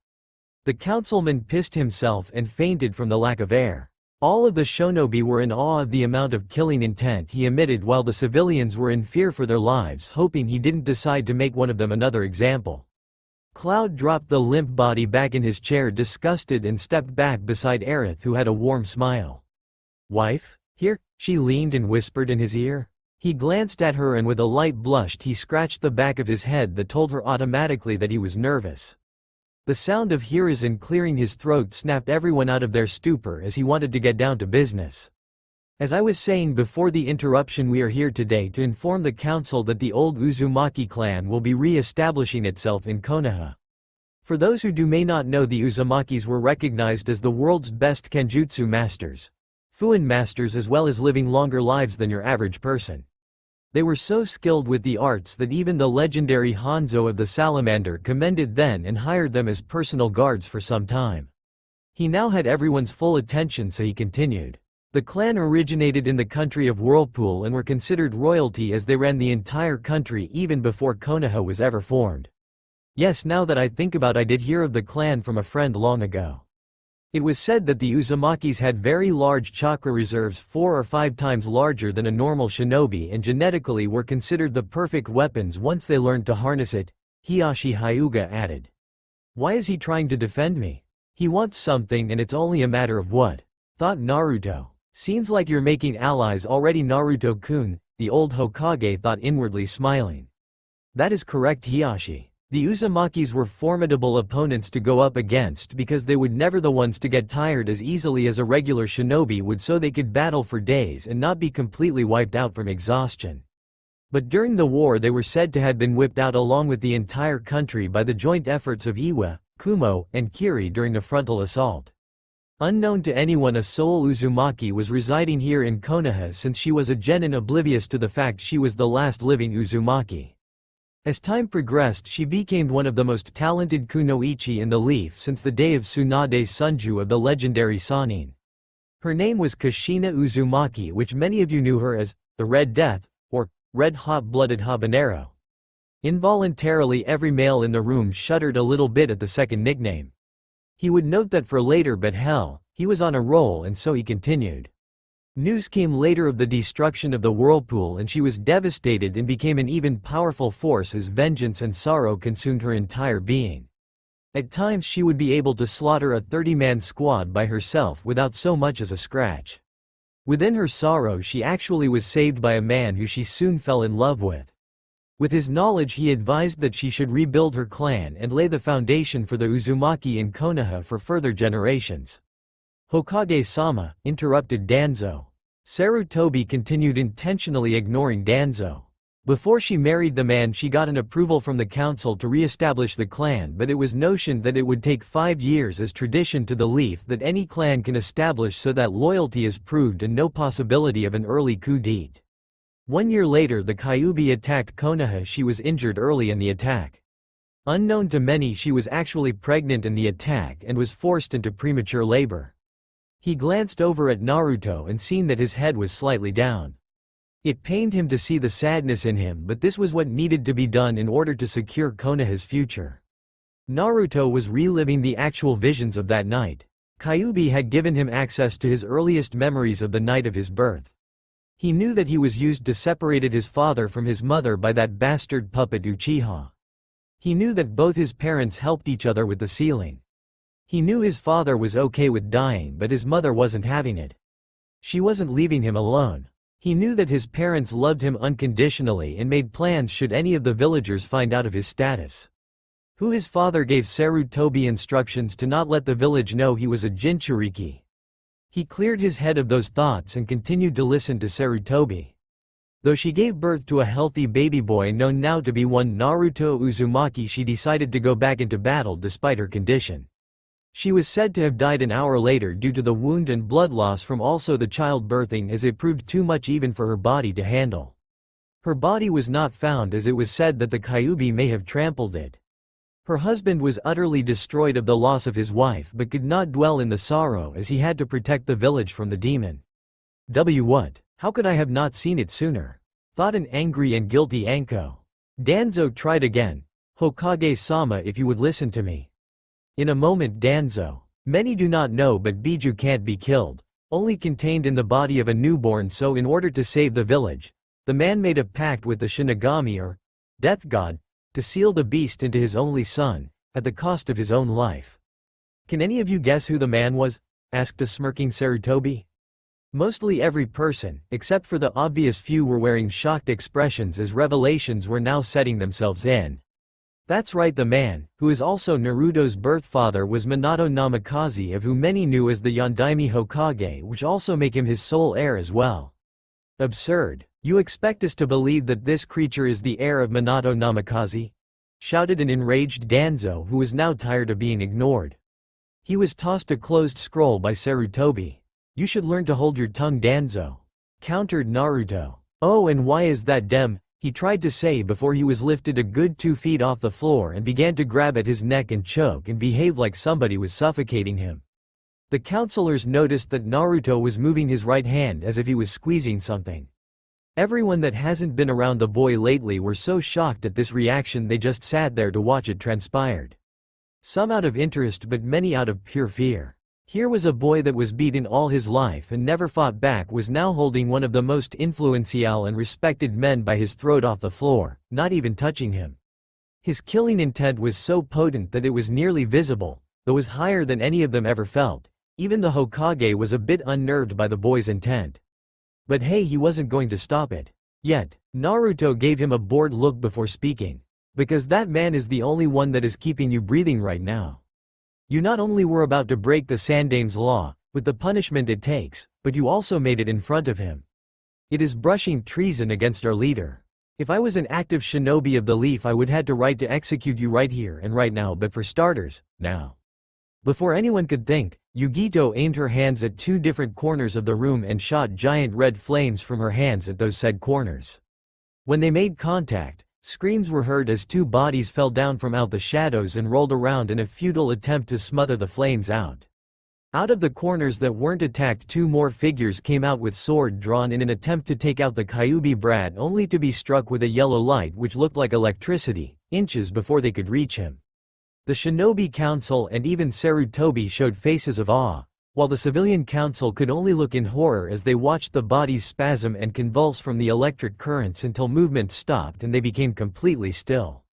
The councilman pissed himself and fainted from the lack of air. All of the shinobi were in awe of the amount of killing intent he emitted while the civilians were in fear for their lives, hoping he didn't decide to make one of them another example. Cloud dropped the limp body back in his chair disgusted and stepped back beside Aerith, who had a warm smile. Wife? Here? She leaned and whispered in his ear. He glanced at her and with a light blush he scratched the back of his head that told her automatically that he was nervous. The sound of Hiruzen clearing his throat snapped everyone out of their stupor as he wanted to get down to business. As I was saying before the interruption, we are here today to inform the council that the old Uzumaki clan will be re-establishing itself in Konoha. For those who may not know, the Uzumakis were recognized as the world's best kenjutsu masters, Fuin masters, as well as living longer lives than your average person. They were so skilled with the arts that even the legendary Hanzo of the Salamander commended them and hired them as personal guards for some time. He now had everyone's full attention, so he continued. The clan originated in the country of Whirlpool and were considered royalty as they ran the entire country even before Konoha was ever formed. Yes, now that I think about it, I did hear of the clan from a friend long ago. It was said that the Uzumakis had very large chakra reserves, 4 or 5 times larger than a normal shinobi, and genetically were considered the perfect weapons once they learned to harness it, Hiyashi Hyuga added. Why is he trying to defend me? He wants something and it's only a matter of what, thought Naruto. Seems like you're making allies already, Naruto-kun, the old Hokage thought, inwardly smiling. That is correct, Hiyashi. The Uzumakis were formidable opponents to go up against because they would never the ones to get tired as easily as a regular shinobi would, so they could battle for days and not be completely wiped out from exhaustion. But during the war they were said to have been whipped out along with the entire country by the joint efforts of Iwa, Kumo, and Kiri during the frontal assault. Unknown to anyone, a sole Uzumaki was residing here in Konoha since she was a genin, oblivious to the fact she was the last living Uzumaki. As time progressed, she became one of the most talented kunoichi in the Leaf since the day of Tsunade Sunju of the legendary Sannin. Her name was Kushina Uzumaki, which many of you knew her as the Red Death, or Red Hot-Blooded Habanero. Involuntarily every male in the room shuddered a little bit at the second nickname. He would note that for later, but hell, he was on a roll, and so he continued. News came later of the destruction of the Whirlpool and she was devastated and became an even powerful force as vengeance and sorrow consumed her entire being. At times she would be able to slaughter a 30-man squad by herself without so much as a scratch. Within her sorrow she actually was saved by a man who she soon fell in love with. With his knowledge he advised that she should rebuild her clan and lay the foundation for the Uzumaki in Konoha for further generations. Hokage-sama, interrupted Danzo. Sarutobi continued, intentionally ignoring Danzo. Before she married the man she got an approval from the council to re-establish the clan, but it was notioned that it would take 5 years as tradition to the Leaf that any clan can establish, so that loyalty is proved and no possibility of an early coup d'etat. 1 year later the Kyuubi attacked Konoha. She was injured early in the attack. Unknown to many, she was actually pregnant in the attack and was forced into premature labor. He glanced over at Naruto and seen that his head was slightly down. It pained him to see the sadness in him, but this was what needed to be done in order to secure Konoha's future. Naruto was reliving the actual visions of that night. Kyuubi had given him access to his earliest memories of the night of his birth. He knew that he was used to separate his father from his mother by that bastard puppet Uchiha. He knew that both his parents helped each other with the sealing. He knew his father was okay with dying, but his mother wasn't having it. She wasn't leaving him alone. He knew that his parents loved him unconditionally and made plans should any of the villagers find out of his status. who his father gave Sarutobi instructions to not let the village know he was a Jinchuriki. He cleared his head of those thoughts and continued to listen to Sarutobi. Though she gave birth to a healthy baby boy known now to be one Naruto Uzumaki, she decided to go back into battle despite her condition. She was said to have died an hour later due to the wound and blood loss from also the childbirthing, as it proved too much even for her body to handle. Her body was not found, as it was said that the Kyuubi may have trampled it. Her husband was utterly destroyed of the loss of his wife but could not dwell in the sorrow as he had to protect the village from the demon. What? How could I have not seen it sooner? Thought an angry and guilty Anko. Danzo tried again. Hokage-sama, if you would listen to me. In a moment Danzo. Many do not know, but Bijuu can't be killed, only contained in the body of a newborn, so in order to save the village, the man made a pact with the Shinigami, or death god, to seal the beast into his only son, at the cost of his own life. Can any of you guess who the man was? Asked a smirking Sarutobi. Mostly every person, except for the obvious few, were wearing shocked expressions as revelations were now setting themselves in. That's right, the man, who is also Naruto's birth father, was Minato Namikaze, of whom many knew as the Yondaime Hokage, which also make him his sole heir as well. Absurd. You expect us to believe that this creature is the heir of Minato Namikaze? Shouted an enraged Danzo, who was now tired of being ignored. He was tossed a closed scroll by Sarutobi. You should learn to hold your tongue, Danzo. Countered Naruto. Oh, and why is that dem? He tried to say before he was lifted a good 2 feet off the floor and began to grab at his neck and choke and behave like somebody was suffocating him. The counselors noticed that Naruto was moving his right hand as if he was squeezing something. Everyone that hasn't been around the boy lately were so shocked at this reaction they just sat there to watch it transpired. Some out of interest but many out of pure fear. Here was a boy that was beaten all his life and never fought back, was now holding one of the most influential and respected men by his throat off the floor, not even touching him. His killing intent was so potent that it was nearly visible, though was higher than any of them ever felt. Even the Hokage was a bit unnerved by the boy's intent. But hey, he wasn't going to stop it. Yet, Naruto gave him a bored look before speaking. Because that man is the only one that is keeping you breathing right now. You not only were about to break the Sandame's law, with the punishment it takes, but you also made it in front of him. It is brushing treason against our leader. If I was an active shinobi of the leaf, I would had to right to execute you right here and right now, but for starters, now. Before anyone could think, Yugito aimed her hands at 2 different corners of the room and shot giant red flames from her hands at those said corners. When they made contact, screams were heard as 2 bodies fell down from out the shadows and rolled around in a futile attempt to smother the flames out. Out of the corners that weren't attacked, 2 more figures came out with sword drawn in an attempt to take out the Kyuubi brat, only to be struck with a yellow light which looked like electricity, inches before they could reach him. The Shinobi Council and even Sarutobi showed faces of awe, while the civilian council could only look in horror as they watched the bodies spasm and convulse from the electric currents until movement stopped and they became completely still.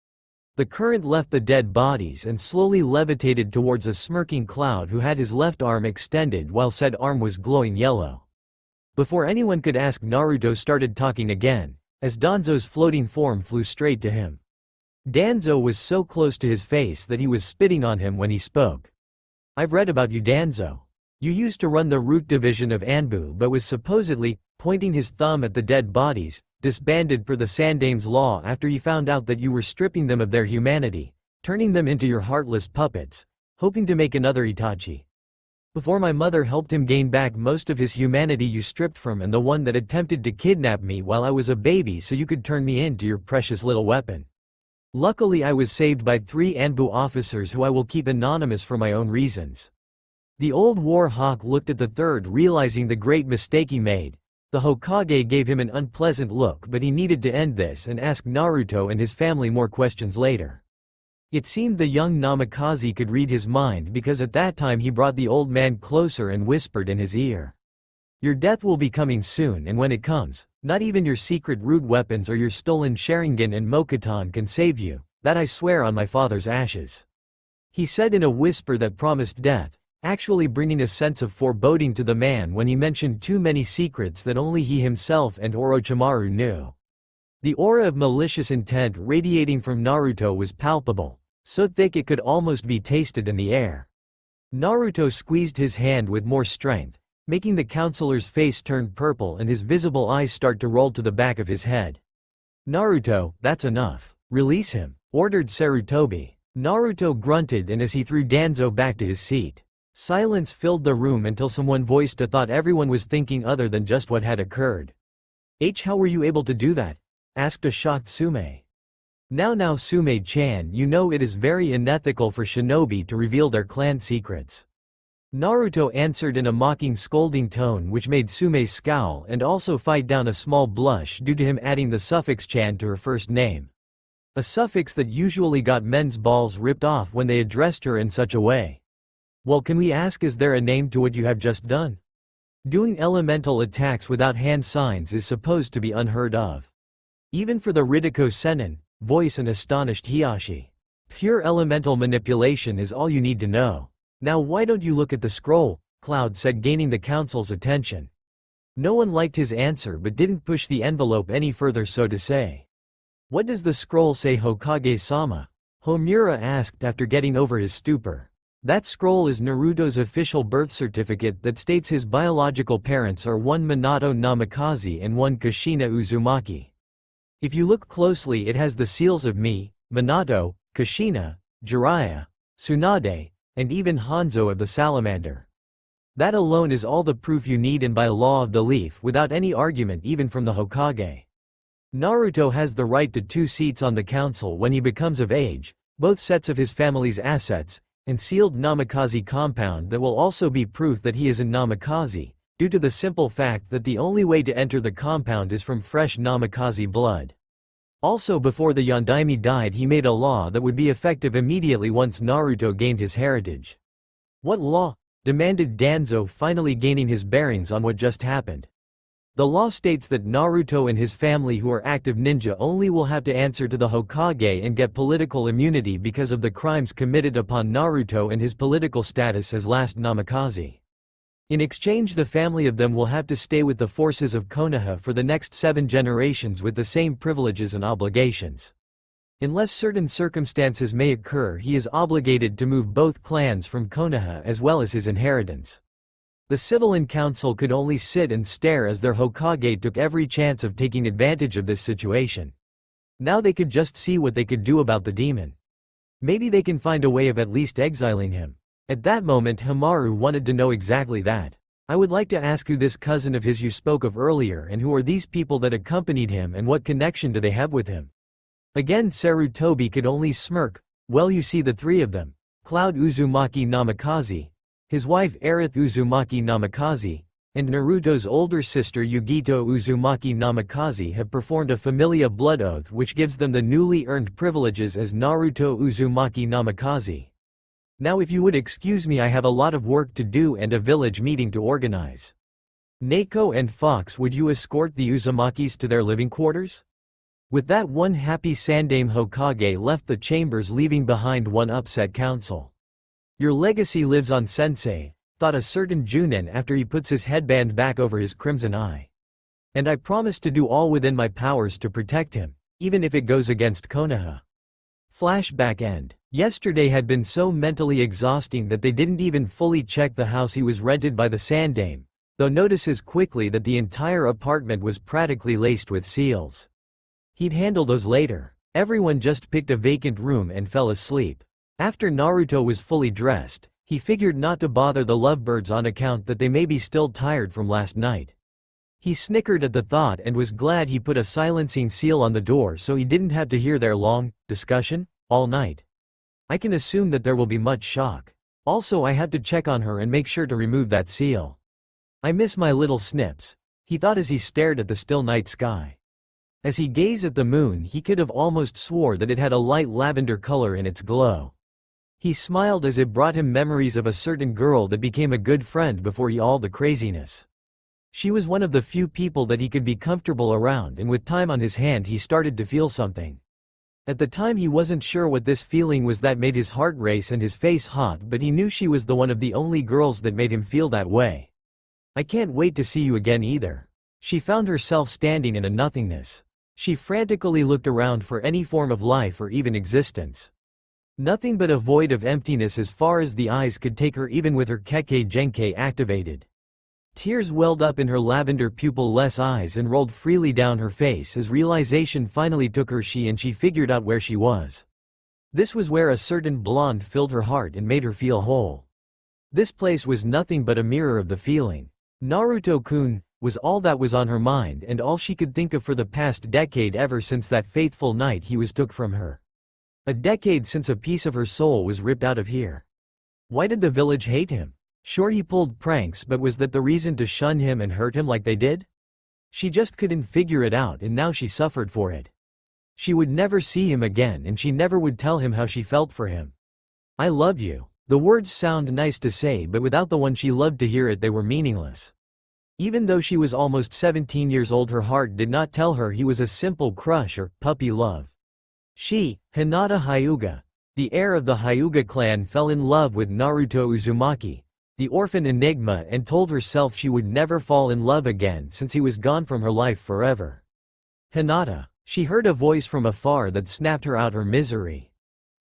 The current left the dead bodies and slowly levitated towards a smirking Cloud who had his left arm extended while said arm was glowing yellow. Before anyone could ask, Naruto started talking again, as Danzo's floating form flew straight to him. Danzo was so close to his face that he was spitting on him when he spoke. I've read about you, Danzo. You used to run the root division of Anbu but was supposedly, pointing his thumb at the dead bodies, disbanded for the Sandame's law after he found out that you were stripping them of their humanity, turning them into your heartless puppets, hoping to make another Itachi. Before my mother helped him gain back most of his humanity, you stripped from and the one that attempted to kidnap me while I was a baby so you could turn me into your precious little weapon. Luckily I was saved by 3 Anbu officers who I will keep anonymous for my own reasons. The old war hawk looked at the third, realizing the great mistake he made. The Hokage gave him an unpleasant look, but he needed to end this and ask Naruto and his family more questions later. It seemed the young Namikaze could read his mind because at that time he brought the old man closer and whispered in his ear. Your death will be coming soon, and when it comes, not even your secret root weapons or your stolen Sharingan and Mokuton can save you, that I swear on my father's ashes. He said in a whisper that promised death, actually bringing a sense of foreboding to the man when he mentioned too many secrets that only he himself and Orochimaru knew. The aura of malicious intent radiating from Naruto was palpable, so thick it could almost be tasted in the air. Naruto squeezed his hand with more strength, making the counselor's face turn purple and his visible eyes start to roll to the back of his head. "Naruto, that's enough. Release him," ordered Sarutobi. Naruto grunted and as he threw Danzo back to his seat. Silence filled the room until someone voiced a thought everyone was thinking other than just what had occurred. How were you able to do that?" asked a shocked Sume. Now Sume-chan, you know it is very unethical for shinobi to reveal their clan secrets." Naruto answered in a mocking scolding tone which made Sume scowl and also fight down a small blush due to him adding the suffix chan to her first name. A suffix that usually got men's balls ripped off when they addressed her in such a way. "Well, can we ask, is there a name to what you have just done? Doing elemental attacks without hand signs is supposed to be unheard of. Even for the Ridiko Sennin," voice an astonished Hiyashi. "Pure elemental manipulation is all you need to know. Now why don't you look at the scroll?" Cloud said, gaining the council's attention. No one liked his answer but didn't push the envelope any further, so to say. "What does the scroll say, Hokage-sama?" Homura asked after getting over his stupor. "That scroll is Naruto's official birth certificate that states his biological parents are one Minato Namikaze and one Kushina Uzumaki. If you look closely, it has the seals of me, Minato, Kushina, Jiraiya, Tsunade, and even Hanzo of the Salamander. That alone is all the proof you need, and by law of the leaf, without any argument even from the Hokage. Naruto has the right to 2 seats on the council when he becomes of age, both sets of his family's assets, and sealed Namikaze compound that will also be proof that he is in Namikaze, due to the simple fact that the only way to enter the compound is from fresh Namikaze blood. Also, before the Yondaime died, he made a law that would be effective immediately once Naruto gained his heritage." "What law?" demanded Danzo, finally gaining his bearings on what just happened. "The law states that Naruto and his family who are active ninja only will have to answer to the Hokage and get political immunity because of the crimes committed upon Naruto and his political status as last Namikaze. In exchange, the family of them will have to stay with the forces of Konoha for the next 7 generations with the same privileges and obligations. Unless certain circumstances may occur, he is obligated to move both clans from Konoha as well as his inheritance. The civilian council could only sit and stare as their Hokage took every chance of taking advantage of this situation. Now they could just see what they could do about the demon. Maybe they can find a way of at least exiling him." At that moment, Hamaru wanted to know exactly that. "I would like to ask who this cousin of his you spoke of earlier, and who are these people that accompanied him, and what connection do they have with him?" Again Sarutobi could only smirk. "Well, you see, the 3 of them, Cloud Uzumaki Namikaze, his wife Aerith Uzumaki Namikaze, and Naruto's older sister Yugito Uzumaki Namikaze have performed a familia blood oath which gives them the newly earned privileges as Naruto Uzumaki Namikaze. Now if you would excuse me, I have a lot of work to do and a village meeting to organize. Neko and Fox, would you escort the Uzumakis to their living quarters?" With that, one happy Sandaime Hokage left the chambers, leaving behind one upset council. "Your legacy lives on, sensei," thought a certain Junin after he puts his headband back over his crimson eye. "And I promise to do all within my powers to protect him, even if it goes against Konoha." Flashback end. Yesterday had been so mentally exhausting that they didn't even fully check the house he was rented by the Sandaime, though notices quickly that the entire apartment was practically laced with seals. He'd handle those later. Everyone just picked a vacant room and fell asleep. After Naruto was fully dressed, he figured not to bother the lovebirds on account that they may be still tired from last night. He snickered at the thought and was glad he put a silencing seal on the door so he didn't have to hear their long discussion all night. "I can assume that there will be much shock. Also, I have to check on her and make sure to remove that seal. I miss my little snips," he thought as he stared at the still night sky. As he gazed at the moon, he could have almost swore that it had a light lavender color in its glow. He smiled as it brought him memories of a certain girl that became a good friend before all the craziness. She was one of the few people that he could be comfortable around, and with time on his hand he started to feel something. At the time he wasn't sure what this feeling was that made his heart race and his face hot, but he knew she was the one of the only girls that made him feel that way. "I can't wait to see you again either." She found herself standing in a nothingness. She frantically looked around for any form of life or even existence. Nothing but a void of emptiness as far as the eyes could take her even with her Kekkei Genkei activated. Tears welled up in her lavender pupil-less eyes and rolled freely down her face as realization finally took her and she figured out where she was. This was where a certain blonde filled her heart and made her feel whole. This place was nothing but a mirror of the feeling. Naruto-kun was all that was on her mind and all she could think of for the past decade ever since that faithful night he was took from her. A decade since a piece of her soul was ripped out of here. Why did the village hate him? Sure, he pulled pranks, but was that the reason to shun him and hurt him like they did? She just couldn't figure it out and now she suffered for it. She would never see him again and she never would tell him how she felt for him. I love you. The words sound nice to say, but without the one she loved to hear it, they were meaningless. Even though she was almost 17 years old, her heart did not tell her he was a simple crush or puppy love. She, Hinata Hyuga, the heir of the Hyuga clan, fell in love with Naruto Uzumaki, the orphan enigma, and told herself she would never fall in love again since he was gone from her life forever. Hinata. She heard a voice from afar that snapped her out her misery.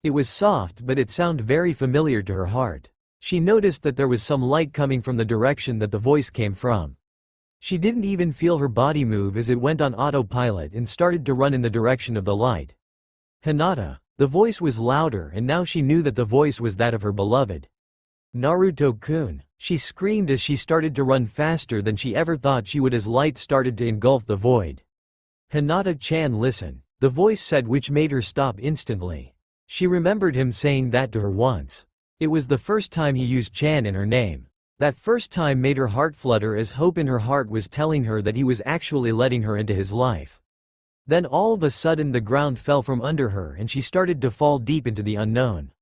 It was soft, but it sounded very familiar to her heart. She noticed that there was some light coming from the direction that the voice came from. She didn't even feel her body move as it went on autopilot and started to run in the direction of the light. Hinata. The voice was louder and now she knew that the voice was that of her beloved. Naruto-kun. She screamed as she started to run faster than she ever thought she would as light started to engulf the void. Hinata-chan, listen, the voice said, which made her stop instantly. She remembered him saying that to her once. It was the first time he used Chan in her name. That first time made her heart flutter as hope in her heart was telling her that he was actually letting her into his life. Then all of a sudden the ground fell from under her and she started to fall deep into the unknown.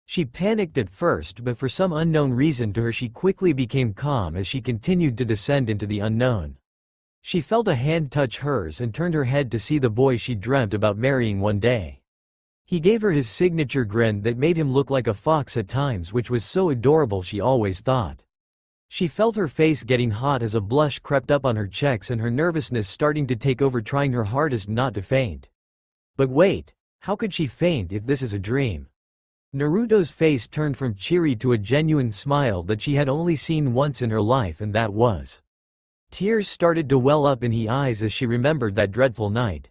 She panicked at first, but for some unknown reason to her she quickly became calm as she continued to descend into the unknown. She felt a hand touch hers and turned her head to see the boy she dreamt about marrying one day. He gave her his signature grin that made him look like a fox at times, which was so adorable she always thought. She felt her face getting hot as a blush crept up on her cheeks and her nervousness starting to take over, trying her hardest not to faint. But wait, how could she faint if this is a dream? Naruto's face turned from cheery to a genuine smile that she had only seen once in her life, and that was. Tears started to well up in her eyes as she remembered that dreadful night.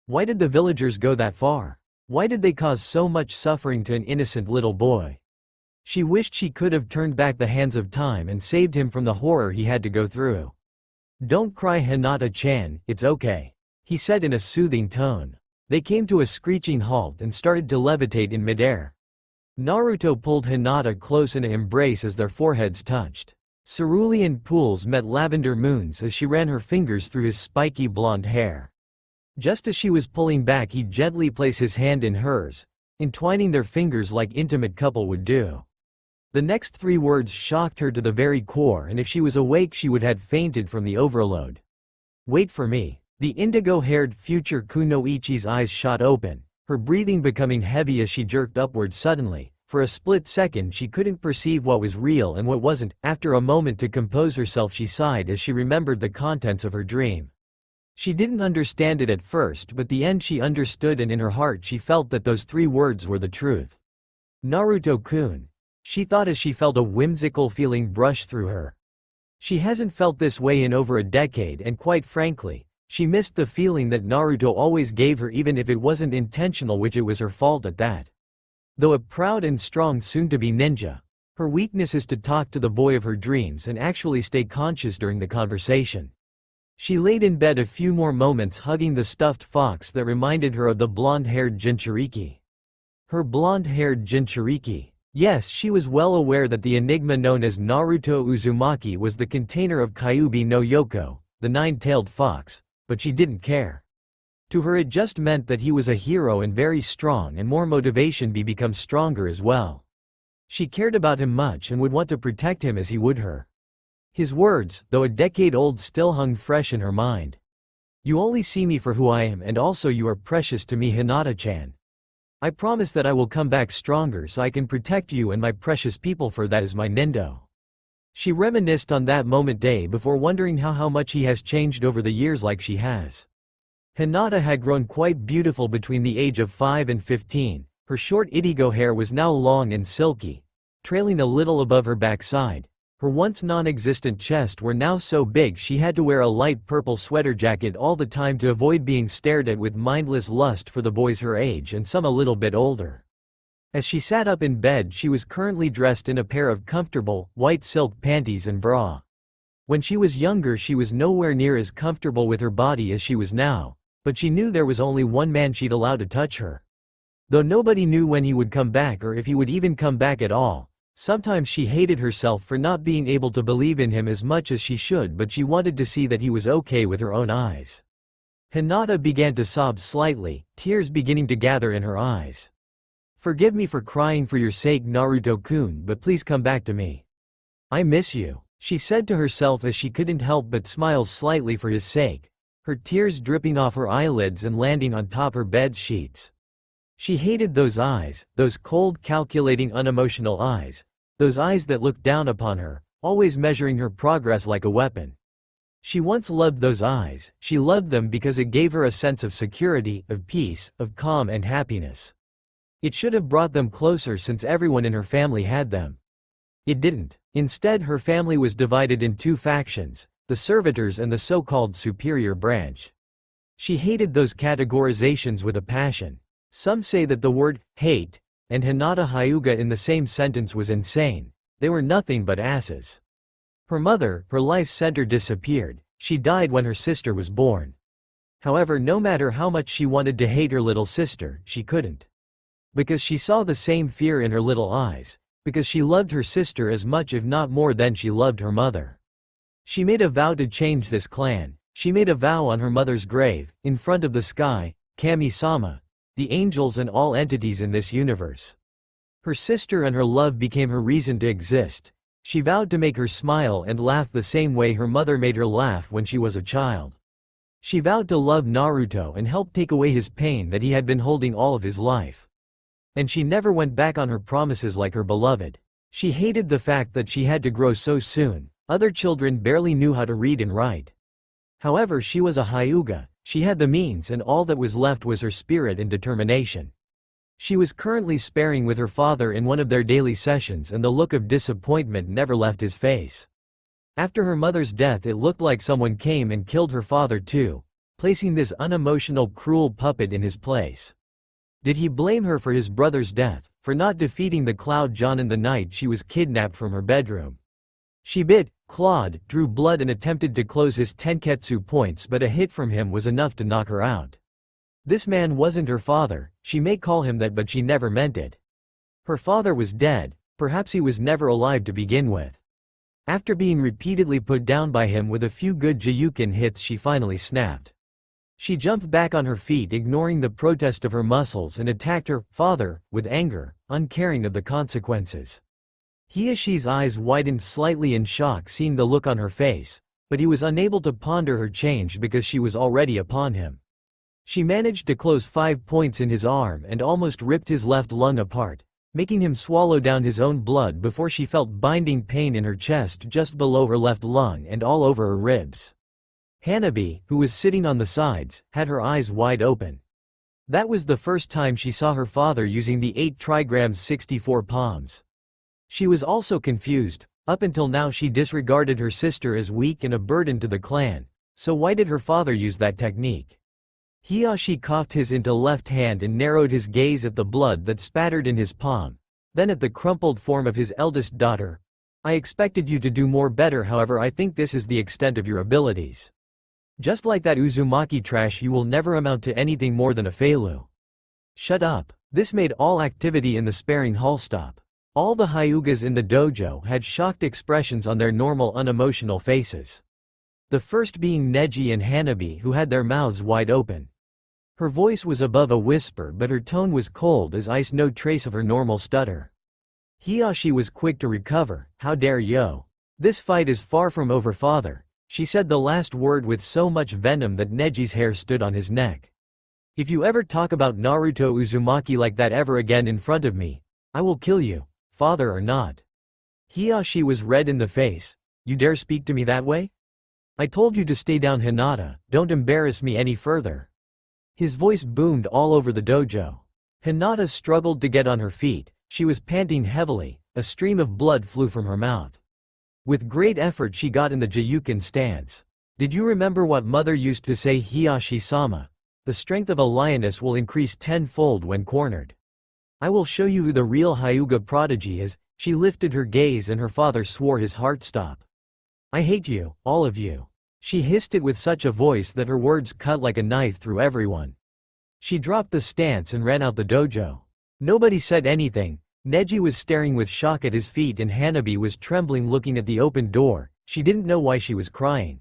Why did the villagers go that far? Why did they cause so much suffering to an innocent little boy? She wished she could have turned back the hands of time and saved him from the horror he had to go through. Don't cry, Hinata-chan, it's okay, he said in a soothing tone. They came to a screeching halt and started to levitate in midair. Naruto pulled Hinata close in an embrace as their foreheads touched. Cerulean pools met lavender moons as she ran her fingers through his spiky blonde hair. Just as she was pulling back, he gently placed his hand in hers, entwining their fingers like intimate couple would do. The next 3 words shocked her to the very core, and if she was awake she would have fainted from the overload. Wait for me. The indigo-haired future kunoichi's eyes shot open, her breathing becoming heavy as she jerked upward suddenly. For a split second she couldn't perceive what was real and what wasn't. After a moment to compose herself she sighed as she remembered the contents of her dream. She didn't understand it at first, but the end she understood, and in her heart she felt that those 3 words were the truth. Naruto-kun. She thought as she felt a whimsical feeling brush through her. She hasn't felt this way in over a decade, and quite frankly, she missed the feeling that Naruto always gave her, even if it wasn't intentional, which it was her fault at that. Though a proud and strong soon-to-be ninja, her weakness is to talk to the boy of her dreams and actually stay conscious during the conversation. She laid in bed a few more moments, hugging the stuffed fox that reminded her of the blonde-haired Jinchuriki. Her blonde-haired Jinchuriki. Yes, she was well aware that the enigma known as Naruto Uzumaki was the container of Kyuubi no Yoko, the 9-tailed fox, but she didn't care. To her it just meant that he was a hero and very strong, and more motivation to become stronger as well. She cared about him much and would want to protect him as he would her. His words, though a decade old, still hung fresh in her mind. You only see me for who I am, and also you are precious to me, Hinata-chan. I promise that I will come back stronger so I can protect you and my precious people, for that is my Nindo. She reminisced on that moment day before, wondering how much he has changed over the years like she has. Hinata had grown quite beautiful between the age of 5 and 15, Her short Itigo hair was now long and silky, trailing a little above her backside. Her once non-existent chest were now so big she had to wear a light purple sweater jacket all the time to avoid being stared at with mindless lust for the boys her age and some a little bit older. As she sat up in bed, she was currently dressed in a pair of comfortable, white silk panties and bra. When she was younger she was nowhere near as comfortable with her body as she was now, but she knew there was only one man she'd allow to touch her. Though nobody knew when he would come back or if he would even come back at all. Sometimes she hated herself for not being able to believe in him as much as she should, but she wanted to see that he was okay with her own eyes. Hinata began to sob slightly, tears beginning to gather in her eyes. "Forgive me for crying for your sake, Naruto-kun, but please come back to me. I miss you," she said to herself as she couldn't help but smile slightly for his sake, her tears dripping off her eyelids and landing on top her bed sheets. She hated those eyes, those cold, calculating, unemotional eyes, those eyes that looked down upon her, always measuring her progress like a weapon. She once loved those eyes. She loved them because it gave her a sense of security, of peace, of calm and happiness. It should have brought them closer since everyone in her family had them. It didn't. Instead, her family was divided in two factions, the servitors and the so-called superior branch. She hated those categorizations with a passion. Some say that the word hate and Hinata Hyuga in the same sentence was insane. They were nothing but asses. Her mother, her life center, disappeared. She died when her sister was born. However, no matter how much she wanted to hate her little sister, she couldn't. Because she saw the same fear in her little eyes. Because she loved her sister as much if not more than she loved her mother. She made a vow to change this clan. She made a vow on her mother's grave, in front of the sky, Kami-sama, the angels and all entities in this universe. Her sister and her love became her reason to exist. She vowed to make her smile and laugh the same way her mother made her laugh when she was a child. She vowed to love Naruto and help take away his pain that he had been holding all of his life. And she never went back on her promises like her beloved. She hated the fact that she had to grow so soon. Other children barely knew how to read and write. However, she was a Hyuga. She had the means, and all that was left was her spirit and determination. She was currently sparring with her father in one of their daily sessions, and the look of disappointment never left his face. After her mother's death, it looked like someone came and killed her father too, placing this unemotional, cruel puppet in his place. Did he blame her for his brother's death, for not defeating the Cloud Jonin the night she was kidnapped from her bedroom? She bit, clawed, drew blood and attempted to close his tenketsu points, but a hit from him was enough to knock her out. This man wasn't her father. She may call him that, but she never meant it. Her father was dead. Perhaps he was never alive to begin with. After being repeatedly put down by him with a few good Jiyuken hits, she finally snapped. She jumped back on her feet, ignoring the protest of her muscles, and attacked her father with anger, uncaring of the consequences. Hiyashi's eyes widened slightly in shock seeing the look on her face, but he was unable to ponder her change because she was already upon him. She managed to close 5 points in his arm and almost ripped his left lung apart, making him swallow down his own blood before she felt binding pain in her chest just below her left lung and all over her ribs. Hanabi, who was sitting on the sides, had her eyes wide open. That was the first time she saw her father using the 8 trigrams 64 palms. She was also confused. Up until now she disregarded her sister as weak and a burden to the clan, so why did her father use that technique? Hiyashi coughed his into left hand and narrowed his gaze at the blood that spattered in his palm, then at the crumpled form of his eldest daughter. I expected you to do more better, however I think this is the extent of your abilities. Just like that Uzumaki trash, you will never amount to anything more than a failure. Shut up. This made all activity in the sparring hall stop. All the Hyugas in the dojo had shocked expressions on their normal unemotional faces. The first being Neji and Hanabi, who had their mouths wide open. Her voice was above a whisper, but her tone was cold as ice, no trace of her normal stutter. Hiyashi was quick to recover. How dare you? This fight is far from over, father. She said the last word with so much venom that Neji's hair stood on his neck. If you ever talk about Naruto Uzumaki like that ever again in front of me, I will kill you, father or not. Hiyashi was red in the face. You dare speak to me that way? I told you to stay down, Hinata, don't embarrass me any further. His voice boomed all over the dojo. Hinata struggled to get on her feet. She was panting heavily, a stream of blood flew from her mouth. With great effort she got in the Jiyuken stance. Did you remember what mother used to say, Hiyashi-sama? The strength of a lioness will increase tenfold when cornered. I will show you who the real Hyuga prodigy is. She lifted her gaze and her father swore his heart stop. I hate you, all of you. She hissed it with such a voice that her words cut like a knife through everyone. She dropped the stance and ran out the dojo. Nobody said anything. Neji was staring with shock at his feet and Hanabi was trembling looking at the open door. She didn't know why she was crying.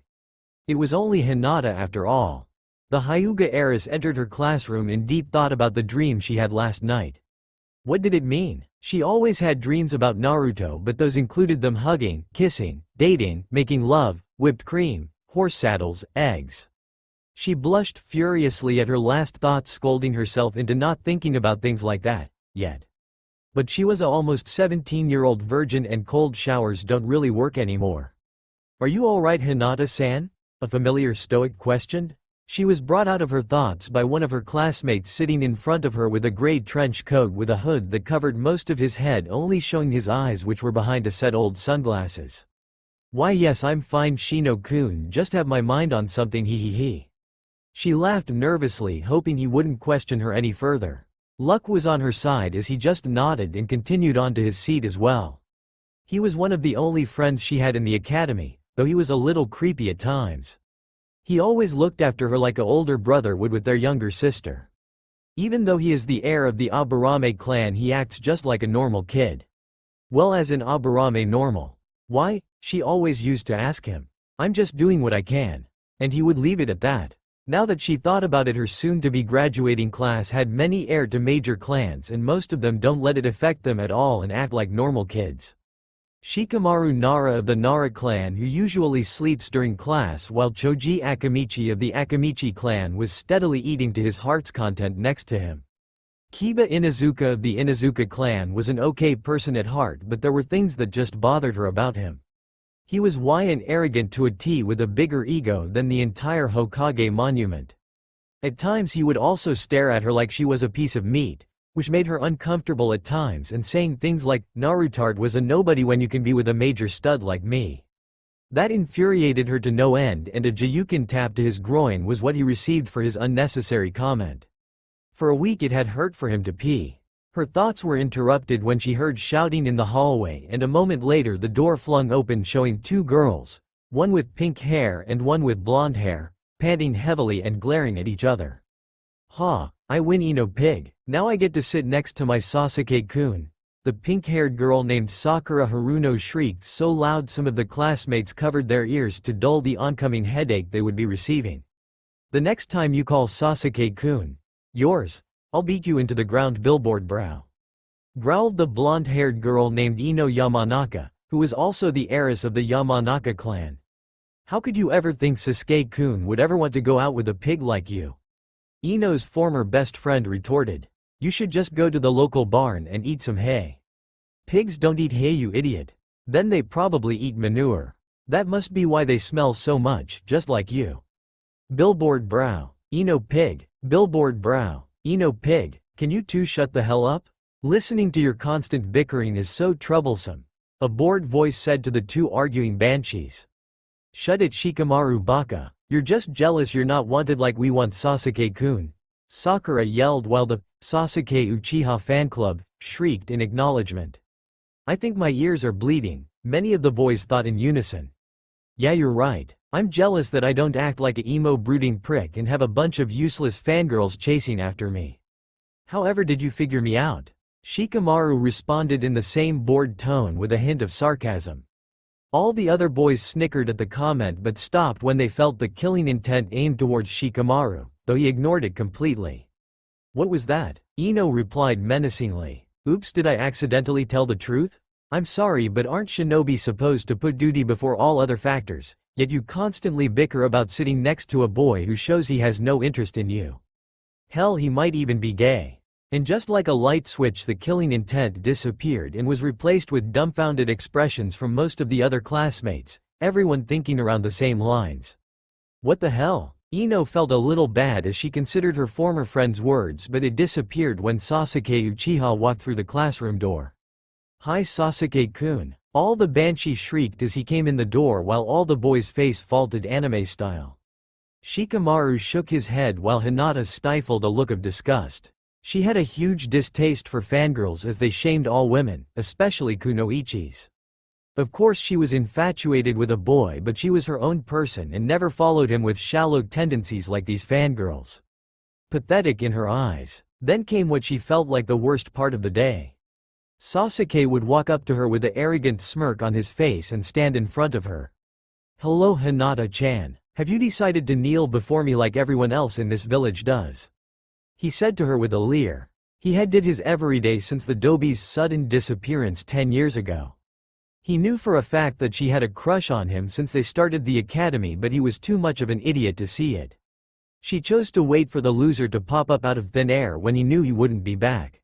It was only Hinata after all. The Hyuga heiress entered her classroom in deep thought about the dream she had last night. What did it mean? She always had dreams about Naruto, but those included them hugging, kissing, dating, making love, whipped cream, horse saddles, eggs. She blushed furiously at her last thought, scolding herself into not thinking about things like that yet. But she was a almost 17-year-old virgin and cold showers don't really work anymore. Are you alright, Hinata-san? A familiar stoic questioned. She was brought out of her thoughts by one of her classmates sitting in front of her with a grey trench coat with a hood that covered most of his head, only showing his eyes which were behind a set old sunglasses. Why yes, I'm fine, Shino-kun, just have my mind on something, he. She laughed nervously, hoping he wouldn't question her any further. Luck was on her side as he just nodded and continued on to his seat as well. He was one of the only friends she had in the academy, though he was a little creepy at times. He always looked after her like an older brother would with their younger sister. Even though he is the heir of the Aburame clan, he acts just like a normal kid. Well, as in Aburame normal. Why? She always used to ask him. I'm just doing what I can. And he would leave it at that. Now that she thought about it, her soon-to-be graduating class had many heir to major clans and most of them don't let it affect them at all and act like normal kids. Shikamaru Nara of the Nara clan, who usually sleeps during class, while Choji Akamichi of the Akamichi clan was steadily eating to his heart's content next to him. Kiba Inuzuka of the Inuzuka clan was an okay person at heart, but there were things that just bothered her about him. He was and arrogant to a T, with a bigger ego than the entire Hokage monument. At times he would also stare at her like she was a piece of meat, which made her uncomfortable at times, and saying things like, Narutard was a nobody when you can be with a major stud like me. That infuriated her to no end, and a Jiyuken tap to his groin was what he received for his unnecessary comment. For a week it had hurt for him to pee. Her thoughts were interrupted when she heard shouting in the hallway, and a moment later the door flung open showing two girls, one with pink hair and one with blonde hair, panting heavily and glaring at each other. Ha, I win, Ino pig. Now I get to sit next to my Sasuke-kun. The pink-haired girl named Sakura Haruno shrieked so loud some of the classmates covered their ears to dull the oncoming headache they would be receiving. The next time you call Sasuke-kun yours, I'll beat you into the ground, billboard brow. Growled the blonde-haired girl named Ino Yamanaka, who was also the heiress of the Yamanaka clan. How could you ever think Sasuke-kun would ever want to go out with a pig like you? Ino's former best friend retorted. You should just go to the local barn and eat some hay. Pigs don't eat hay, you idiot. Then they probably eat manure. That must be why they smell so much, just like you. Billboard brow. Ino pig. Billboard brow. Ino pig, can you two shut the hell up? Listening to your constant bickering is so troublesome. A bored voice said to the two arguing banshees. Shut it, Shikamaru baka. You're just jealous you're not wanted like we want Sasuke-kun. Sakura yelled while the Sasuke Uchiha fan club shrieked in acknowledgement. I think my ears are bleeding, many of the boys thought in unison. Yeah, you're right. I'm jealous that I don't act like a emo brooding prick and have a bunch of useless fangirls chasing after me. However did you figure me out? Shikamaru responded in the same bored tone with a hint of sarcasm. All the other boys snickered at the comment but stopped when they felt the killing intent aimed towards Shikamaru, though he ignored it completely. What was that? Ino replied menacingly. Oops, did I accidentally tell the truth? I'm sorry, but aren't shinobi supposed to put duty before all other factors? Yet you constantly bicker about sitting next to a boy who shows he has no interest in you. Hell, he might even be gay. And just like a light switch, the killing intent disappeared and was replaced with dumbfounded expressions from most of the other classmates, everyone thinking around the same lines. What the hell? Ino felt a little bad as she considered her former friend's words, but it disappeared when Sasuke Uchiha walked through the classroom door. "Hi Sasuke-kun." All the Banshee shrieked as he came in the door while all the boys' face faulted anime style. Shikamaru shook his head while Hinata stifled a look of disgust. She had a huge distaste for fangirls as they shamed all women, especially kunoichis. Of course she was infatuated with a boy, but she was her own person and never followed him with shallow tendencies like these fangirls. Pathetic in her eyes. Then came what she felt like the worst part of the day. Sasuke would walk up to her with an arrogant smirk on his face and stand in front of her. "Hello Hinata-chan. Have you decided to kneel before me like everyone else in this village does?" he said to her with a leer. He had did his everyday since the Dobi's sudden disappearance 10 years ago. He knew for a fact that she had a crush on him since they started the academy, but he was too much of an idiot to see it. She chose to wait for the loser to pop up out of thin air when he knew he wouldn't be back.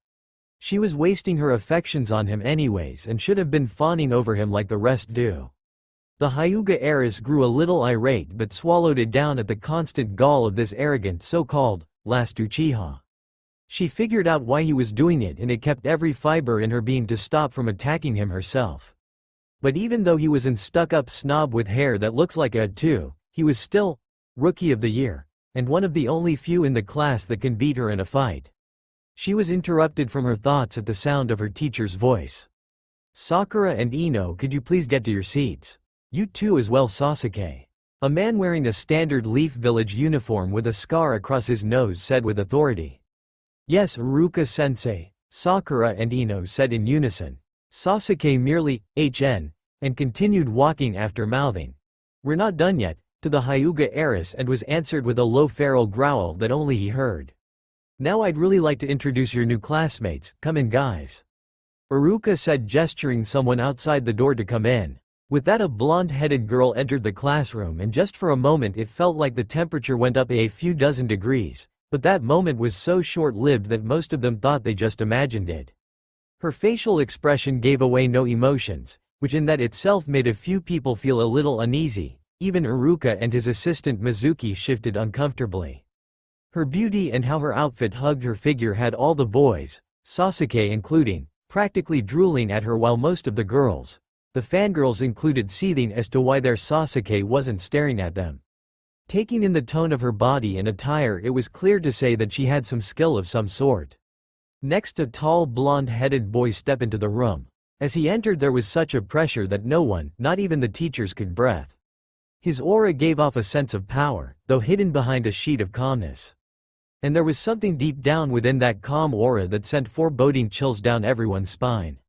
She was wasting her affections on him anyways and should have been fawning over him like the rest do. The Hyuga heiress grew a little irate but swallowed it down at the constant gall of this arrogant so-called last Uchiha. She figured out why he was doing it, and it kept every fiber in her being to stop from attacking him herself. But even though he was an stuck-up snob with hair that looks like a too, he was still Rookie of the Year, and one of the only few in the class that can beat her in a fight. She was interrupted from her thoughts at the sound of her teacher's voice. "Sakura and Ino, could you please get to your seats? You too as well Sasuke." A man wearing a standard Leaf Village uniform with a scar across his nose said with authority. "Yes Iruka-sensei," Sakura and Ino said in unison. Sasuke merely, "HN," and continued walking after mouthing, "We're not done yet," to the Hyuga heiress, and was answered with a low feral growl that only he heard. "Now I'd really like to introduce your new classmates, come in guys," Iruka said, gesturing someone outside the door to come in. With that, a blonde-headed girl entered the classroom, and just for a moment it felt like the temperature went up a few dozen degrees, but that moment was so short-lived that most of them thought they just imagined it. Her facial expression gave away no emotions, which in that itself made a few people feel a little uneasy. Even Iruka and his assistant Mizuki shifted uncomfortably. Her beauty and how her outfit hugged her figure had all the boys, Sasuke including, practically drooling at her, while most of the girls, the fangirls included, seething as to why their Sasuke wasn't staring at them. Taking in the tone of her body and attire, it was clear to say that she had some skill of some sort. Next, a tall blonde-headed boy stepped into the room. As he entered, there was such a pressure that no one, not even the teachers, could breathe. His aura gave off a sense of power, though hidden behind a sheet of calmness. And there was something deep down within that calm aura that sent foreboding chills down everyone's spine.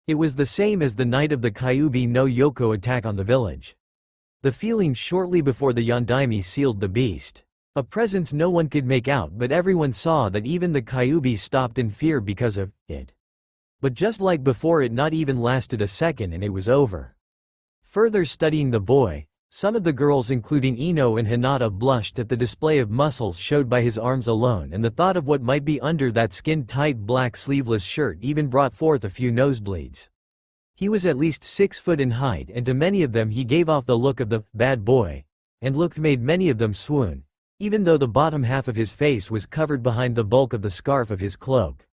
It was the same as the night of the Kyuubi no Yoko attack on the village. The feeling shortly before the Yondaime sealed the beast. A presence no one could make out, but everyone saw that even the Kyuubi stopped in fear because of it. But just like before, it not even lasted a second and it was over. Further studying the boy, some of the girls including Ino and Hinata blushed at the display of muscles showed by his arms alone, and the thought of what might be under that skin-tight black sleeveless shirt even brought forth a few nosebleeds. He was at least 6 foot in height, and to many of them he gave off the look of the bad boy, and look made many of them swoon, even though the bottom half of his face was covered behind the bulk of the scarf of his cloak.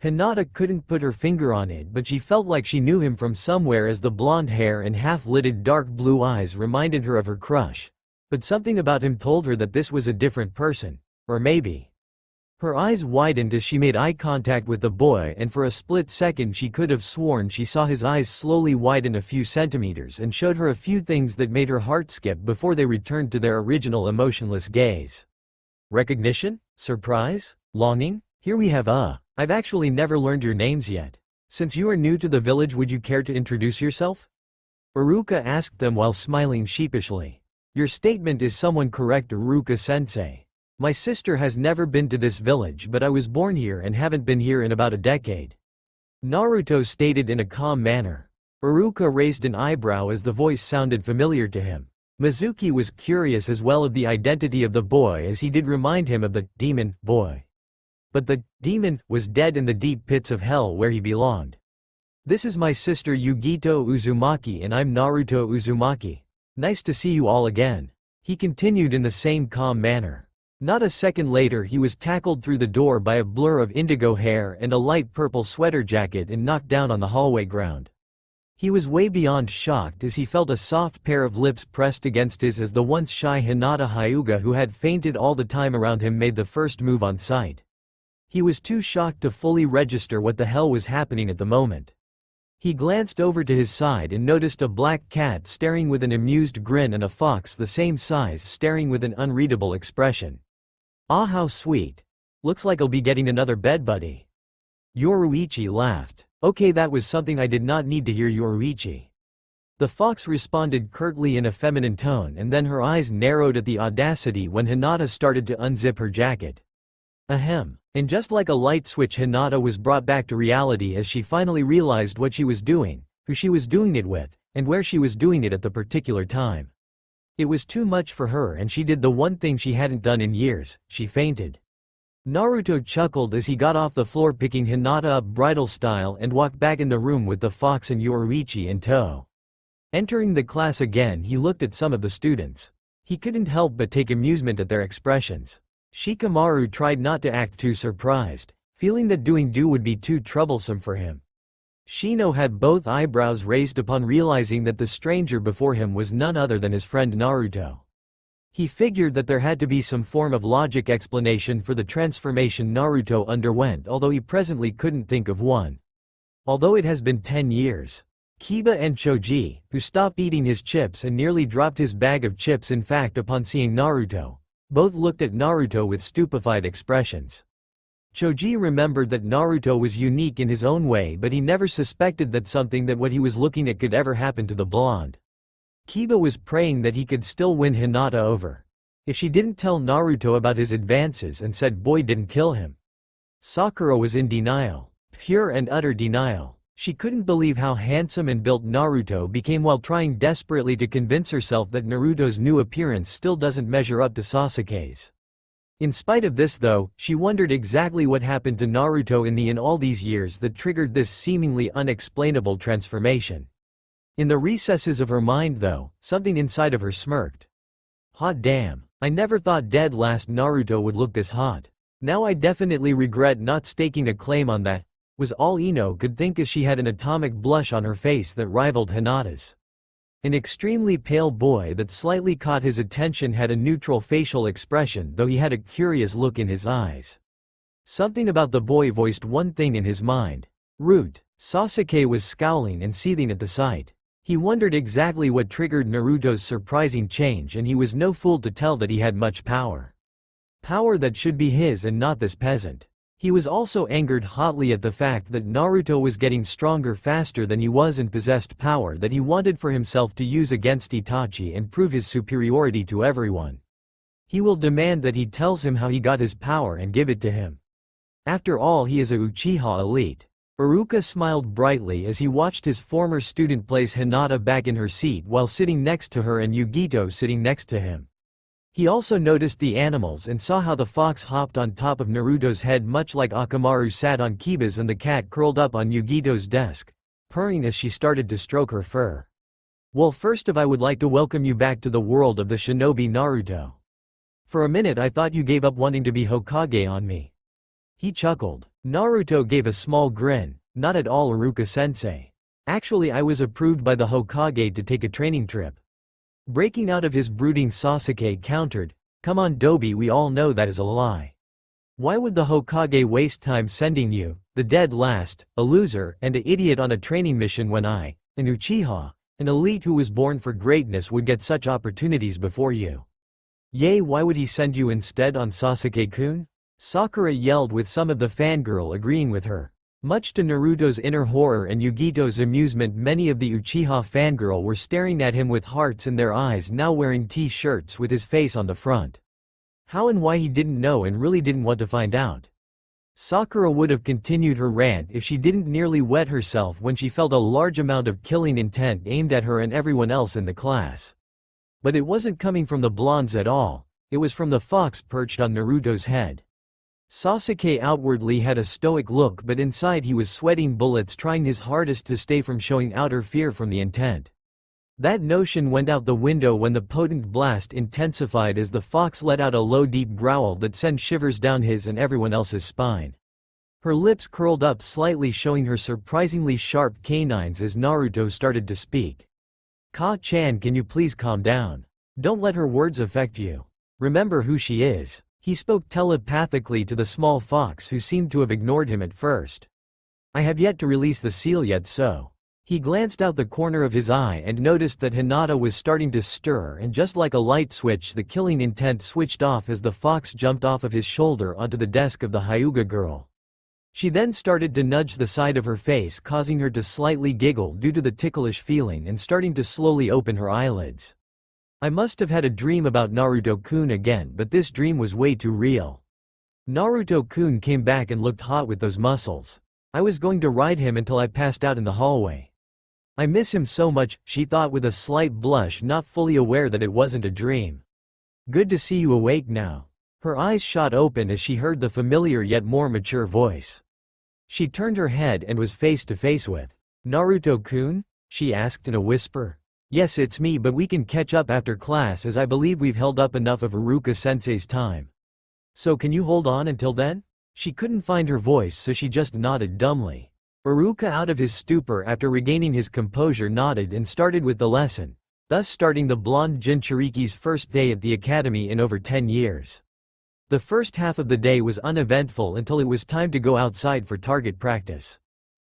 Hinata couldn't put her finger on it, but she felt like she knew him from somewhere, as the blonde hair and half-lidded dark blue eyes reminded her of her crush. But something about him told her that this was a different person. Or maybe. Her eyes widened as she made eye contact with the boy, and for a split second she could have sworn she saw his eyes slowly widen a few centimeters and showed her a few things that made her heart skip before they returned to their original emotionless gaze. Recognition? Surprise? Longing? Here we have I've actually never learned your names yet. Since you are new to the village, would you care to introduce yourself? Iruka asked them while smiling sheepishly. Your statement is somewhat correct, Iruka-sensei. My sister has never been to this village, but I was born here and haven't been here in about a decade. Naruto stated in a calm manner. Iruka raised an eyebrow as the voice sounded familiar to him. Mizuki was curious as well of the identity of the boy, as he did remind him of the demon boy. But the demon was dead in the deep pits of hell where he belonged. This is my sister Yugito Uzumaki, and I'm Naruto Uzumaki. Nice to see you all again. He continued in the same calm manner. Not a second later he was tackled through the door by a blur of indigo hair and a light purple sweater jacket and knocked down on the hallway ground. He was way beyond shocked as he felt a soft pair of lips pressed against his as the once shy Hinata Hyuga who had fainted all the time around him made the first move on sight. He was too shocked to fully register what the hell was happening at the moment. He glanced over to his side and noticed a black cat staring with an amused grin and a fox the same size staring with an unreadable expression. "Ah, how sweet. Looks like I'll be getting another bed buddy." Yoruichi laughed. "Okay, that was something I did not need to hear, Yoruichi." The fox responded curtly in a feminine tone, and then her eyes narrowed at the audacity when Hinata started to unzip her jacket. Ahem. And just like a light switch, Hinata was brought back to reality as she finally realized what she was doing, who she was doing it with, and where she was doing it at the particular time. It was too much for her and she did the one thing she hadn't done in years: she fainted. Naruto chuckled as he got off the floor, picking Hinata up bridal style and walked back in the room with the fox and Yoruichi in tow. Entering the class again, he looked at some of the students. He couldn't help but take amusement at their expressions. Shikamaru tried not to act too surprised, feeling that doing do would be too troublesome for him. Shino had both eyebrows raised upon realizing that the stranger before him was none other than his friend Naruto. He figured that there had to be some form of logic explanation for the transformation Naruto underwent, although he presently couldn't think of one. Although it has been 10 years. Kiba and Choji, who stopped eating his chips and nearly dropped his bag of chips in fact upon seeing Naruto, both looked at Naruto with stupefied expressions. Choji remembered that Naruto was unique in his own way, but he never suspected that something that what he was looking at could ever happen to the blonde. Kiba was praying that he could still win Hinata over. If she didn't tell Naruto about his advances and said boy didn't kill him. Sakura was in denial. Pure and utter denial. She couldn't believe how handsome and built Naruto became while trying desperately to convince herself that Naruto's new appearance still doesn't measure up to Sasuke's. In spite of this though, she wondered exactly what happened to Naruto in all these years that triggered this seemingly unexplainable transformation. In the recesses of her mind though, something inside of her smirked. Hot damn, I never thought dead last Naruto would look this hot. Now I definitely regret not staking a claim on that, was all Ino could think as she had an atomic blush on her face that rivaled Hinata's. An extremely pale boy that slightly caught his attention had a neutral facial expression, though he had a curious look in his eyes. Something about the boy voiced one thing in his mind. Root. Sasuke was scowling and seething at the sight. He wondered exactly what triggered Naruto's surprising change, and he was no fool to tell that he had much power. Power that should be his and not this peasant. He was also angered hotly at the fact that Naruto was getting stronger faster than he was and possessed power that he wanted for himself to use against Itachi and prove his superiority to everyone. He will demand that he tells him how he got his power and give it to him. After all, he is a Uchiha elite. Iruka smiled brightly as he watched his former student place Hinata back in her seat while sitting next to her and Yugito sitting next to him. He also noticed the animals and saw how the fox hopped on top of Naruto's head much like Akamaru sat on Kiba's, and the cat curled up on Yugito's desk, purring as she started to stroke her fur. Well, first I would like to welcome you back to the world of the shinobi Naruto. For a minute I thought you gave up wanting to be Hokage on me. He chuckled. Naruto gave a small grin. Not at all, Iruka-sensei. Actually, I was approved by the Hokage to take a training trip. Breaking out of his brooding, Sasuke countered, "Come on Dobi, we all know that is a lie. Why would the Hokage waste time sending you, the dead last, a loser and an idiot, on a training mission when I, an Uchiha, an elite who was born for greatness, would get such opportunities before you? Yay, why would he send you instead on Sasuke-kun?" Sakura yelled, with some of the fangirl agreeing with her. Much to Naruto's inner horror and Yugito's amusement, many of the Uchiha fangirl were staring at him with hearts in their eyes, now wearing T-shirts with his face on the front. How and why he didn't know and really didn't want to find out. Sakura would have continued her rant if she didn't nearly wet herself when she felt a large amount of killing intent aimed at her and everyone else in the class. But it wasn't coming from the blondes at all, it was from the fox perched on Naruto's head. Sasuke outwardly had a stoic look, but inside he was sweating bullets, trying his hardest to stay from showing outer fear from the intent. That notion went out the window when the potent blast intensified as the fox let out a low deep growl that sent shivers down his and everyone else's spine. Her lips curled up slightly, showing her surprisingly sharp canines as Naruto started to speak. "Ka-chan, can you please calm down? Don't let her words affect you. Remember who she is." He spoke telepathically to the small fox, who seemed to have ignored him at first. "I have yet to release the seal yet, so." He glanced out the corner of his eye and noticed that Hinata was starting to stir, and just like a light switch, the killing intent switched off as the fox jumped off of his shoulder onto the desk of the Hyuga girl. She then started to nudge the side of her face, causing her to slightly giggle due to the ticklish feeling and starting to slowly open her eyelids. "I must have had a dream about Naruto-kun again, but this dream was way too real. Naruto-kun came back and looked hot with those muscles. I was going to ride him until I passed out in the hallway. I miss him so much," she thought with a slight blush, not fully aware that it wasn't a dream. "Good to see you awake now." Her eyes shot open as she heard the familiar yet more mature voice. She turned her head and was face to face with Naruto-kun? She asked in a whisper. "Yes, it's me, but we can catch up after class as I believe we've held up enough of Iruka-sensei's time. So can you hold on until then?" She couldn't find her voice, so she just nodded dumbly. Iruka, out of his stupor after regaining his composure, nodded and started with the lesson, thus starting the blonde Jinchuriki's first day at the academy in over 10 years. The first half of the day was uneventful until it was time to go outside for target practice.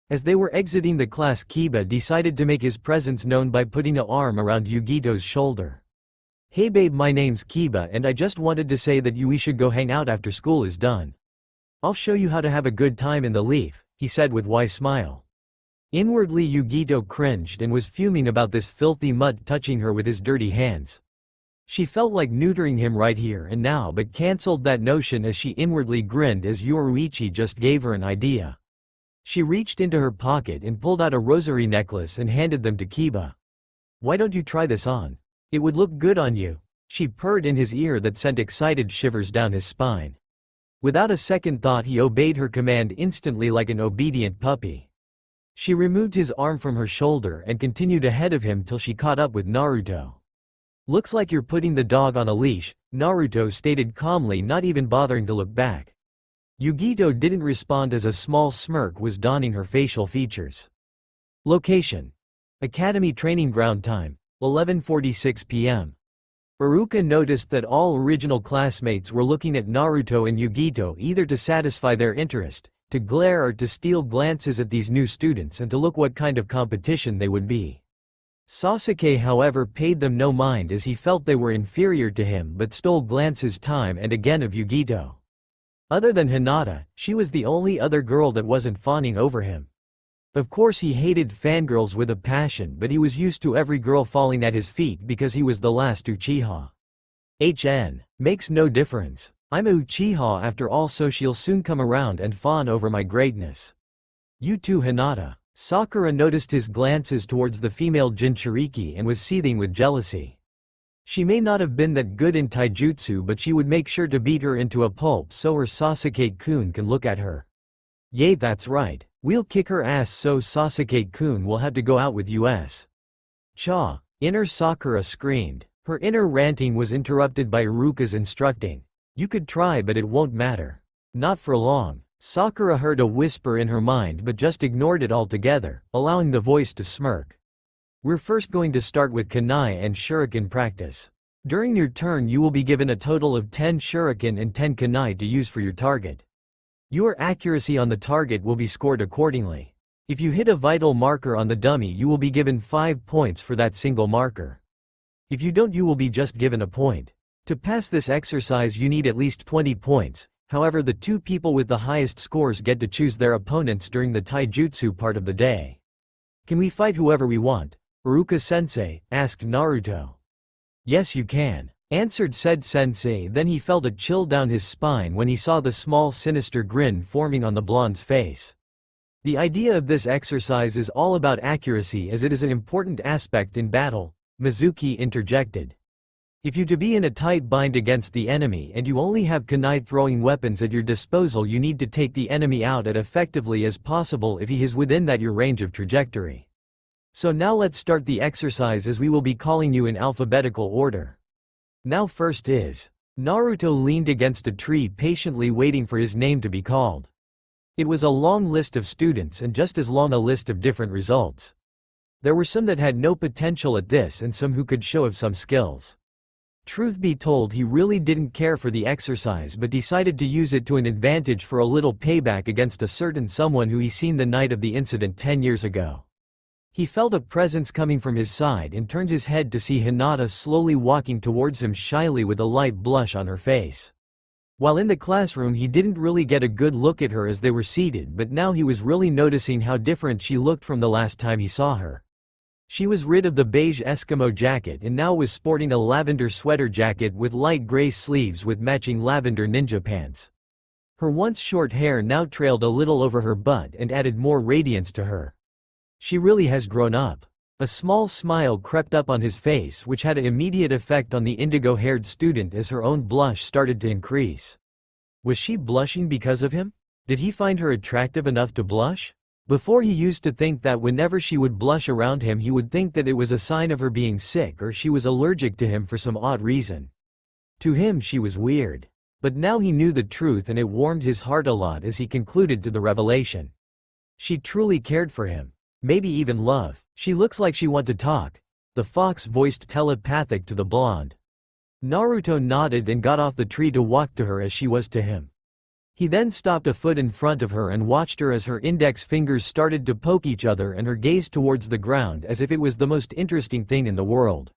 As they were exiting the class, Kiba decided to make his presence known by putting an arm around Yugito's shoulder. "Hey babe, my name's Kiba and I just wanted to say that we should go hang out after school is done. I'll show you how to have a good time in the leaf," he said with wise smile. Inwardly, Yugito cringed and was fuming about this filthy mutt touching her with his dirty hands. She felt like neutering him right here and now, but cancelled that notion as she inwardly grinned as Yoruichi just gave her an idea. She reached into her pocket and pulled out a rosary necklace and handed them to Kiba. "Why don't you try this on? It would look good on you," she purred in his ear that sent excited shivers down his spine. Without a second thought, he obeyed her command instantly like an obedient puppy. She removed his arm from her shoulder and continued ahead of him till she caught up with Naruto. "Looks like you're putting the dog on a leash," Naruto stated calmly, not even bothering to look back. Yugito didn't respond as a small smirk was dawning her facial features. Location: Academy Training Ground. Time: 11:46 p.m. Iruka noticed that all original classmates were looking at Naruto and Yugito, either to satisfy their interest, to glare, or to steal glances at these new students and to look what kind of competition they would be. Sasuke, however, paid them no mind as he felt they were inferior to him, but stole glances time and again of Yugito. Other than Hinata, she was the only other girl that wasn't fawning over him. Of course, he hated fangirls with a passion, but he was used to every girl falling at his feet because he was the last Uchiha. Makes no difference. I'm a Uchiha after all, so she'll soon come around and fawn over my greatness. You too, Hinata. Sakura noticed his glances towards the female Jinchuriki and was seething with jealousy. She may not have been that good in taijutsu, but she would make sure to beat her into a pulp so her Sasuke-kun can look at her. Yay, that's right. We'll kick her ass so Sasuke-kun will have to go out with us. Cha! Inner Sakura screamed. Her inner ranting was interrupted by Iruka's instructing. You could try, but it won't matter. Not for long. Sakura heard a whisper in her mind but just ignored it altogether, allowing the voice to smirk. We're first going to start with kunai and shuriken practice. During your turn you will be given a total of 10 shuriken and 10 kunai to use for your target. Your accuracy on the target will be scored accordingly. If you hit a vital marker on the dummy, you will be given 5 points for that single marker. If you don't, you will be just given a point. To pass this exercise you need at least 20 points, however the 2 people with the highest scores get to choose their opponents during the taijutsu part of the day. Can we fight whoever we want? Iruka-sensei asked Naruto. Yes, you can, answered said sensei. Then he felt a chill down his spine when he saw the small sinister grin forming on the blonde's face. The idea of this exercise is all about accuracy, as it is an important aspect in battle, Mizuki interjected. If you to be in a tight bind against the enemy and you only have kunai throwing weapons at your disposal, you need to take the enemy out as effectively as possible if he is within that your range of trajectory. So now let's start the exercise, as we will be calling you in alphabetical order. Now first is. Naruto leaned against a tree patiently waiting for his name to be called. It was a long list of students and just as long a list of different results. There were some that had no potential at this and some who could show of some skills. Truth be told, he really didn't care for the exercise but decided to use it to an advantage for a little payback against a certain someone who he seen the night of the incident 10 years ago. He felt a presence coming from his side and turned his head to see Hinata slowly walking towards him shyly with a light blush on her face. While in the classroom he didn't really get a good look at her as they were seated, but now he was really noticing how different she looked from the last time he saw her. She was rid of the beige Eskimo jacket and now was sporting a lavender sweater jacket with light gray sleeves with matching lavender ninja pants. Her once short hair now trailed a little over her butt and added more radiance to her. She really has grown up. A small smile crept up on his face, which had an immediate effect on the indigo-haired student as her own blush started to increase. Was she blushing because of him? Did he find her attractive enough to blush? Before, he used to think that whenever she would blush around him he would think that it was a sign of her being sick or she was allergic to him for some odd reason. To him she was weird. But now he knew the truth and it warmed his heart a lot as he concluded to the revelation. She truly cared for him. Maybe even love. She looks like she want to talk. The fox voiced telepathic to the blonde. Naruto nodded and got off the tree to walk to her as she was to him. He then stopped a foot in front of her and watched her as her index fingers started to poke each other and her gaze towards the ground as if it was the most interesting thing in the world.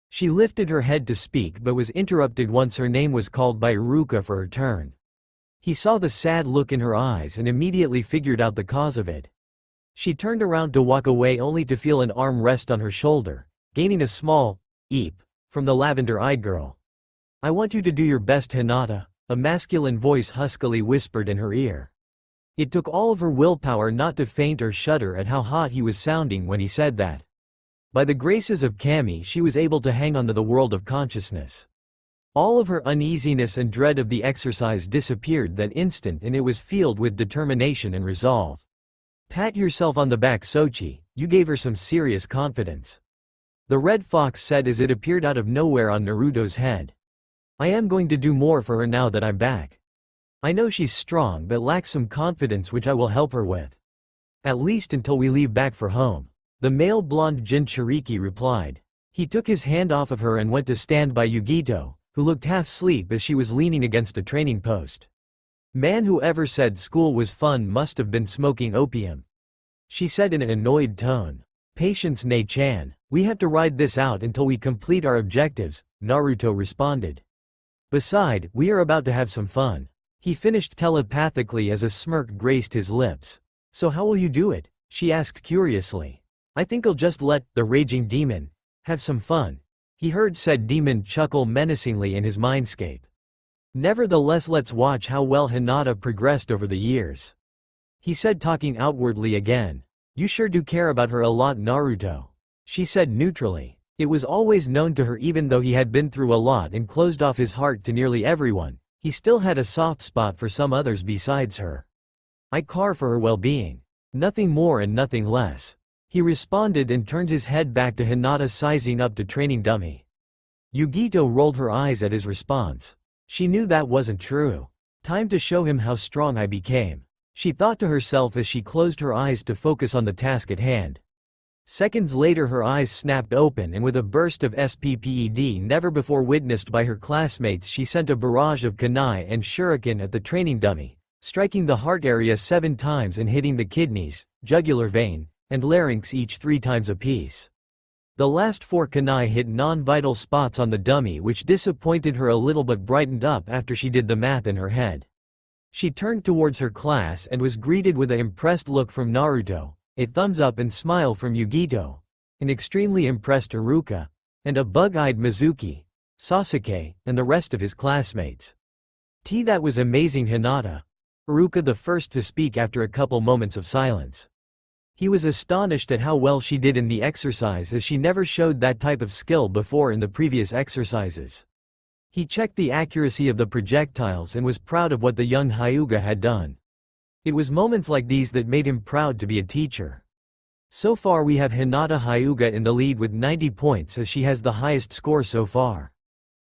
She lifted her head to speak but was interrupted once her name was called by Hyuga for her turn. He saw the sad look in her eyes and immediately figured out the cause of it. She turned around to walk away only to feel an arm rest on her shoulder, gaining a small eep from the lavender-eyed girl. "I want you to do your best, Hinata," a masculine voice huskily whispered in her ear. It took all of her willpower not to faint or shudder at how hot he was sounding when he said that. By the graces of Kami she was able to hang on to the world of consciousness. All of her uneasiness and dread of the exercise disappeared that instant and it was filled with determination and resolve. "Pat yourself on the back, Sochi, you gave her some serious confidence," the red fox said as it appeared out of nowhere on Naruto's head. "I am going to do more for her now that I'm back. I know she's strong but lacks some confidence which I will help her with. At least until we leave back for home," the male blonde Jinchuriki replied. He took his hand off of her and went to stand by Yugito, who looked half asleep as she was leaning against a training post. "Man, whoever said school was fun must have been smoking opium," she said in an annoyed tone. "Patience, Ne-chan, we have to ride this out until we complete our objectives," Naruto responded. "Beside, we are about to have some fun," he finished telepathically as a smirk graced his lips. "So how will you do it?" she asked curiously. "I think I'll just let the raging demon have some fun," he heard said demon chuckle menacingly in his mindscape. "Nevertheless, let's watch how well Hinata progressed over the years," he said, talking outwardly again. "You sure do care about her a lot, Naruto," she said neutrally. It was always known to her, even though he had been through a lot and closed off his heart to nearly everyone, he still had a soft spot for some others besides her. "I care for her well-being. Nothing more and nothing less," he responded and turned his head back to Hinata sizing up to training dummy. Yugito rolled her eyes at his response. She knew that wasn't true. "Time to show him how strong I became," she thought to herself as she closed her eyes to focus on the task at hand. Seconds later her eyes snapped open and with a burst of SPPED never before witnessed by her classmates she sent a barrage of kunai and shuriken at the training dummy, striking the heart area 7 times and hitting the kidneys, jugular vein, and larynx each 3 times apiece. The last 4 kunai hit non-vital spots on the dummy, which disappointed her a little but brightened up after she did the math in her head. She turned towards her class and was greeted with an impressed look from Naruto, a thumbs up and smile from Yugito, an extremely impressed Haruka, and a bug-eyed Mizuki, Sasuke, and the rest of his classmates. "That was amazing, Hinata," Haruka the first to speak after a couple moments of silence. He was astonished at how well she did in the exercise as she never showed that type of skill before in the previous exercises. He checked the accuracy of the projectiles and was proud of what the young Hyuga had done. It was moments like these that made him proud to be a teacher. So far we have Hinata Hyuga in the lead with 90 points as she has the highest score so far.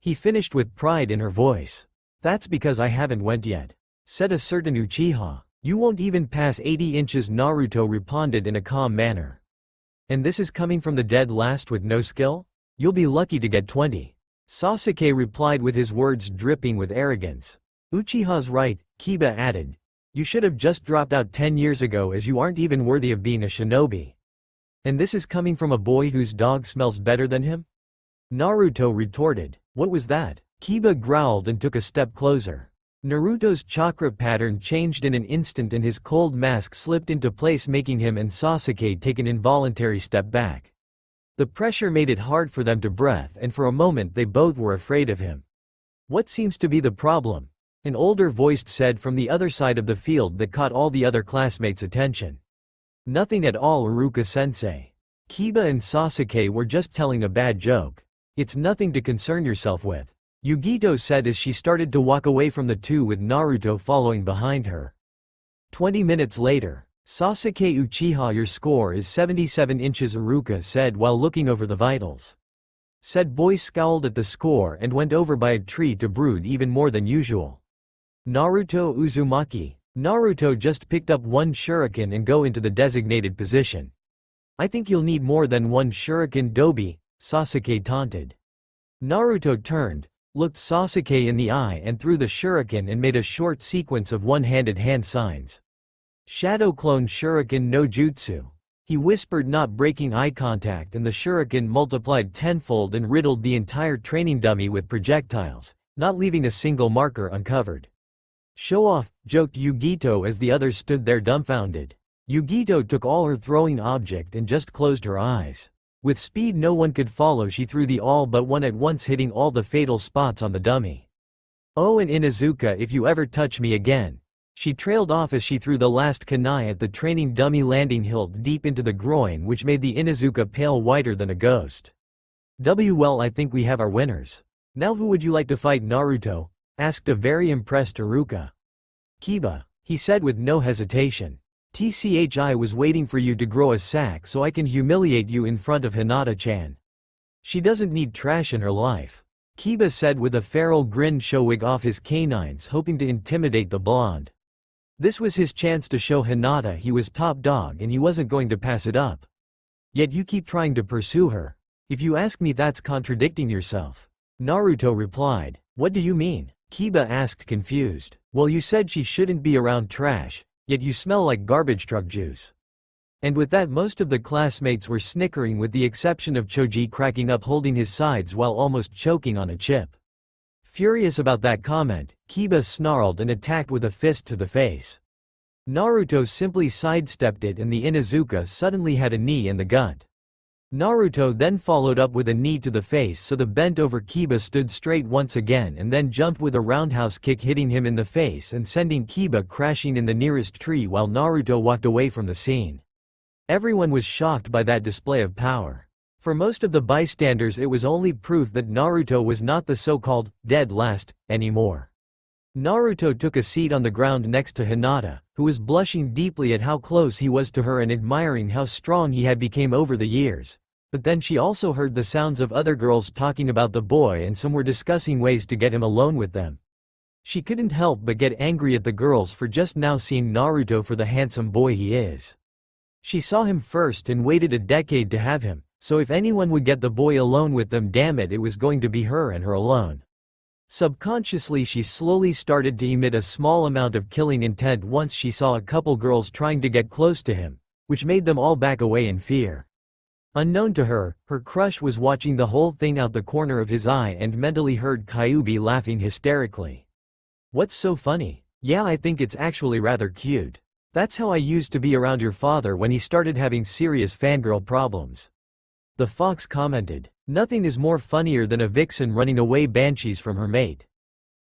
He finished with pride in her voice. That's because I haven't went yet, said a certain Uchiha. You won't even pass 80 inches, Naruto responded in a calm manner. And this is coming from the dead last with no skill? You'll be lucky to get 20. Sasuke replied with his words dripping with arrogance. Uchiha's right, Kiba added. You should have just dropped out 10 years ago as you aren't even worthy of being a shinobi. And this is coming from a boy whose dog smells better than him? Naruto retorted. What was that? Kiba growled and took a step closer. Naruto's chakra pattern changed in an instant and his cold mask slipped into place, making him and Sasuke take an involuntary step back. The pressure made it hard for them to breathe, and for a moment they both were afraid of him. What seems to be the problem? An older voice said from the other side of the field that caught all the other classmates' attention. Nothing at all, Iruka-sensei. Kiba and Sasuke were just telling a bad joke. It's nothing to concern yourself with, Yugito said as she started to walk away from the two with Naruto following behind her. 20 minutes later, Sasuke Uchiha, your score is 77 inches, Iruka said while looking over the vitals. Said boy scowled at the score and went over by a tree to brood even more than usual. Naruto Uzumaki. Naruto just picked up one shuriken and go into the designated position. I think you'll need more than one shuriken, Dobi, Sasuke taunted. Naruto turned, looked Sasuke in the eye and threw the shuriken and made a short sequence of one-handed hand signs. Shadow Clone Shuriken no Jutsu. He whispered, not breaking eye contact, and the shuriken multiplied tenfold and riddled the entire training dummy with projectiles, not leaving a single marker uncovered. Show off, joked Yugito as the others stood there dumbfounded. Yugito took all her throwing object and just closed her eyes. With speed no one could follow, she threw the all but one at once, hitting all the fatal spots on the dummy. Oh, and Inuzuka, if you ever touch me again. She trailed off as she threw the last kunai at the training dummy, landing hilt deep into the groin, which made the Inuzuka pale whiter than a ghost. Well, I think we have our winners. Now who would you like to fight, Naruto? Asked a very impressed Iruka. Kiba, he said with no hesitation. I was waiting for you to grow a sack so I can humiliate you in front of Hinata-chan. She doesn't need trash in her life, Kiba said with a feral grin, showing off his canines, hoping to intimidate the blonde. This was his chance to show Hinata he was top dog and he wasn't going to pass it up. Yet you keep trying to pursue her. If you ask me, that's contradicting yourself. Naruto replied. What do you mean? Kiba asked, confused. Well, you said she shouldn't be around trash. Yet you smell like garbage truck juice. And with that most of the classmates were snickering with the exception of Choji, cracking up holding his sides while almost choking on a chip. Furious about that comment, Kiba snarled and attacked with a fist to the face. Naruto simply sidestepped it and the Inuzuka suddenly had a knee in the gut. Naruto then followed up with a knee to the face, so the bent-over Kiba stood straight once again and then jumped with a roundhouse kick, hitting him in the face and sending Kiba crashing in the nearest tree while Naruto walked away from the scene. Everyone was shocked by that display of power. For most of the bystanders it was only proof that Naruto was not the so-called dead last anymore. Naruto took a seat on the ground next to Hinata, who was blushing deeply at how close he was to her and admiring how strong he had become over the years. But then she also heard the sounds of other girls talking about the boy and some were discussing ways to get him alone with them. She couldn't help but get angry at the girls for just now seeing Naruto for the handsome boy he is. She saw him first and waited a decade to have him, so if anyone would get the boy alone with them, damn it, it was going to be her and her alone. Subconsciously she slowly started to emit a small amount of killing intent once she saw a couple girls trying to get close to him, which made them all back away in fear. Unknown to her, her crush was watching the whole thing out the corner of his eye and mentally heard Kyuubi laughing hysterically. What's so funny? Yeah, I think it's actually rather cute. That's how I used to be around your father when he started having serious fangirl problems. The fox commented. Nothing is more funnier than a vixen running away banshees from her mate.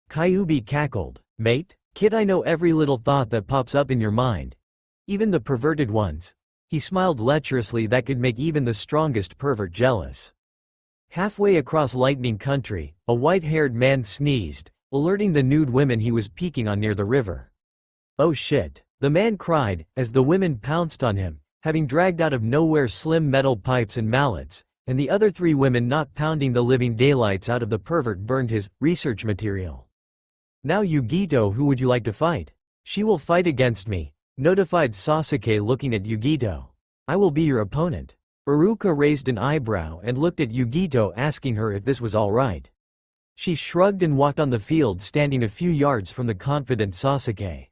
Kyuubi cackled. Mate? Kid, I know every little thought that pops up in your mind. Even the perverted ones. He smiled lecherously that could make even the strongest pervert jealous. Halfway across Lightning Country, a white-haired man sneezed, alerting the nude women he was peeking on near the river. Oh shit, the man cried, as the women pounced on him, having dragged out of nowhere slim metal pipes and mallets, and the other 3 women not pounding the living daylights out of the pervert burned his research material. Now Yugito, who would you like to fight? She will fight against me, notified Sasuke looking at Yugito. I will be your opponent. Iruka raised an eyebrow and looked at Yugito asking her if this was alright. She shrugged and walked on the field standing a few yards from the confident Sasuke.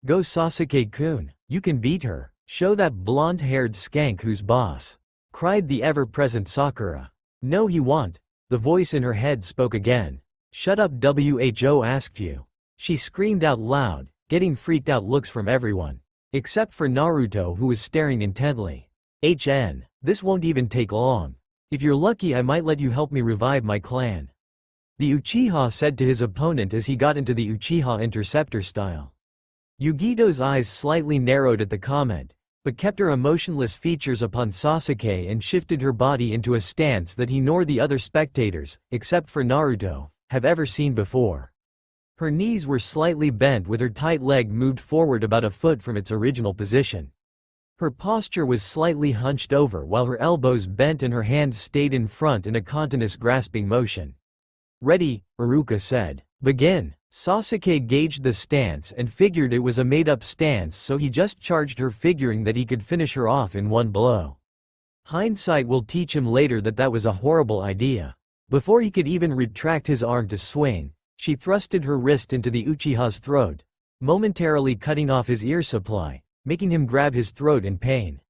Go Sasuke-kun, you can beat her, show that blonde-haired skank who's boss, cried the ever-present Sakura. No he won't, the voice in her head spoke again. Shut up who asked you. She screamed out loud, getting freaked out looks from everyone. Except for Naruto who was staring intently. This won't even take long. If you're lucky I might let you help me revive my clan. The Uchiha said to his opponent as he got into the Uchiha interceptor style. Yugito's eyes slightly narrowed at the comment, but kept her emotionless features upon Sasuke and shifted her body into a stance that he nor the other spectators, except for Naruto, have ever seen before. Her knees were slightly bent with her tight leg moved forward about a foot from its original position. Her posture was slightly hunched over while her elbows bent and her hands stayed in front in a continuous grasping motion. Ready, Iruka said. Begin. Sasuke gauged the stance and figured it was a made-up stance, so he just charged her figuring that he could finish her off in one blow. Hindsight will teach him later that that was a horrible idea. Before he could even retract his arm to swing, she thrusted her wrist into the Uchiha's throat, momentarily cutting off his ear supply, making him grab his throat in pain.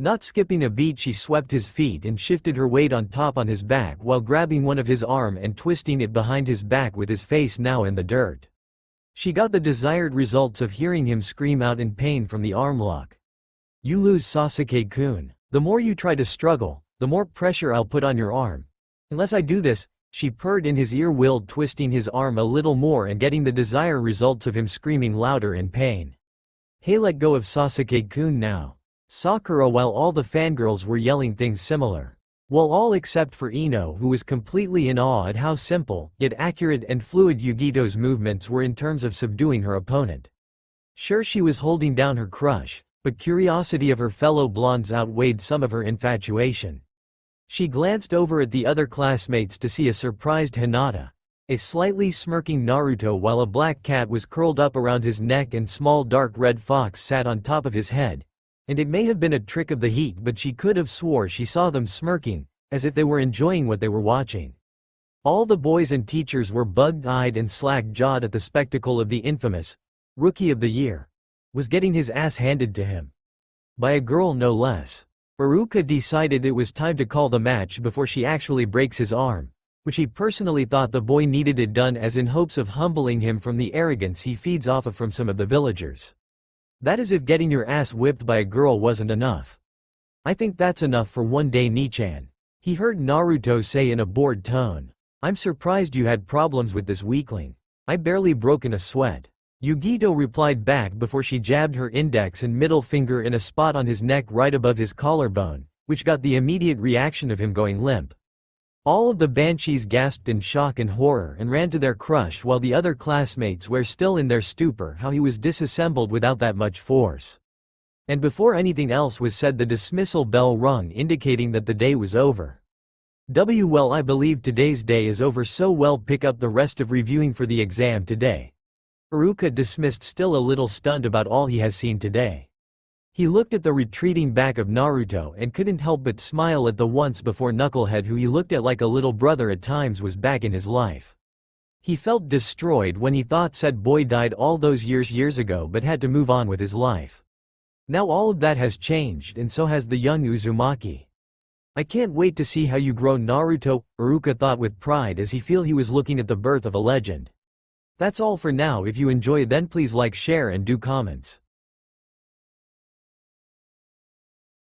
Not skipping a beat, she swept his feet and shifted her weight on top on his back while grabbing one of his arm and twisting it behind his back with his face now in the dirt. She got the desired results of hearing him scream out in pain from the arm lock. You lose Sasuke-kun. The more you try to struggle, the more pressure I'll put on your arm. Unless I do this, she purred in his ear, while twisting his arm a little more and getting the desired results of him screaming louder in pain. Hey, let go of Sasuke-kun now. Sakura, while all the fangirls were yelling things similar. While all except for Ino, who was completely in awe at how simple, yet accurate and fluid Yugito's movements were in terms of subduing her opponent. Sure, she was holding down her crush, but curiosity of her fellow blondes outweighed some of her infatuation. She glanced over at the other classmates to see a surprised Hinata, a slightly smirking Naruto, while a black cat was curled up around his neck and small dark red fox sat on top of his head. And it may have been a trick of the heat, but she could have swore she saw them smirking, as if they were enjoying what they were watching. All the boys and teachers were bug-eyed and slack-jawed at the spectacle of the infamous Rookie of the Year was getting his ass handed to him. By a girl no less. Iruka decided it was time to call the match before she actually breaks his arm, which he personally thought the boy needed it done, as in hopes of humbling him from the arrogance he feeds off of from some of the villagers. That is if getting your ass whipped by a girl wasn't enough. I think that's enough for one day, Nichan. He heard Naruto say in a bored tone. I'm surprised you had problems with this weakling. I barely broke in a sweat. Yugito replied back before she jabbed her index and middle finger in a spot on his neck right above his collarbone, which got the immediate reaction of him going limp. All of the banshees gasped in shock and horror and ran to their crush, while the other classmates were still in their stupor how he was disassembled without that much force. And before anything else was said, the dismissal bell rung, indicating that the day was over. Well, I believe today's day is over, so well, pick up the rest of reviewing for the exam today. Iruka dismissed, still a little stunned about all he has seen today. He looked at the retreating back of Naruto and couldn't help but smile at the once before knucklehead who he looked at like a little brother at times was back in his life. He felt destroyed when he thought said boy died all those years ago but had to move on with his life. Now all of that has changed, and so has the young Uzumaki. I can't wait to see how you grow, Naruto, Iruka thought with pride as he felt he was looking at the birth of a legend. That's all for now. If you enjoy, then please like, share and do comments.